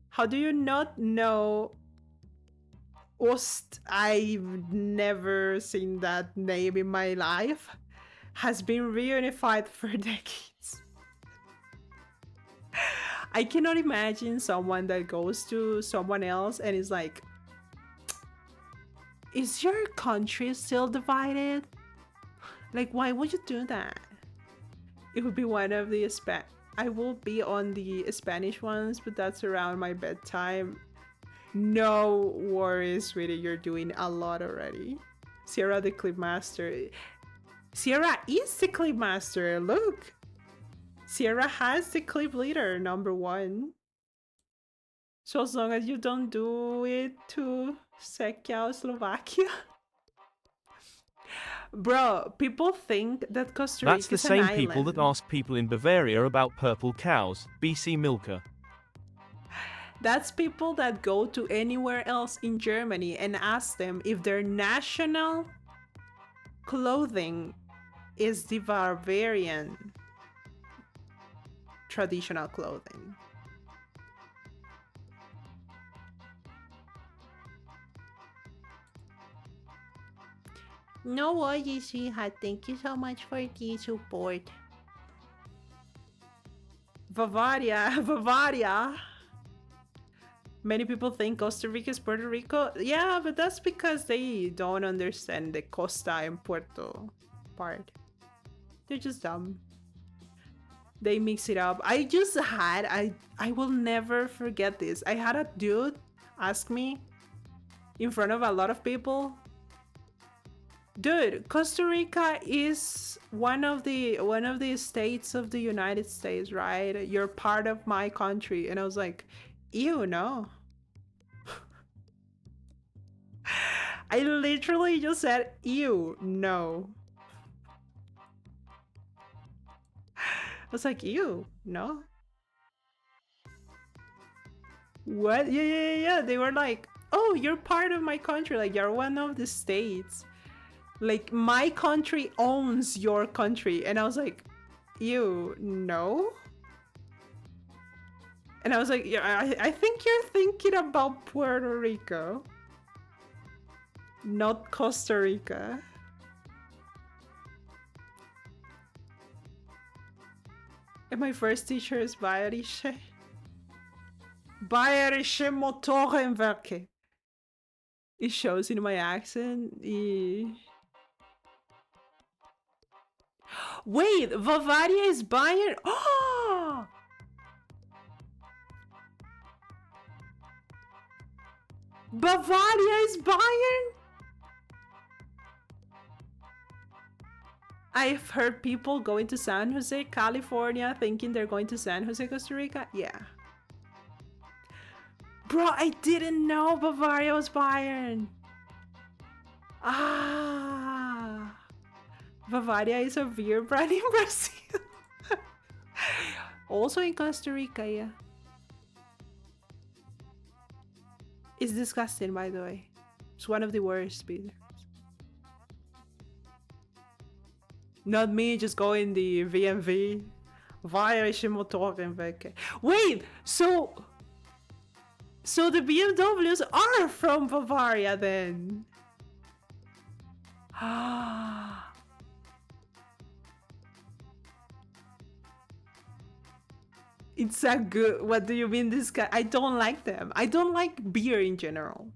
how do you not know Ost? I've never seen that name in my life. Has been reunified for decades. I cannot imagine someone that goes to someone else and is like, is your country still divided? Like, why would you do that? It would be one of the I will be on the Spanish ones, but that's around my bedtime. No worries, sweetie, you're doing a lot already. Sierra the clip master. Sierra is the clip master, look. Sierra has the clip leader, #1. So as long as you don't do it to Czechia or Slovakia. Bro, people think that Costa Rica That's the is an same island. people that ask people in Bavaria about purple cows, BC Milker. That's people that go to anywhere else in Germany and ask them if their national clothing is the Bavarian traditional clothing. No worries, sweetheart. Thank you so much for the support. Bavaria. Many people think Costa Rica is Puerto Rico. Yeah, but that's because they don't understand the Costa and Puerto part. They're just dumb. They mix it up. I will never forget this. I had a dude ask me in front of a lot of people, dude, Costa Rica is one of the states of the United States, right? You're part of my country. And I was like, ew, no. I literally just said, ew, no. I was like, ew, no. What? Yeah. They were like, oh, you're part of my country. Like, you're one of the states. Like, my country owns your country. And I was like, ew, no? And I was like, yeah, I think you're thinking about Puerto Rico, not Costa Rica. And my first teacher is Bayerische. Bayerische Motorenwerke. It shows in my accent. Wait, Bavaria is Bayern? Oh! Bavaria is Bayern? I've heard people going to San Jose, California, thinking they're going to San Jose, Costa Rica. Yeah. Bro, I didn't know Bavaria was Bayern. Ah. Bavaria is a beer brand in Brazil. Also in Costa Rica, yeah. It's disgusting, by the way. It's one of the worst beers. Not me just going the VMV. Bayerische Motorenwerke. Wait, so the BMWs are from Bavaria then? It's a good. What do you mean this guy? I don't like them. I don't like beer in general.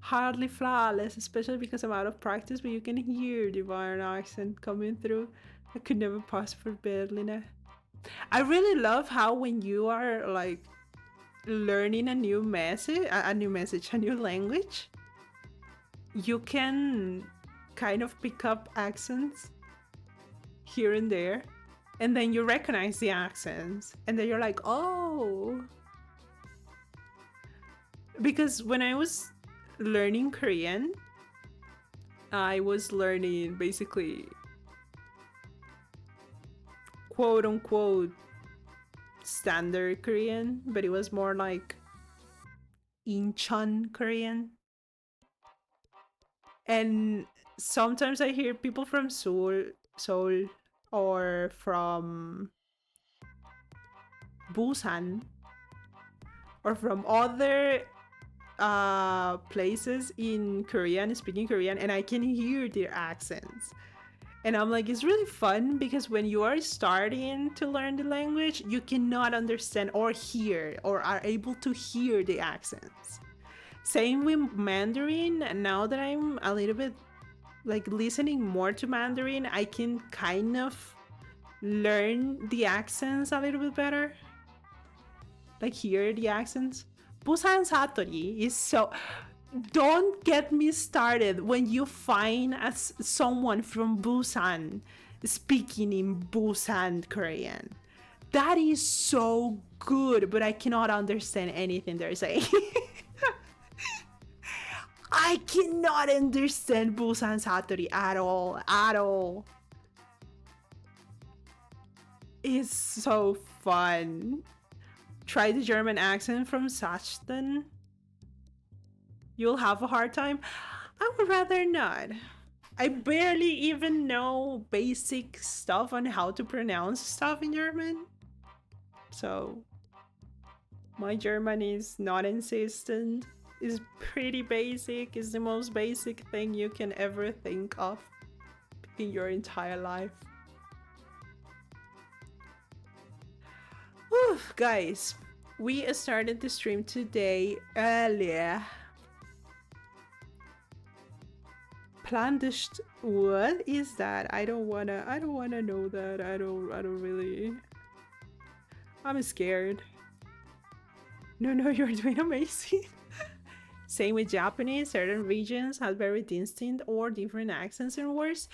Hardly flawless, especially because I'm out of practice, but you can hear the Bayern accent coming through. I could never pass for Berliner. I really love how when you are like learning a new language, you can kind of pick up accents here and there, and then you recognize the accents, and then you're like, oh. Because when I was learning Korean, I was learning basically quote unquote standard Korean, but it was more like Incheon Korean. And sometimes I hear people from Seoul or from Busan or from other places in Korean, speaking Korean, and I can hear their accents. And I'm like, it's really fun because when you are starting to learn the language, you cannot understand or hear or are able to hear the accents. Same with Mandarin. Now that I'm a little bit like listening more to Mandarin, I can kind of learn the accents a little bit better. Like hear the accents. Busan Satori is so... Don't get me started when you find someone from Busan speaking in Busan Korean. That is so good, but I cannot understand anything they're saying. I cannot understand Busan Satori at all. It's so fun. Try the German accent from Sachsen. You'll have a hard time. I would rather not. I barely even know basic stuff on how to pronounce stuff in German. So my German is non-existent. Is pretty basic. Is the most basic thing you can ever think of in your entire life. Whew, guys, we started the stream today earlier. What is that? I don't wanna know that. I don't really. I'm scared. No, you're doing amazing. Same with Japanese. Certain regions have very distinct or different accents and words.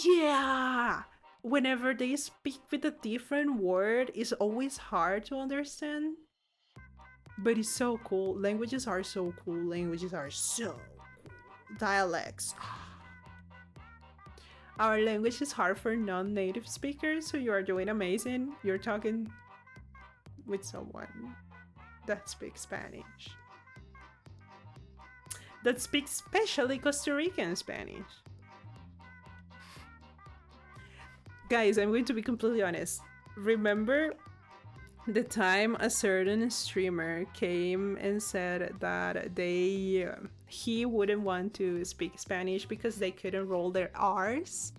Yeah! Whenever they speak with a different word, it's always hard to understand. But it's so cool. Languages are so cool. Dialects. Our language is hard for non-native speakers, so you are doing amazing. You're talking with someone that speaks Spanish. That speaks especially Costa Rican Spanish. Guys, I'm going to be completely honest. remember the time a certain streamer came and said that he wouldn't want to speak Spanish because they couldn't roll their R's?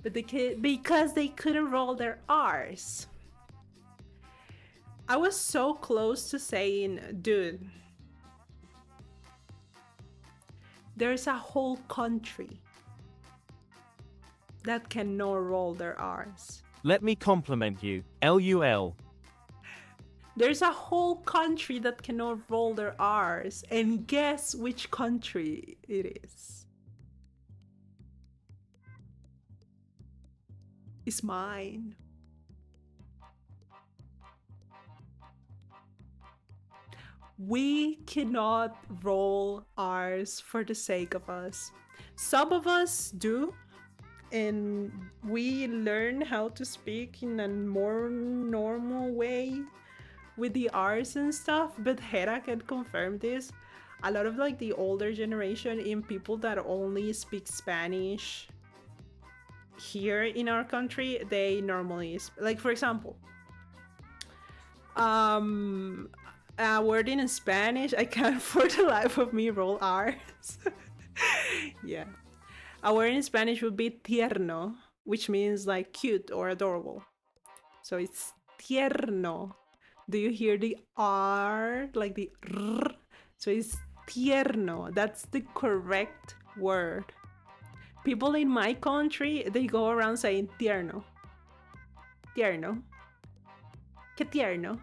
But because they couldn't roll their R's. I was so close to saying, dude, there's a whole country that cannot roll their R's. Let me compliment you, LUL. There's a whole country that cannot roll their R's, and guess which country it is? It's mine. We cannot roll R's for the sake of us. Some of us do, and we learn how to speak in a more normal way with the R's and stuff, but Hera can confirm this. A lot of like the older generation in people that only speak Spanish here in our country, they normally like, for example, a word in Spanish, I can't for the life of me roll R's. Yeah. A word in Spanish would be tierno, which means like cute or adorable. So it's tierno. Do you hear the R, like the R? So it's tierno. That's the correct word. People in my country, they go around saying tierno. Tierno. Que tierno.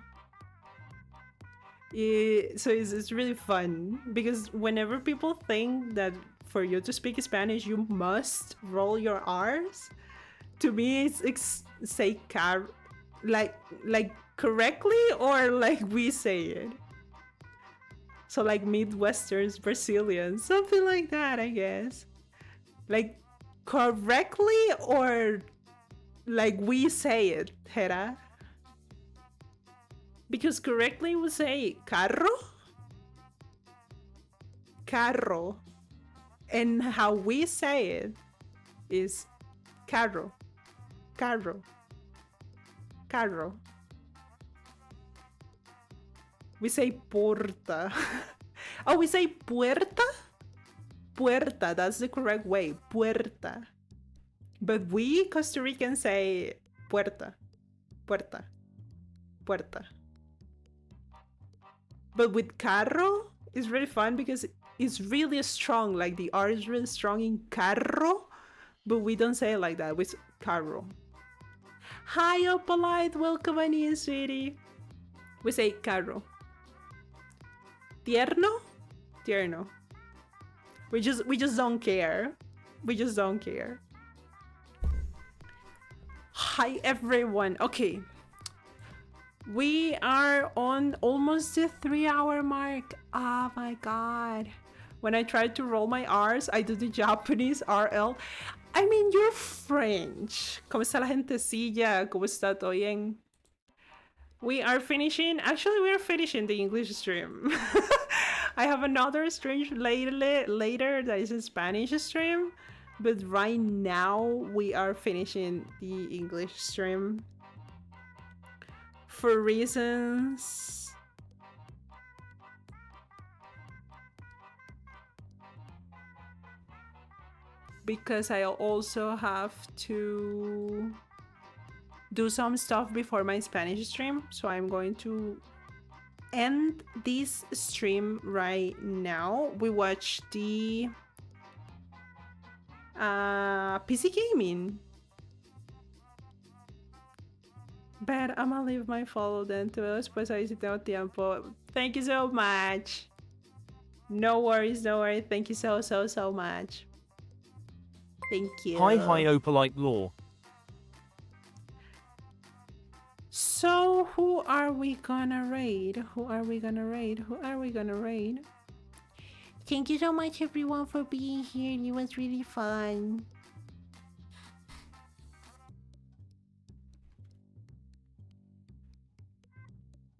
So it's really fun because whenever people think that for you to speak Spanish, you must roll your R's. To me, it's say like correctly or like we say it. So like Midwesterners, Brazilians, something like that, I guess. Like correctly or like we say it, Hera. Because correctly we say carro. Carro. And how we say it is carro. Carro. Carro. We say porta. Oh, we say puerta? Puerta, that's the correct way. Puerta. But we Costa Ricans say puerta. Puerta. Puerta. But with carro, it's really fun because it's really strong. Like the R is really strong in carro, but we don't say it like that. We say carro. Hi, Opalite. Welcome in, sweetie. We say carro. Tierno? Tierno. We just don't care. We just don't care. Hi, everyone. Okay. We are on almost the 3-hour mark. Oh my god. When I try to roll my R's, I do the Japanese RL. I mean, you're French. ¿Cómo está la gentecilla? ¿Cómo está todo bien? We are finishing. Actually, we are finishing the English stream. I have another stream later that is a Spanish stream. But right now, we are finishing the English stream. For reasons because I also have to do some stuff before my Spanish stream, so I'm going to end this stream right now. We watch the PC gaming. But I'm gonna leave my follow then to después ahí si tengo tiempo. Thank you so much. No worries, no worries. Thank you so much. Thank you. Hi, Opalite Law. So, who are we gonna raid? Who are we gonna raid? Who are we gonna raid? Thank you so much, everyone, for being here. It was really fun.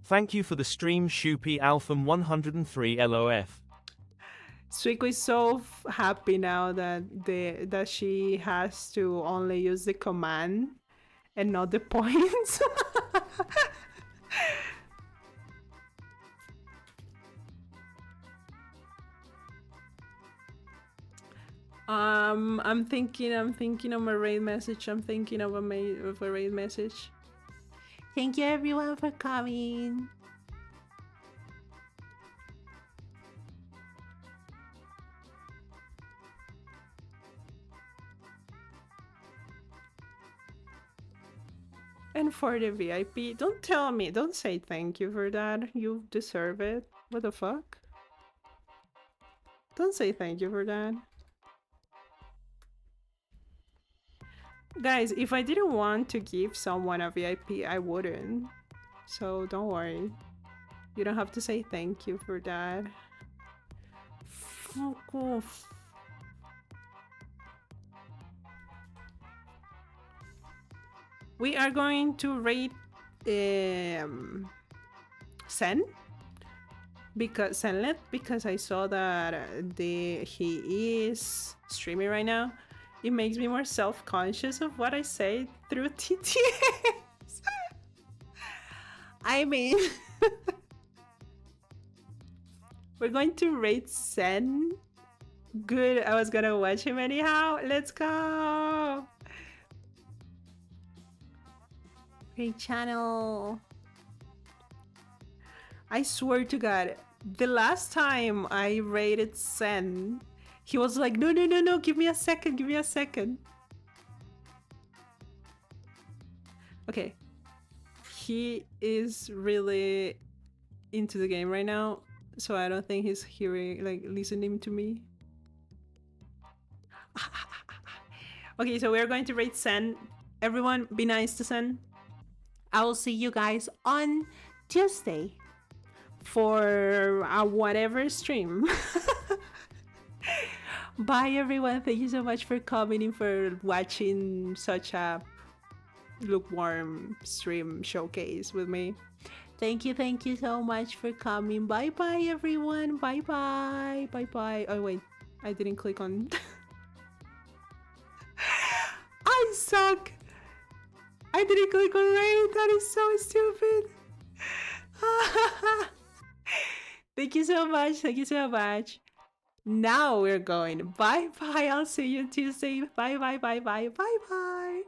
Thank you for the stream, Shoopy Alpham 103 LOF. Suiko is so happy now that she has to only use the command and not the points. I'm thinking of a raid message. I'm thinking of a raid message. Thank you everyone for coming. And for the VIP, don't tell me, don't say thank you for that. You deserve it. What the fuck? Don't say thank you for that. Guys, if I didn't want to give someone a VIP, I wouldn't. So don't worry. You don't have to say thank you for that. Fuck off. We are going to rate Sen because Senlet, because I saw that he is streaming right now. It makes me more self-conscious of what I say through TTS. I mean, we're going to rate Sen. Good, I was gonna watch him anyhow. Let's go. Great channel. I swear to God, the last time I rated Sen, he was like, no, no, no, no, give me a second, give me a second. Okay. He is really into the game right now, so I don't think he's hearing, like, listening to me. Okay, so we're going to rate Sen. Everyone, be nice to Sen. I will see you guys on Tuesday for whatever stream. Bye everyone. Thank you so much for coming in, for watching such a lukewarm stream showcase with me. Thank you so much for coming. Bye bye everyone. Bye bye. Bye bye. Oh wait, I didn't click on. I suck. I didn't click on raid. That is so stupid. Thank you so much. Thank you so much. Now we're going. Bye bye. I'll see you Tuesday. Bye bye bye bye bye bye.